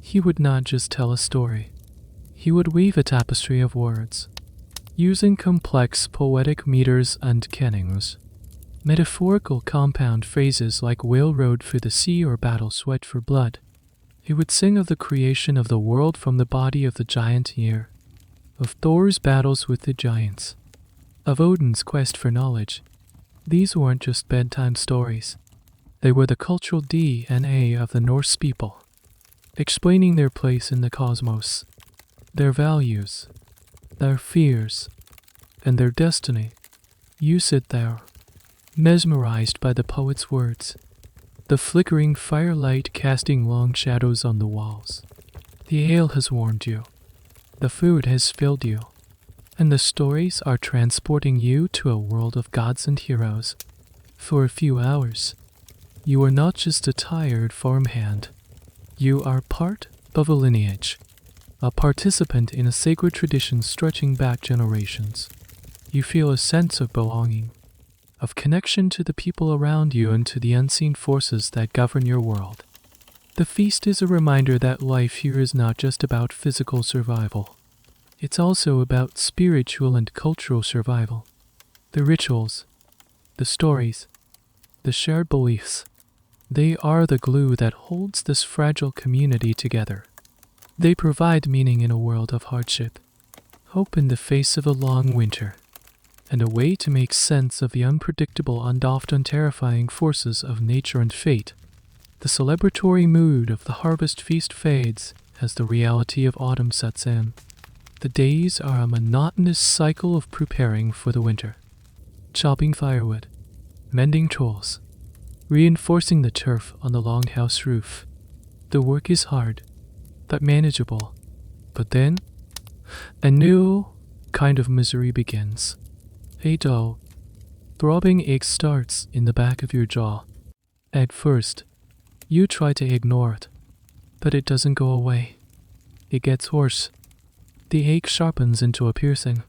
He would not just tell a story. He would weave a tapestry of words, using complex poetic meters and kennings, metaphorical compound phrases like whale rode for the sea or battle sweat for blood. He would sing of the creation of the world from the body of the giant Ymir, of Thor's battles with the giants, of Odin's quest for knowledge. These weren't just bedtime stories. They were the cultural DNA of the Norse people, explaining their place in the cosmos, their values, their fears, and their destiny. You sit there, mesmerized by the poet's words, the flickering firelight casting long shadows on the walls. The ale has warmed you, the food has filled you, and the stories are transporting you to a world of gods and heroes. For a few hours, you are not just a tired farmhand. You are part of a lineage, a participant in a sacred tradition stretching back generations. You feel a sense of belonging, of connection to the people around you and to the unseen forces that govern your world. The feast is a reminder that life here is not just about physical survival. It's also about spiritual and cultural survival. The rituals, the stories, the shared beliefs, they are the glue that holds this fragile community together. They provide meaning in a world of hardship, hope in the face of a long winter, and a way to make sense of the unpredictable and often terrifying forces of nature and fate. The celebratory mood of the harvest feast fades as the reality of autumn sets in. The days are a monotonous cycle of preparing for the winter. Chopping firewood, mending tools, reinforcing the turf on the longhouse roof. The work is hard, but manageable. But then, a new kind of misery begins. A dull, throbbing ache starts in the back of your jaw. At first, you try to ignore it, but it doesn't go away. It gets worse. The ache sharpens into a piercing,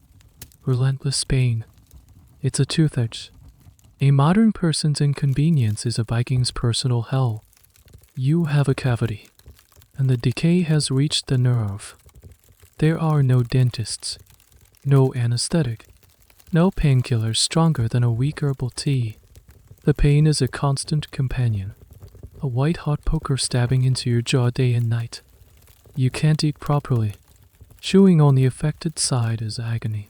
relentless pain. It's a toothache. A modern person's inconvenience is a Viking's personal hell. You have a cavity, and the decay has reached the nerve. There are no dentists, no anesthetic, no painkillers stronger than a weak herbal tea. The pain is a constant companion, a white-hot poker stabbing into your jaw day and night. You can't eat properly. Chewing on the affected side is agony.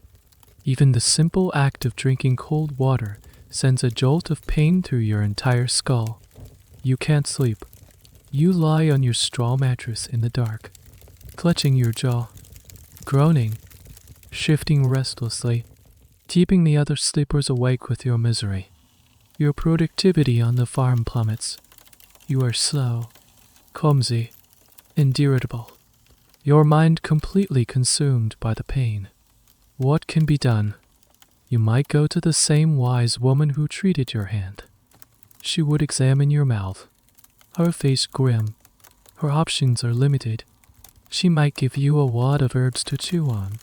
Even the simple act of drinking cold water sends a jolt of pain through your entire skull. You can't sleep. You lie on your straw mattress in the dark, clutching your jaw, groaning, shifting restlessly, keeping the other sleepers awake with your misery. Your productivity on the farm plummets. You are slow, clumsy, and irritable. Your mind completely consumed by the pain. What can be done? You might go to the same wise woman who treated your hand. She would examine your mouth, her face grim. Her options are limited. She might give you a wad of herbs to chew on.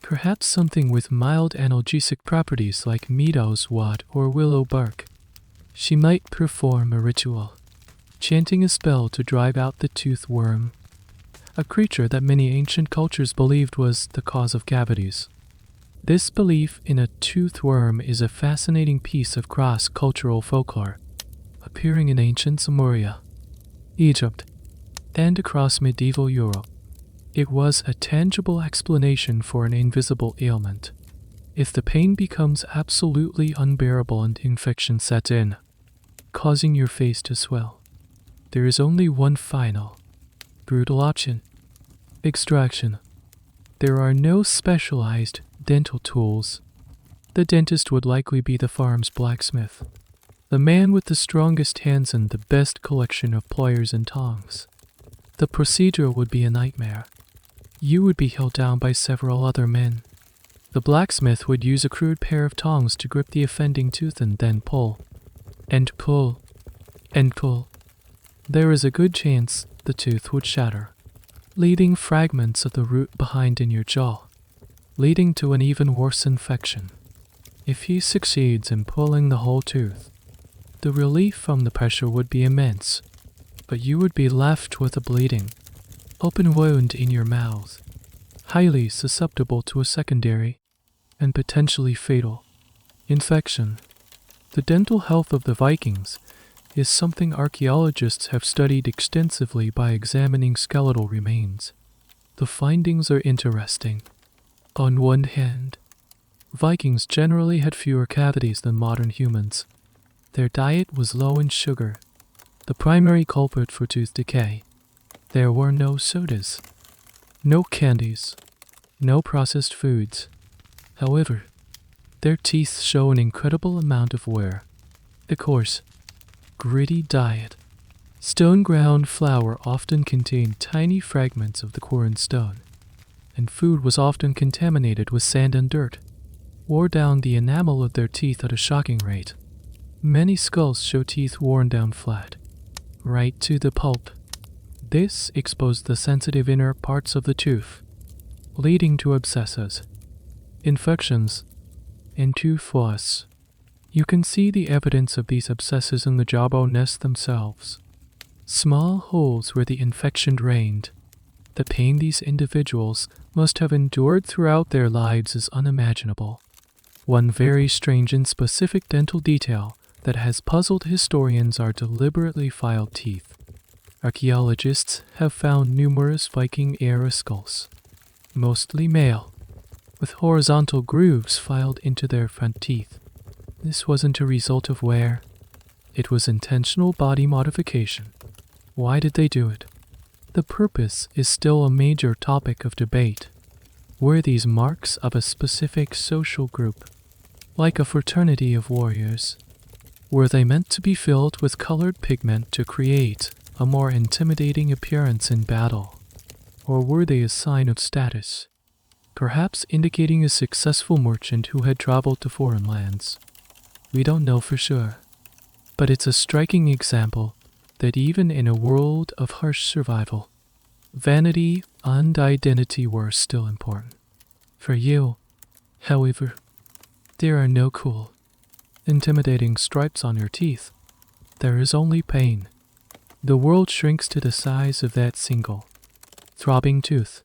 Perhaps something with mild analgesic properties like meadow's wad or willow bark. She might perform a ritual, chanting a spell to drive out the tooth worm, a creature that many ancient cultures believed was the cause of cavities. This belief in a tooth worm is a fascinating piece of cross-cultural folklore, appearing in ancient Sumeria, Egypt, and across medieval Europe. It was a tangible explanation for an invisible ailment. If the pain becomes absolutely unbearable and infection sets in, causing your face to swell, there is only one final, brutal option: extraction. There are no specialized dental tools. The dentist would likely be the farm's blacksmith, the man with the strongest hands and the best collection of pliers and tongs. The procedure would be a nightmare. You would be held down by several other men. The blacksmith would use a crude pair of tongs to grip the offending tooth and then pull, and pull, and pull. There is a good chance the tooth would shatter, leaving fragments of the root behind in your jaw, leading to an even worse infection. If he succeeds in pulling the whole tooth, the relief from the pressure would be immense, but you would be left with a bleeding, open wound in your mouth, highly susceptible to a secondary and potentially fatal infection. The dental health of the Vikings is something archaeologists have studied extensively by examining skeletal remains. The findings are interesting. On one hand, Vikings generally had fewer cavities than modern humans. Their diet was low in sugar, the primary culprit for tooth decay. There were no sodas, no candies, no processed foods. However, their teeth show an incredible amount of wear. The coarse, gritty diet. Stone ground flour often contained tiny fragments of the quarried stone, and food was often contaminated with sand and dirt, wore down the enamel of their teeth at a shocking rate. Many skulls show teeth worn down flat, right to the pulp. This exposed the sensitive inner parts of the tooth, leading to abscesses, infections, and tooth loss. You can see the evidence of these abscesses in the jawbone nests themselves. Small holes where the infection reigned. The pain these individuals must have endured throughout their lives is unimaginable. One very strange and specific dental detail that has puzzled historians are deliberately filed teeth. Archaeologists have found numerous Viking-era skulls, mostly male, with horizontal grooves filed into their front teeth. This wasn't a result of wear. It was intentional body modification. Why did they do it? The purpose is still a major topic of debate. Were these marks of a specific social group, like a fraternity of warriors? Were they meant to be filled with colored pigment to create a more intimidating appearance in battle? Or were they a sign of status, perhaps indicating a successful merchant who had traveled to foreign lands? We don't know for sure, but it's a striking example that even in a world of harsh survival, vanity and identity were still important. For you, however, There are no cool, intimidating stripes on your teeth. There is only pain. The world shrinks to the size of that single, throbbing tooth.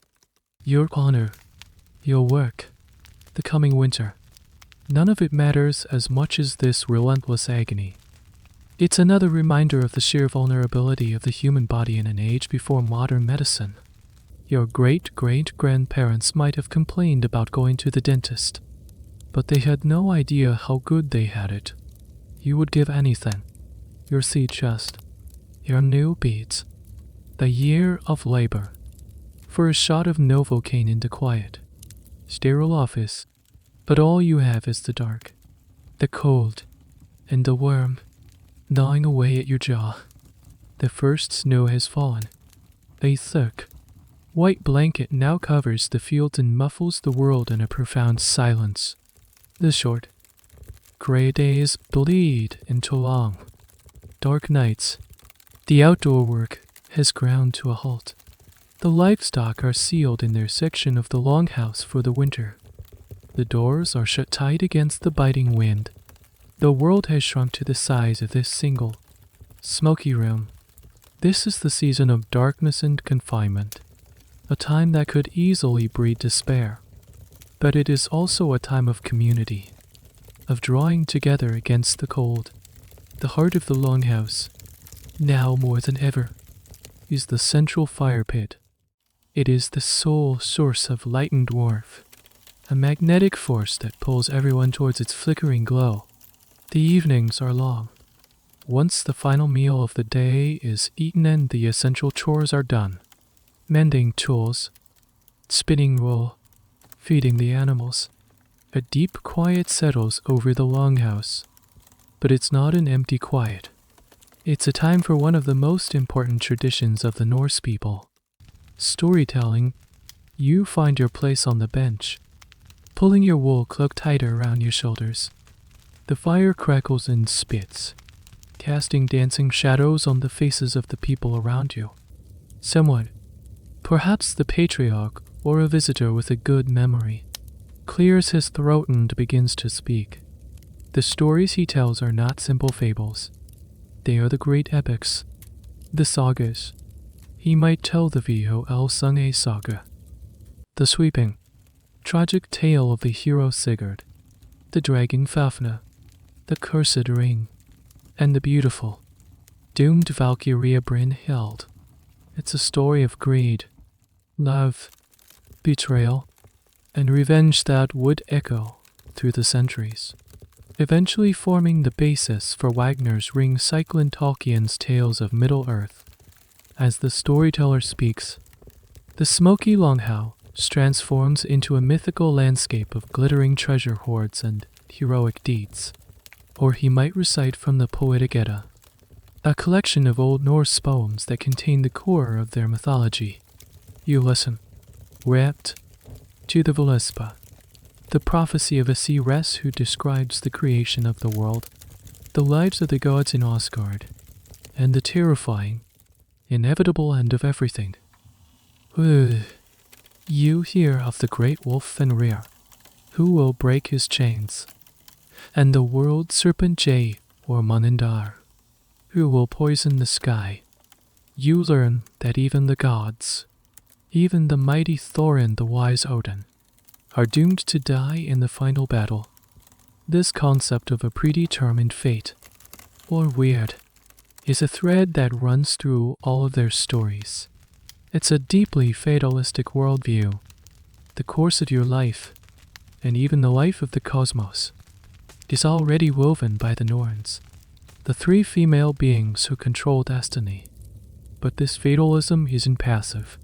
Your honor, your work, the coming winter. None of it matters as much as this relentless agony. It's another reminder of the sheer vulnerability of the human body in an age before modern medicine. Your great-great-grandparents might have complained about going to the dentist, but they had no idea how good they had it. You would give anything. Your sea chest, your new beads, the year of labor, for a shot of Novocaine in the quiet, sterile office, but all you have is the dark, the cold, and the worm gnawing away at your jaw. The first snow has fallen. A thick, white blanket now covers the fields and muffles the world in a profound silence. The short, gray days bleed into long, dark nights. The outdoor work has ground to a halt. The livestock are sealed in their section of the longhouse for the winter. The doors are shut tight against the biting wind. The world has shrunk to the size of this single, smoky room. This is the season of darkness and confinement, a time that could easily breed despair. But it is also a time of community, of drawing together against the cold. The heart of the longhouse, now more than ever, is the central fire pit. It is the sole source of light and warmth, a magnetic force that pulls everyone towards its flickering glow. The evenings are long. Once the final meal of the day is eaten and the essential chores are done, mending tools, spinning wool, feeding the animals, a deep quiet settles over the longhouse. But it's not an empty quiet. It's a time for one of the most important traditions of the Norse people, storytelling. You find your place on the bench, pulling your wool cloak tighter around your shoulders. The fire crackles and spits, casting dancing shadows on the faces of the people around you. Someone, perhaps the patriarch or a visitor with a good memory, clears his throat and begins to speak. The stories he tells are not simple fables. They are the great epics, the sagas. He might tell the VOL saga, the sweeping, tragic tale of the hero Sigurd, the dragon Fafnir, the cursed ring, and the beautiful, doomed Valkyria Brynhild. It's a story of greed, love, betrayal, and revenge that would echo through the centuries, eventually forming the basis for Wagner's Ring cycle and Tolkien's Tales of Middle-earth. As the storyteller speaks, the smoky longhouse transforms into a mythical landscape of glittering treasure hoards and heroic deeds. Or he might recite from the Poetic Edda, a collection of Old Norse poems that contain the core of their mythology. You listen, rapt, to the Völuspá, the prophecy of a sea res who describes the creation of the world, the lives of the gods in Asgard, and the terrifying, inevitable end of everything. You hear of the great wolf Fenrir, who will break his chains, and the world serpent Jay or Munindar, who will poison the sky. You learn that even the gods, even the mighty Thor and the wise Odin, are doomed to die in the final battle. This concept of a predetermined fate, or weird, is a thread that runs through all of their stories. It's a deeply fatalistic worldview. The course of your life, and even the life of the cosmos, is already woven by the Norns, the three female beings who control destiny. But this fatalism isn't passive.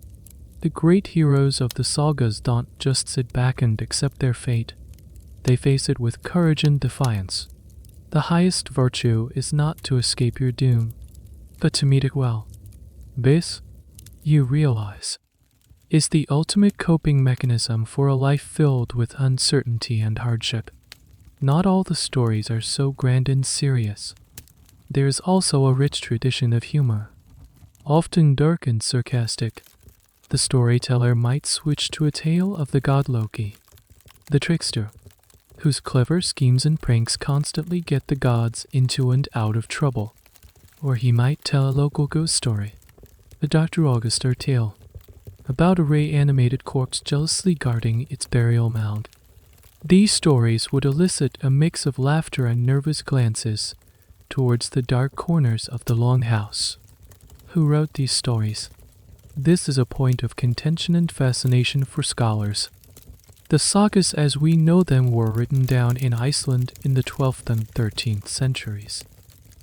The great heroes of the sagas don't just sit back and accept their fate. They face it with courage and defiance. The highest virtue is not to escape your doom, but to meet it well. This, you realize, is the ultimate coping mechanism for a life filled with uncertainty and hardship. Not all the stories are so grand and serious. There's also a rich tradition of humor, often dark and sarcastic. The storyteller might switch to a tale of the god Loki, the trickster, whose clever schemes and pranks constantly get the gods into and out of trouble. Or he might tell a local ghost story, a Dr. Auguster tale, about a reanimated corpse jealously guarding its burial mound. These stories would elicit a mix of laughter and nervous glances towards the dark corners of the longhouse. Who wrote these stories? This is a point of contention and fascination for scholars. The sagas as we know them were written down in Iceland in the 12th and 13th centuries,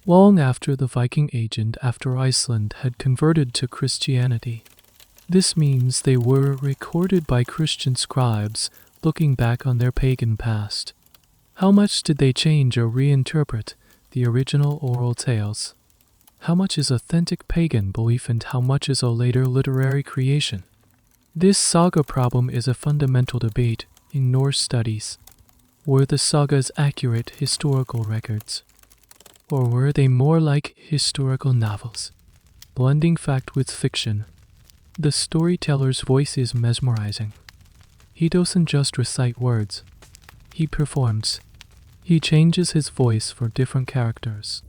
long after the Viking Age and after Iceland had converted to Christianity. This means they were recorded by Christian scribes looking back on their pagan past. How much did they change or reinterpret the original oral tales? How much is authentic pagan belief and how much is a later literary creation? This saga problem is a fundamental debate in Norse studies. Were the sagas accurate historical records? Or were they more like historical novels, blending fact with fiction? The storyteller's voice is mesmerizing. He doesn't just recite words. He performs. He changes his voice for different characters,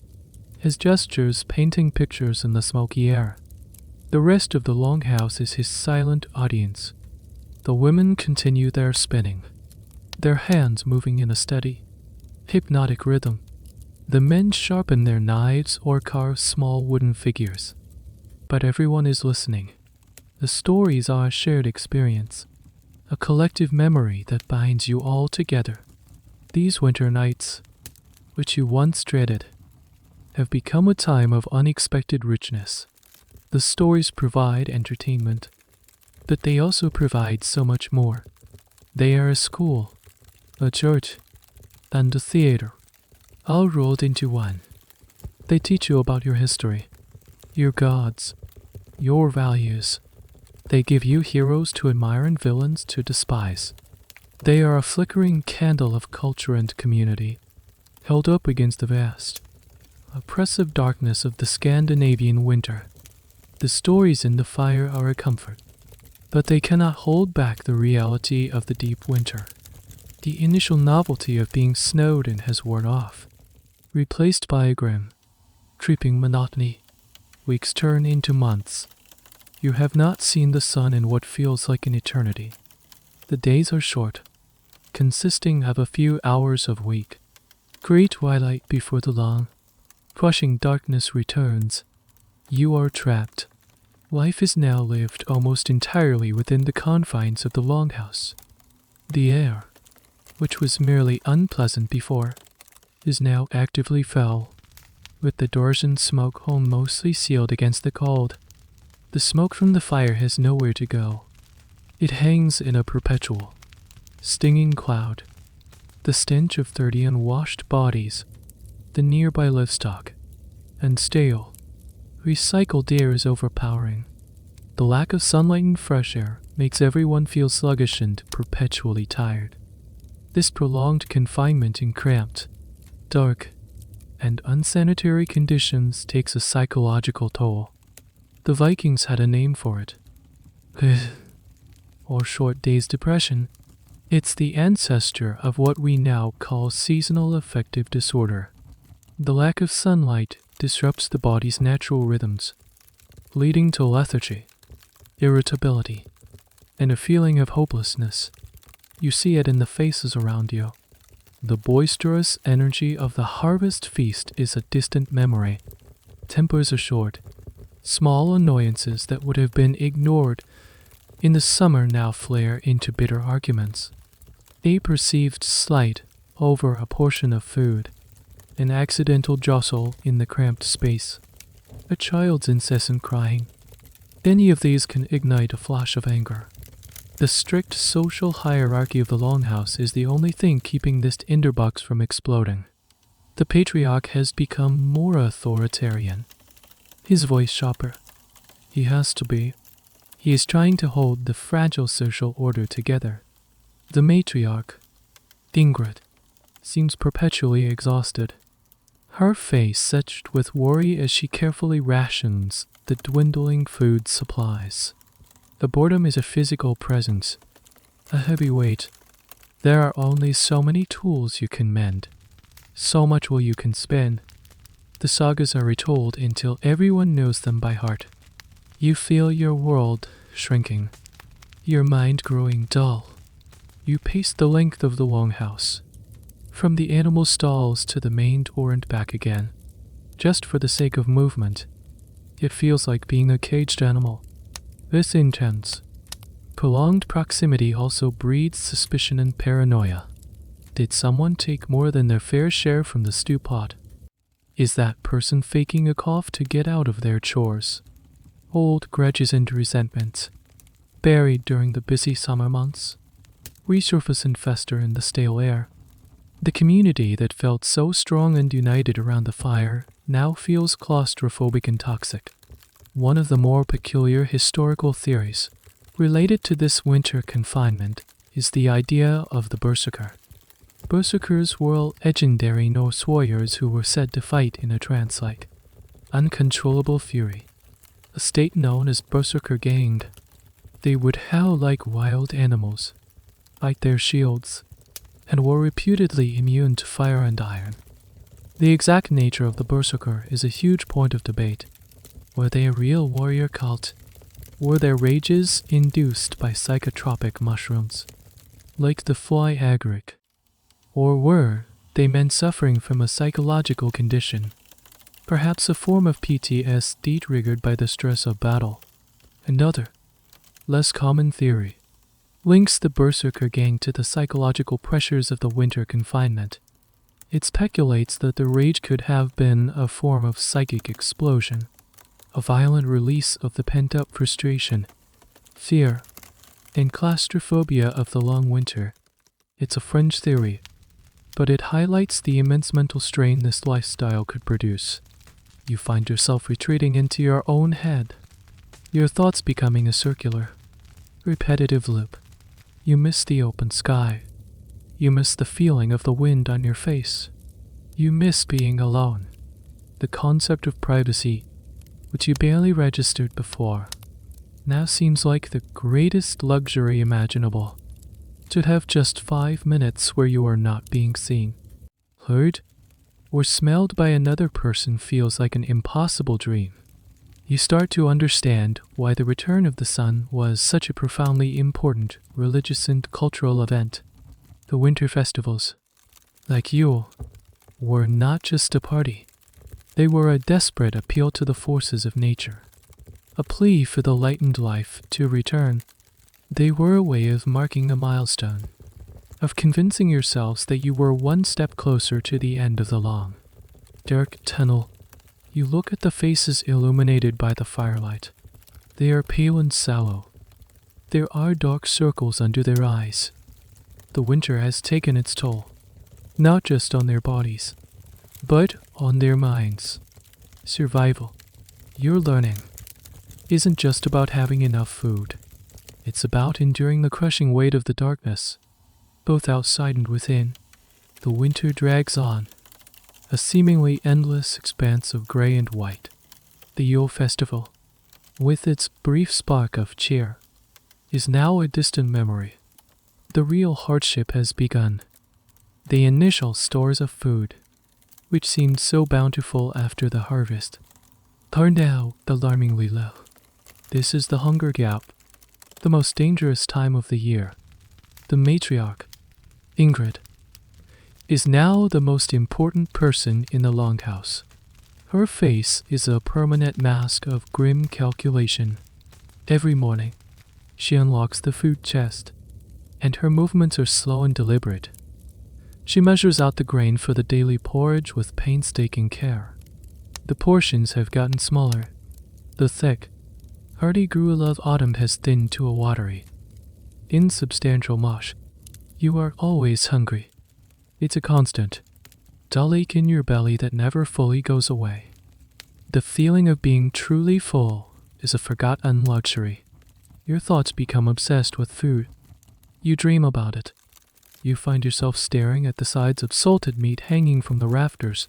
his gestures painting pictures in the smoky air. The rest of the longhouse is his silent audience. The women continue their spinning, their hands moving in a steady, hypnotic rhythm. The men sharpen their knives or carve small wooden figures. But everyone is listening. The stories are a shared experience, a collective memory that binds you all together. These winter nights, which you once dreaded, have become a time of unexpected richness. The stories provide entertainment, but they also provide so much more. They are a school, a church, and a theater, all rolled into one. They teach you about your history, your gods, your values. They give you heroes to admire and villains to despise. They are a flickering candle of culture and community, held up against the vast, oppressive darkness of the Scandinavian winter. The stories in the fire are a comfort, but they cannot hold back the reality of the deep winter. The initial novelty of being snowed in has worn off, replaced by a grim, creeping monotony. Weeks turn into months. You have not seen the sun in what feels like an eternity. The days are short, consisting of a few hours of week. Gray twilight before the long, crushing darkness returns. You are trapped. Life is now lived almost entirely within the confines of the longhouse. The air, which was merely unpleasant before, is now actively foul, with the doors and smoke hole mostly sealed against the cold. The smoke from the fire has nowhere to go. It hangs in a perpetual, stinging cloud. The stench of 30 unwashed bodies, the nearby livestock, and stale, recycled air is overpowering. The lack of sunlight and fresh air makes everyone feel sluggish and perpetually tired. This prolonged confinement in cramped, dark, and unsanitary conditions takes a psychological toll. The Vikings had a name for it, or short days depression. It's the ancestor of what we now call seasonal affective disorder. The lack of sunlight disrupts the body's natural rhythms, leading to lethargy, irritability, and a feeling of hopelessness. You see it in the faces around you. The boisterous energy of the harvest feast is a distant memory. Tempers are short. Small annoyances that would have been ignored in the summer now flare into bitter arguments. A perceived slight over a portion of food, an accidental jostle in the cramped space, a child's incessant crying. Any of these can ignite a flash of anger. The strict social hierarchy of the longhouse is the only thing keeping this tinderbox from exploding. The patriarch has become more authoritarian, his voice sharper. He has to be. He is trying to hold the fragile social order together. The matriarch, Ingrid, seems perpetually exhausted, her face etched with worry as she carefully rations the dwindling food supplies. The boredom is a physical presence, a heavy weight There are only so many tools you can mend, so much will you can spin. The sagas are retold until everyone knows them by heart. You feel your world shrinking, your mind growing dull. You pace the length of the longhouse, from the animal stalls to the main door and back again, just for the sake of movement. It feels like being a caged animal. This intense, prolonged proximity also breeds suspicion and paranoia. Did someone take more than their fair share from the stew pot? Is that person faking a cough to get out of their chores? Old grudges and resentments, buried during the busy summer months, resurface and fester in the stale air. The community that felt so strong and united around the fire now feels claustrophobic and toxic. One of the more peculiar historical theories related to this winter confinement is the idea of the berserker. Berserkers were legendary Norse warriors who were said to fight in a trance-like, uncontrollable fury, a state known as berserker ganged. They would howl like wild animals, fight their shields, and were reputedly immune to fire and iron. The exact nature of the berserker is a huge point of debate. Were they a real warrior cult? Were their rages induced by psychotropic mushrooms, like the fly agaric? Or were they men suffering from a psychological condition, perhaps a form of PTSD triggered by the stress of battle? Another, less common theory links the berserker gang to the psychological pressures of the winter confinement. It speculates that the rage could have been a form of psychic explosion, a violent release of the pent-up frustration, fear, and claustrophobia of the long winter. It's a fringe theory, but it highlights the immense mental strain this lifestyle could produce. You find yourself retreating into your own head, your thoughts becoming a circular, repetitive loop. You miss the open sky. You miss the feeling of the wind on your face. You miss being alone. The concept of privacy, which you barely registered before, now seems like the greatest luxury imaginable. To have just 5 minutes where you are not being seen, heard, or smelled by another person feels like an impossible dream. You start to understand why the return of the sun was such a profoundly important religious and cultural event. The winter festivals, like Yule, were not just a party. They were a desperate appeal to the forces of nature, a plea for the lightened life to return. They were a way of marking a milestone, of convincing yourselves that you were one step closer to the end of the long, dark tunnel. You look at the faces illuminated by the firelight. They are pale and sallow. There are dark circles under their eyes. The winter has taken its toll, not just on their bodies, but on their minds. Survival, you're learning, isn't just about having enough food. It's about enduring the crushing weight of the darkness, both outside and within. The winter drags on, a seemingly endless expanse of gray and white. The Yule festival, with its brief spark of cheer, is now a distant memory. The real hardship has begun. The initial stores of food, which seemed so bountiful after the harvest, turned out alarmingly low. This is the hunger gap, the most dangerous time of the year. The matriarch, Ingrid, is now the most important person in the longhouse. Her face is a permanent mask of grim calculation. Every morning, she unlocks the food chest, and her movements are slow and deliberate. She measures out the grain for the daily porridge with painstaking care. The portions have gotten smaller. The thick, hearty gruel of autumn has thinned to a watery, insubstantial mush. You are always hungry. It's a constant, dull ache in your belly that never fully goes away. The feeling of being truly full is a forgotten luxury. Your thoughts become obsessed with food. You dream about it. You find yourself staring at the sides of salted meat hanging from the rafters,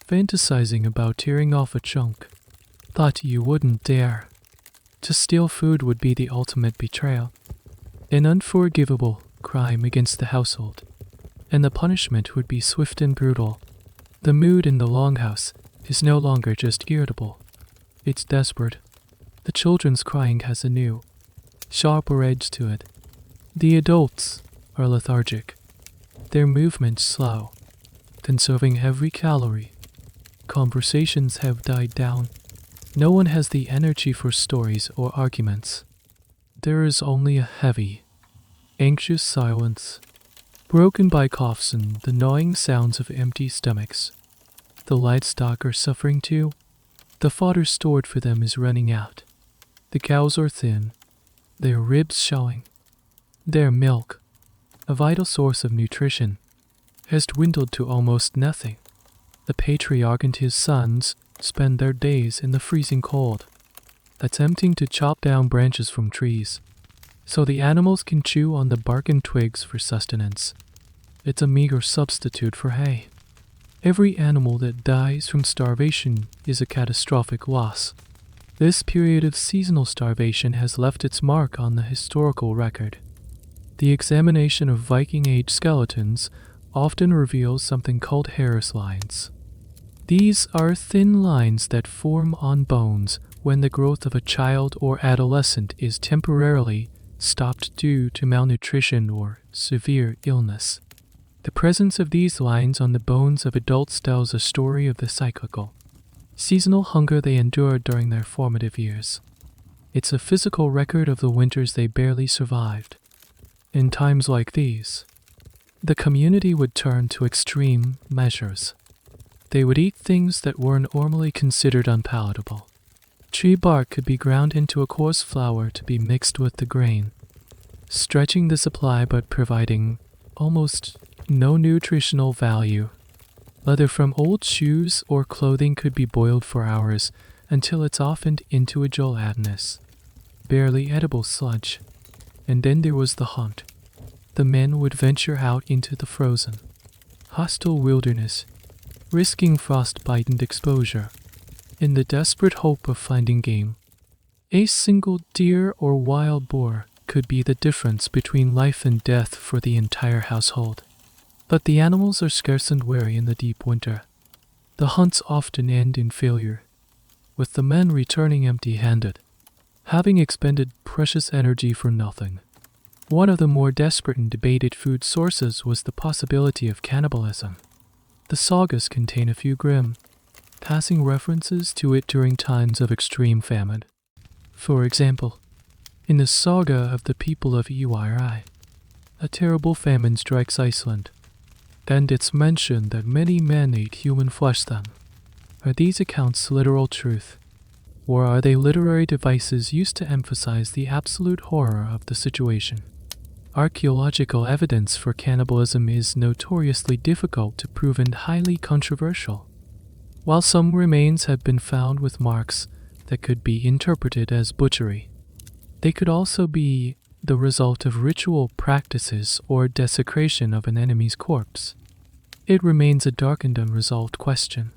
fantasizing about tearing off a chunk. Thought you wouldn't dare. To steal food would be the ultimate betrayal. An unforgivable, crime against the household, and the punishment would be swift and brutal. The mood in the longhouse is no longer just irritable, it's desperate. The children's crying has a new, sharper edge to it. The adults are lethargic, their movements slow, conserving every calorie. Conversations have died down. No one has the energy for stories or arguments. There is only a heavy, anxious silence, broken by coughs and the gnawing sounds of empty stomachs. The livestock are suffering too. The fodder stored for them is running out. The cows are thin, their ribs showing. Their milk, a vital source of nutrition, has dwindled to almost nothing. The patriarch and his sons spend their days in the freezing cold, attempting to chop down branches from trees, so the animals can chew on the bark and twigs for sustenance. It's a meager substitute for hay. Every animal that dies from starvation is a catastrophic loss. This period of seasonal starvation has left its mark on the historical record. The examination of Viking Age skeletons often reveals something called Harris lines. These are thin lines that form on bones when the growth of a child or adolescent is temporarily stopped due to malnutrition or severe illness. The presence of these lines on the bones of adults tells a story of the cyclical, seasonal hunger they endured during their formative years. It's a physical record of the winters they barely survived. In times like these, the community would turn to extreme measures. They would eat things that were normally considered unpalatable. Tree bark could be ground into a coarse flour to be mixed with the grain, stretching the supply but providing almost no nutritional value. Leather from old shoes or clothing could be boiled for hours until it softened into a gelatinous, barely edible sludge. And then there was the hunt. The men would venture out into the frozen, hostile wilderness, risking frostbite and exposure, in the desperate hope of finding game. A single deer or wild boar could be the difference between life and death for the entire household. But the animals are scarce and wary in the deep winter. The hunts often end in failure, with the men returning empty-handed, having expended precious energy for nothing. One of the more desperate and debated food sources was the possibility of cannibalism. The sagas contain a few grim, passing references to it during times of extreme famine. For example, in the saga of the people of Ewiri, a terrible famine strikes Iceland, and it's mentioned that many men ate human flesh then. Are these accounts literal truth, or are they literary devices used to emphasize the absolute horror of the situation? Archaeological evidence for cannibalism is notoriously difficult to prove and highly controversial. While some remains have been found with marks that could be interpreted as butchery, they could also be the result of ritual practices or desecration of an enemy's corpse. It remains a dark and unresolved question,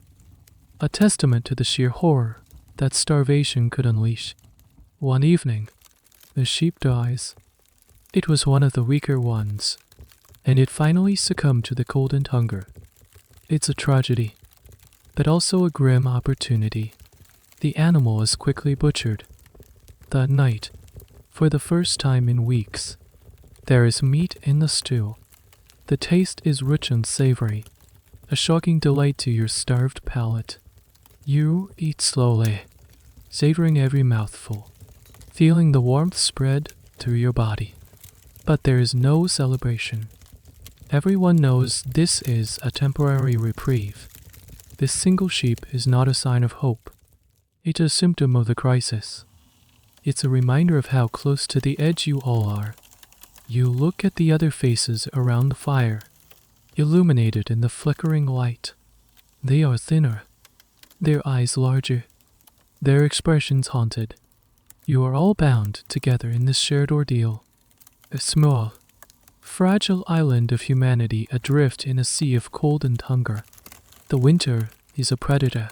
a testament to the sheer horror that starvation could unleash. One evening, the sheep dies. It was one of the weaker ones, and it finally succumbed to the cold and hunger. It's a tragedy, but also a grim opportunity. The animal is quickly butchered. That night, for the first time in weeks, there is meat in the stew. The taste is rich and savory, a shocking delight to your starved palate. You eat slowly, savoring every mouthful, feeling the warmth spread through your body. But there is no celebration. Everyone knows this is a temporary reprieve. This single sheep is not a sign of hope. It's a symptom of the crisis. It's a reminder of how close to the edge you all are. You look at the other faces around the fire, illuminated in the flickering light. They are thinner, their eyes larger, their expressions haunted. You are all bound together in this shared ordeal. A small, fragile island of humanity adrift in a sea of cold and hunger. The winter is a predator,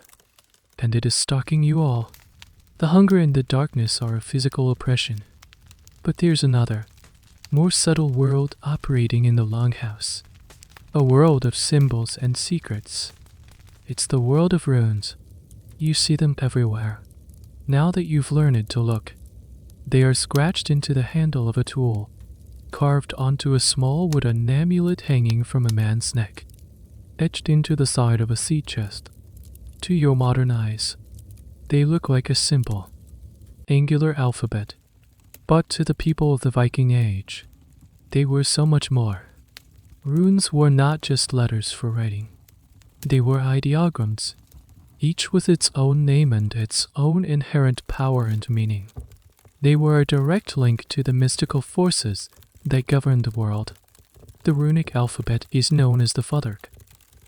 and it is stalking you all. The hunger and the darkness are a physical oppression. But there's another, more subtle world operating in the longhouse. A world of symbols and secrets. It's the world of runes. You see them everywhere. Now that you've learned to look, they are scratched into the handle of a tool, carved onto a small wooden amulet hanging from a man's neck, etched into the side of a sea chest. To your modern eyes, they look like a simple, angular alphabet. But to the people of the Viking Age, they were so much more. Runes were not just letters for writing. They were ideograms, each with its own name and its own inherent power and meaning. They were a direct link to the mystical forces that govern the world. The runic alphabet is known as the Futhark,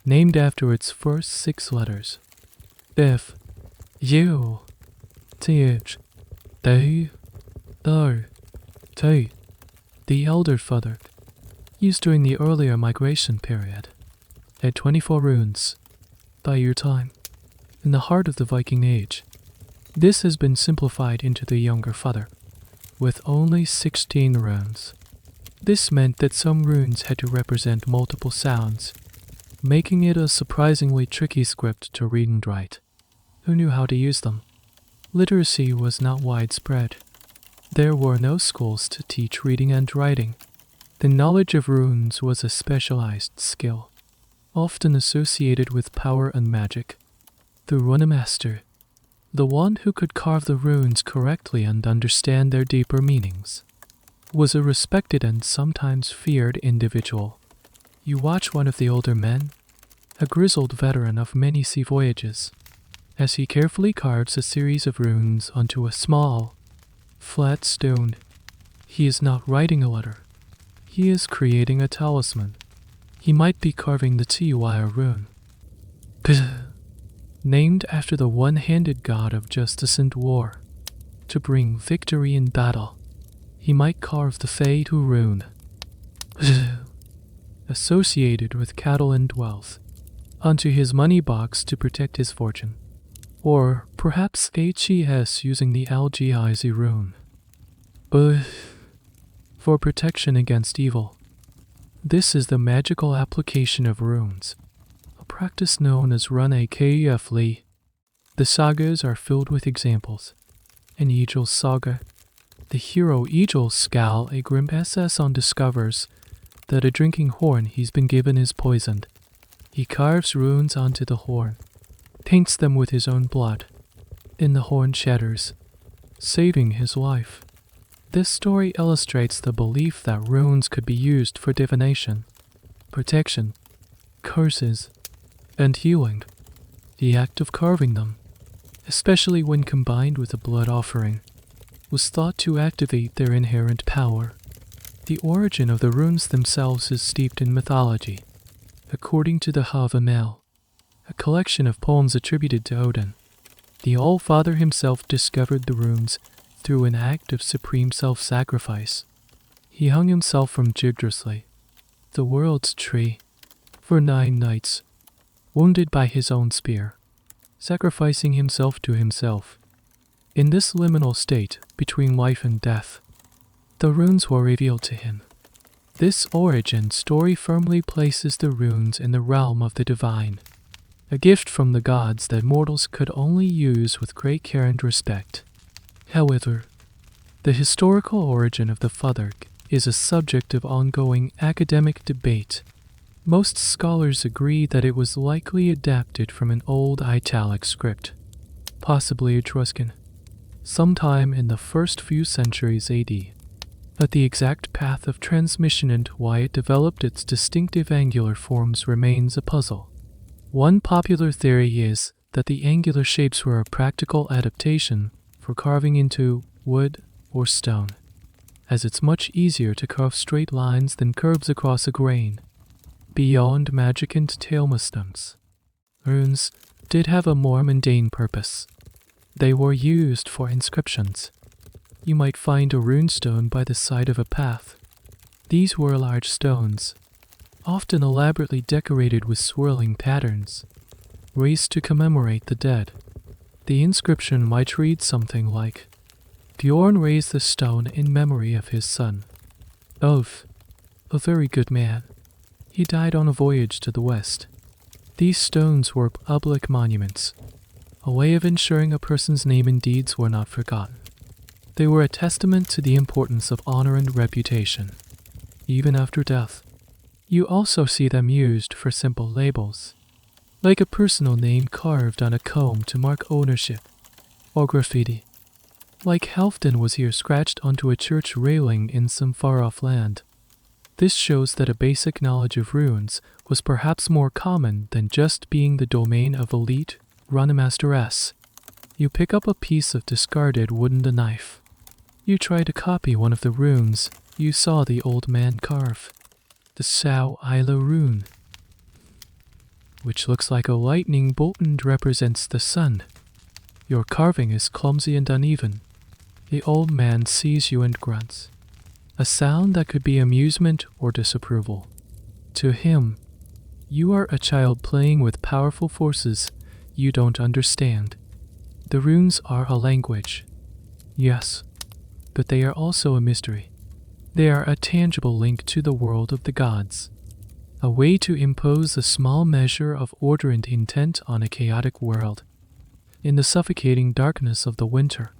named after its first 6 letters. F, U, Th, D, R, T. The elder Futhark, used during the earlier migration period, had 24 runes. By your time, in the heart of the Viking Age, this has been simplified into the younger Futhark, with only 16 runes. This meant that some runes had to represent multiple sounds, making it a surprisingly tricky script to read and write. Who knew how to use them? Literacy was not widespread. There were no schools to teach reading and writing. The knowledge of runes was a specialized skill, often associated with power and magic. The runemaster, the one who could carve the runes correctly and understand their deeper meanings, was a respected and sometimes feared individual. You watch one of the older men, a grizzled veteran of many sea voyages, as he carefully carves a series of runes onto a small, flat stone. He is not writing a letter. He is creating a talisman. He might be carving the T-wire rune, named after the one-handed god of justice and war, to bring victory in battle. He might carve the Fatu rune, associated with cattle and wealth, onto his money box to protect his fortune. Or perhaps HES using the Algiz rune, for protection against evil. This is the magical application of runes, a practice known as Run AKF Lee. The sagas are filled with examples. In Egel's saga, the hero Egil Skal, a grim SS, discovers that a drinking horn he's been given is poisoned. He carves runes onto the horn, taints them with his own blood, and the horn shatters, saving his life. This story illustrates the belief that runes could be used for divination, protection, curses, and healing. The act of carving them, especially when combined with a blood offering, was thought to activate their inherent power. The origin of the runes themselves is steeped in mythology. According to the Havamel, a collection of poems attributed to Odin, the All-Father himself discovered the runes through an act of supreme self-sacrifice. He hung himself from Yggdrasil, the world's tree, for 9 nights, wounded by his own spear, sacrificing himself to himself. In this liminal state between life and death, the runes were revealed to him. This origin story firmly places the runes in the realm of the divine, a gift from the gods that mortals could only use with great care and respect. However, the historical origin of the Futhark is a subject of ongoing academic debate. Most scholars agree that it was likely adapted from an old Italic script, possibly Etruscan, sometime in the first few centuries AD. But the exact path of transmission and why it developed its distinctive angular forms remains a puzzle. One popular theory is that the angular shapes were a practical adaptation for carving into wood or stone, as it's much easier to carve straight lines than curves across a grain. Beyond magic and talismans, runes did have a more mundane purpose. They were used for inscriptions. You might find a runestone by the side of a path. These were large stones, often elaborately decorated with swirling patterns, raised to commemorate the dead. The inscription might read something like, "Bjorn raised the stone in memory of his son." Oath, a very good man. He died on a voyage to the west. These stones were public monuments, a way of ensuring a person's name and deeds were not forgotten. They were a testament to the importance of honor and reputation, even after death. You also see them used for simple labels, like a personal name carved on a comb to mark ownership, or graffiti, like Halfdan was here scratched onto a church railing in some far-off land. This shows that a basic knowledge of runes was perhaps more common than just being the domain of elite runemasteress. You pick up a piece of discarded wooden knife. You try to copy one of the runes you saw the old man carve, the Sao Isla rune, which looks like a lightning bolt and represents the sun. Your carving is clumsy and uneven. The old man sees you and grunts, a sound that could be amusement or disapproval. To him, you are a child playing with powerful forces you don't understand. The runes are a language, yes, but they are also a mystery. They are a tangible link to the world of the gods, a way to impose a small measure of order and intent on a chaotic world. In the suffocating darkness of the winter,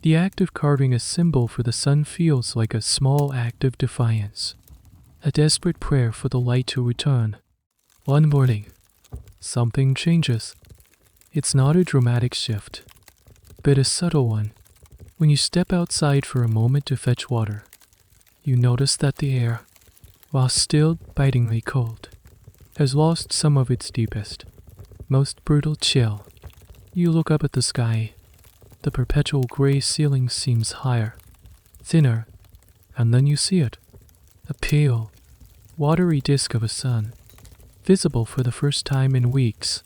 the act of carving a symbol for the sun feels like a small act of defiance, a desperate prayer for the light to return. One morning, something changes. It's not a dramatic shift, but a subtle one. When you step outside for a moment to fetch water, you notice that the air, while still bitingly cold, has lost some of its deepest, most brutal chill. You look up at the sky. The perpetual gray ceiling seems higher, thinner, and then you see it. A pale, watery disk of a sun, visible for the first time in weeks.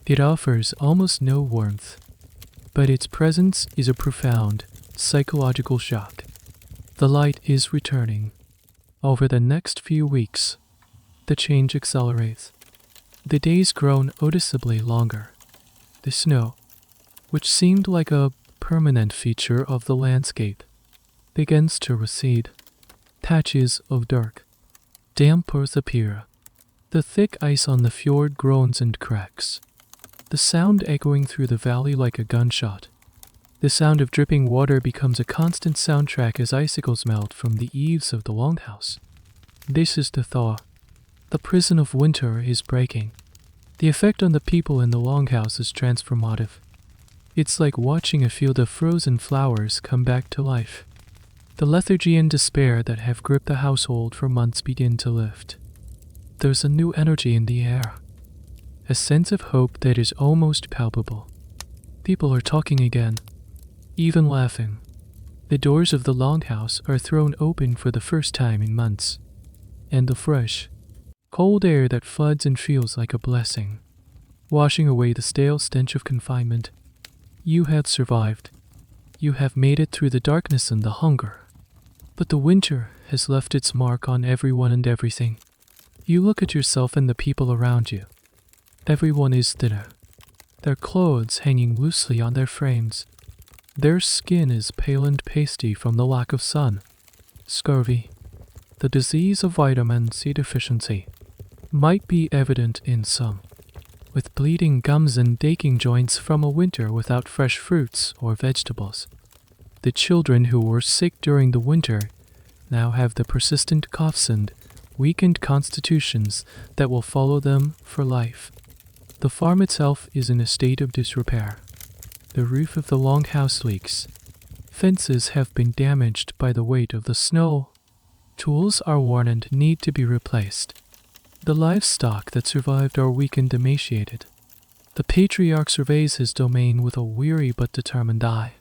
It offers almost no warmth, but its presence is a profound, psychological shock. The light is returning. Over the next few weeks, the change accelerates. The days grow noticeably longer. The snow, which seemed like a permanent feature of the landscape, begins to recede. Patches of dark, damp earth appear. The thick ice on the fjord groans and cracks, the sound echoing through the valley like a gunshot. The sound of dripping water becomes a constant soundtrack as icicles melt from the eaves of the longhouse. This is the thaw. The prison of winter is breaking. The effect on the people in the longhouse is transformative. It's like watching a field of frozen flowers come back to life. The lethargy and despair that have gripped the household for months begin to lift. There's a new energy in the air, a sense of hope that is almost palpable. People are talking again, even laughing. The doors of the longhouse are thrown open for the first time in months, and the fresh, cold air that floods and feels like a blessing, washing away the stale stench of confinement. You have survived. You have made it through the darkness and the hunger. But the winter has left its mark on everyone and everything. You look at yourself and the people around you. Everyone is thinner, their clothes hanging loosely on their frames. Their skin is pale and pasty from the lack of sun. Scurvy, the disease of vitamin C deficiency, might be evident in some, with bleeding gums and aching joints from a winter without fresh fruits or vegetables. The children who were sick during the winter now have the persistent coughs and weakened constitutions that will follow them for life. The farm itself is in a state of disrepair. The roof of the longhouse leaks. Fences have been damaged by the weight of the snow. Tools are worn and need to be replaced. The livestock that survived are weak and emaciated. The patriarch surveys his domain with a weary but determined eye.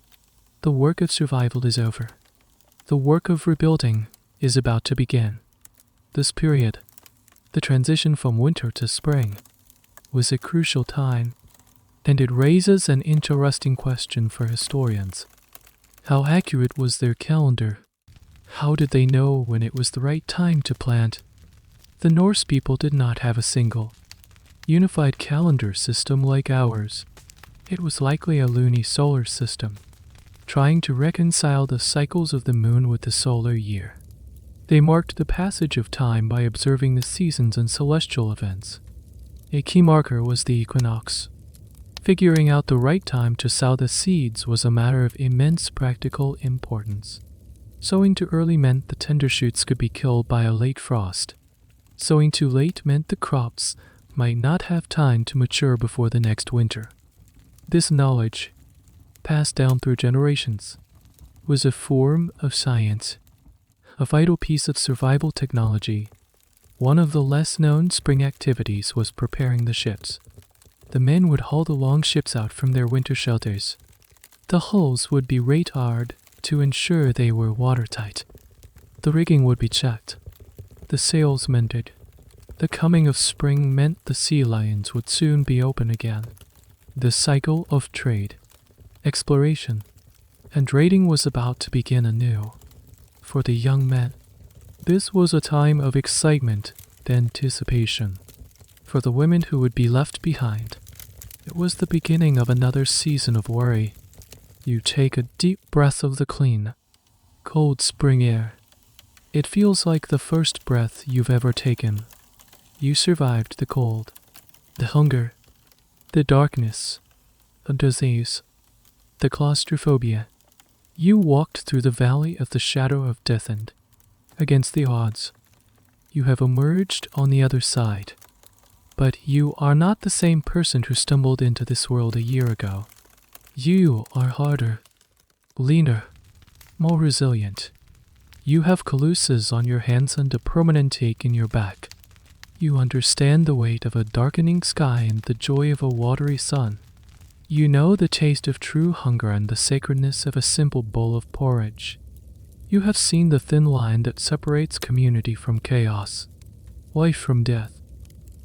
The work of survival is over. The work of rebuilding is about to begin. This period, the transition from winter to spring, was a crucial time, and it raises an interesting question for historians. How accurate was their calendar? How did they know when it was the right time to plant? The Norse people did not have a single, unified calendar system like ours. It was likely a luni-solar system, trying to reconcile the cycles of the moon with the solar year. They marked the passage of time by observing the seasons and celestial events. A key marker was the equinox. Figuring out the right time to sow the seeds was a matter of immense practical importance. Sowing too early meant the tender shoots could be killed by a late frost. Sowing too late meant the crops might not have time to mature before the next winter. This knowledge, passed down through generations, was a form of science, a vital piece of survival technology. One of the less-known spring activities was preparing the ships. The men would haul the long ships out from their winter shelters. The hulls would be retired to ensure they were watertight. The rigging would be checked, the sails mended. The coming of spring meant the sea lions would soon be open again. The cycle of trade, exploration, and raiding was about to begin anew. For the young men, this was a time of excitement and anticipation. For the women who would be left behind, it was the beginning of another season of worry. You take a deep breath of the clean, cold spring air. It feels like the first breath you've ever taken. You survived the cold, the hunger, the darkness, the disease, the claustrophobia. You walked through the valley of the shadow of death and, against the odds, you have emerged on the other side. But you are not the same person who stumbled into this world a year ago. You are harder, leaner, more resilient. You have calluses on your hands and a permanent ache in your back. You understand the weight of a darkening sky and the joy of a watery sun. You know the taste of true hunger and the sacredness of a simple bowl of porridge. You have seen the thin line that separates community from chaos, life from death.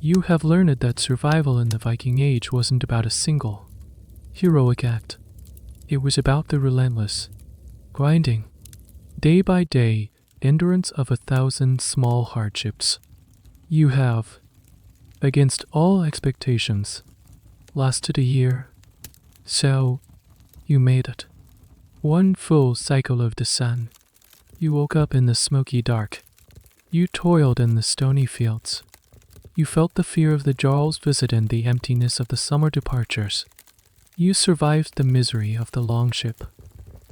You have learned that survival in the Viking Age wasn't about a single, heroic act. It was about the relentless, grinding, day by day, endurance of 1,000 small hardships. You have, against all expectations, lasted a year. So, you made it. One full cycle of the sun. You woke up in the smoky dark. You toiled in the stony fields. You felt the fear of the Jarl's visit and the emptiness of the summer departures. You survived the misery of the longship,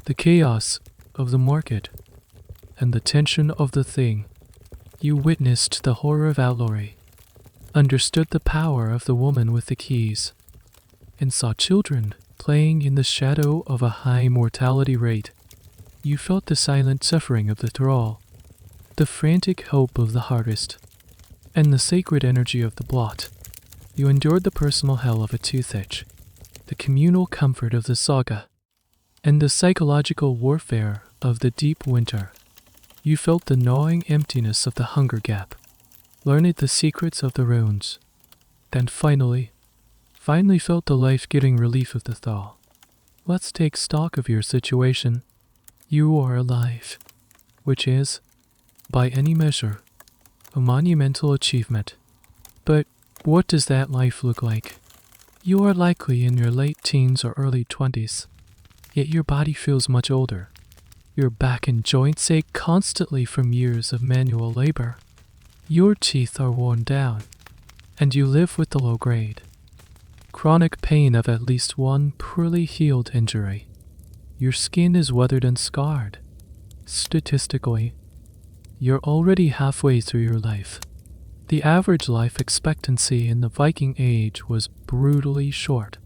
the chaos of the market, and the tension of the thing. You witnessed the horror of outlawry, understood the power of the woman with the keys, and saw children playing in the shadow of a high mortality rate. You felt the silent suffering of the thrall, the frantic hope of the harvest, and the sacred energy of the blot. You endured the personal hell of a toothache, the communal comfort of the saga, and the psychological warfare of the deep winter. You felt the gnawing emptiness of the hunger gap, learned the secrets of the runes, and finally felt the life-giving relief of the thaw. Let's take stock of your situation. You are alive, which is, by any measure, a monumental achievement. But what does that life look like? You are likely in your late teens or early 20s, yet your body feels much older. Your back and joints ache constantly from years of manual labor. Your teeth are worn down, and you live with the low grade, chronic pain of at least one poorly healed injury. Your skin is weathered and scarred. Statistically, you're already halfway through your life. The average life expectancy in the Viking Age was brutally short,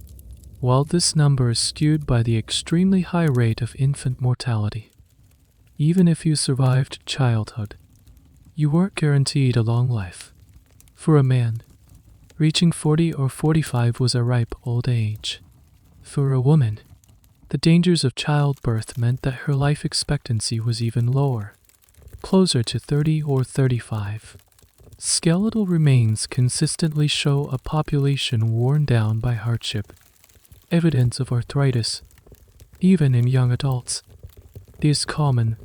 while this number is skewed by the extremely high rate of infant mortality. Even if you survived childhood, you weren't guaranteed a long life. For a man, reaching 40 or 45 was a ripe old age. For a woman, the dangers of childbirth meant that her life expectancy was even lower, closer to 30 or 35. Skeletal remains consistently show a population worn down by hardship, evidence of arthritis, even in young adults. These common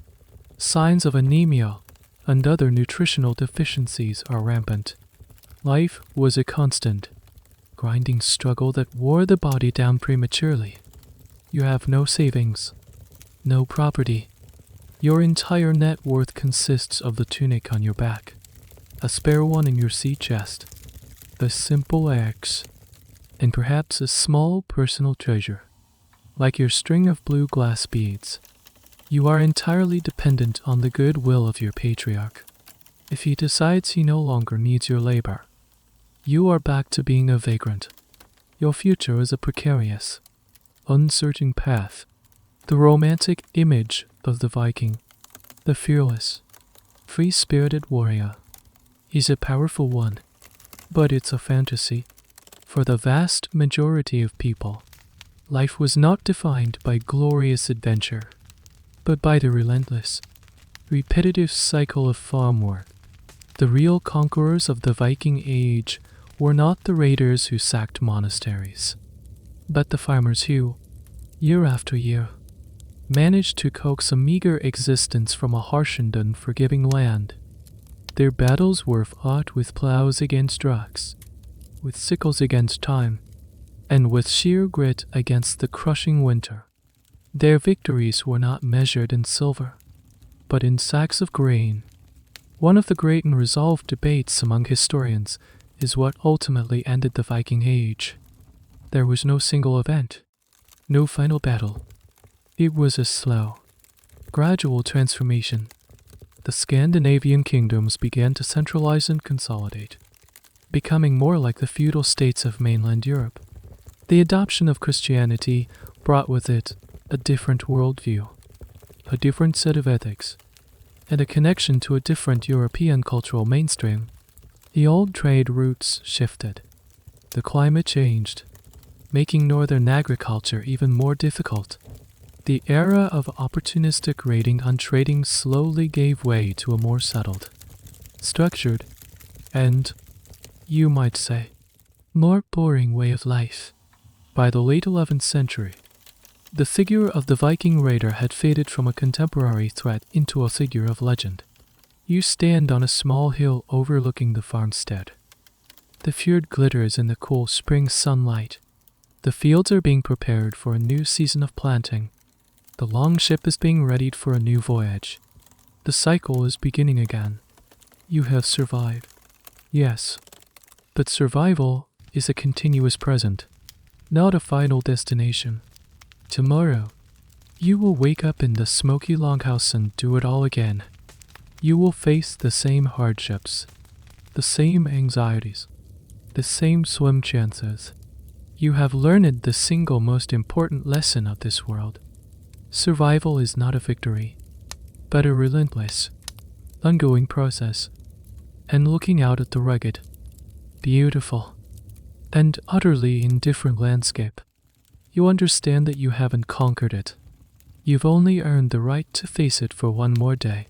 signs of anemia and other nutritional deficiencies are rampant. Life was a constant, grinding struggle that wore the body down prematurely. You have no savings, no property, Your entire net worth consists of the tunic on your back, a spare one in your sea chest, a simple axe, and perhaps a small personal treasure, like your string of blue glass beads. You are entirely dependent on the goodwill of your patriarch. If he decides he no longer needs your labor, you are back to being a vagrant. Your future is a precarious, uncertain path. The romantic image of the Viking, the fearless, free-spirited warrior, is a powerful one, but it's a fantasy. For the vast majority of people, life was not defined by glorious adventure, but by the relentless, repetitive cycle of farm work. The real conquerors of the Viking Age were not the raiders who sacked monasteries, but the farmers who, year after year, managed to coax a meager existence from a harsh and unforgiving land. Their battles were fought with plows against rocks, with sickles against time, and with sheer grit against the crushing winter. Their victories were not measured in silver, but in sacks of grain. One of the great and resolved debates among historians is what ultimately ended the Viking Age. There was no single event, no final battle. It was a slow, gradual transformation. The Scandinavian kingdoms began to centralize and consolidate, becoming more like the feudal states of mainland Europe. The adoption of Christianity brought with it a different worldview, a different set of ethics, and a connection to a different European cultural mainstream. The old trade routes shifted. The climate changed, making northern agriculture even more difficult. The era of opportunistic raiding on trading slowly gave way to a more settled, structured, and, you might say, more boring way of life. By the late 11th century, the figure of the Viking raider had faded from a contemporary threat into a figure of legend. You stand on a small hill overlooking the farmstead. The fjord glitters in the cool spring sunlight. The fields are being prepared for a new season of planting. The long ship is being readied for a new voyage. The cycle is beginning again. You have survived. Yes, but survival is a continuous present, not a final destination. Tomorrow, you will wake up in the smoky longhouse and do it all again. You will face the same hardships, the same anxieties, the same swim chances. You have learned the single most important lesson of this world. Survival is not a victory, but a relentless, ongoing process. And looking out at the rugged, beautiful, and utterly indifferent landscape, you understand that you haven't conquered it. You've only earned the right to face it for one more day.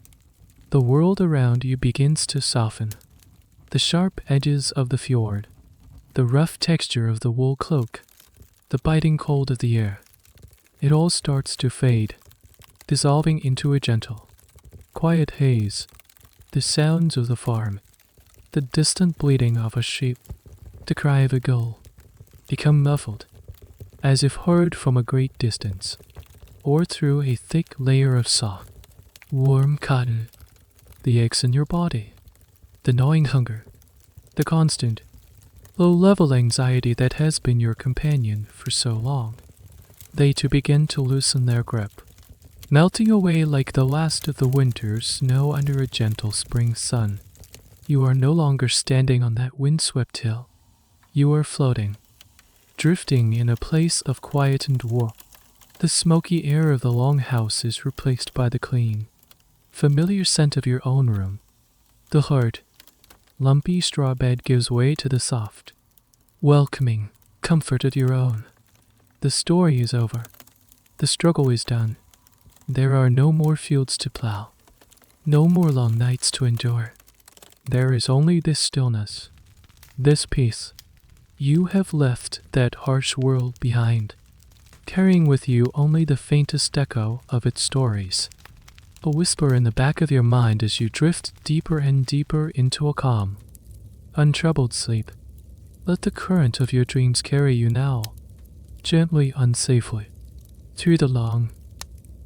The world around you begins to soften. The sharp edges of the fjord, the rough texture of the wool cloak, the biting cold of the air. It all starts to fade, dissolving into a gentle, quiet haze. The sounds of the farm, the distant bleating of a sheep, the cry of a gull, become muffled, as if heard from a great distance, or through a thick layer of soft, warm cotton. The aches in your body, the gnawing hunger, the constant, low-level anxiety that has been your companion for so long, they too begin to loosen their grip, melting away like the last of the winter snow under a gentle spring sun. You are no longer standing on that windswept hill. You are floating, drifting in a place of quiet and warmth. The smoky air of the longhouse is replaced by the clean, familiar scent of your own room. The hard, lumpy straw bed gives way to the soft, welcoming comfort of your own. The story is over. The struggle is done. There are no more fields to plow, no more long nights to endure. There is only this stillness, this peace. You have left that harsh world behind, carrying with you only the faintest echo of its stories. A whisper in the back of your mind as you drift deeper and deeper into a calm, untroubled sleep. Let the current of your dreams carry you now, gently, unsafely, through the long,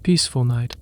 peaceful night.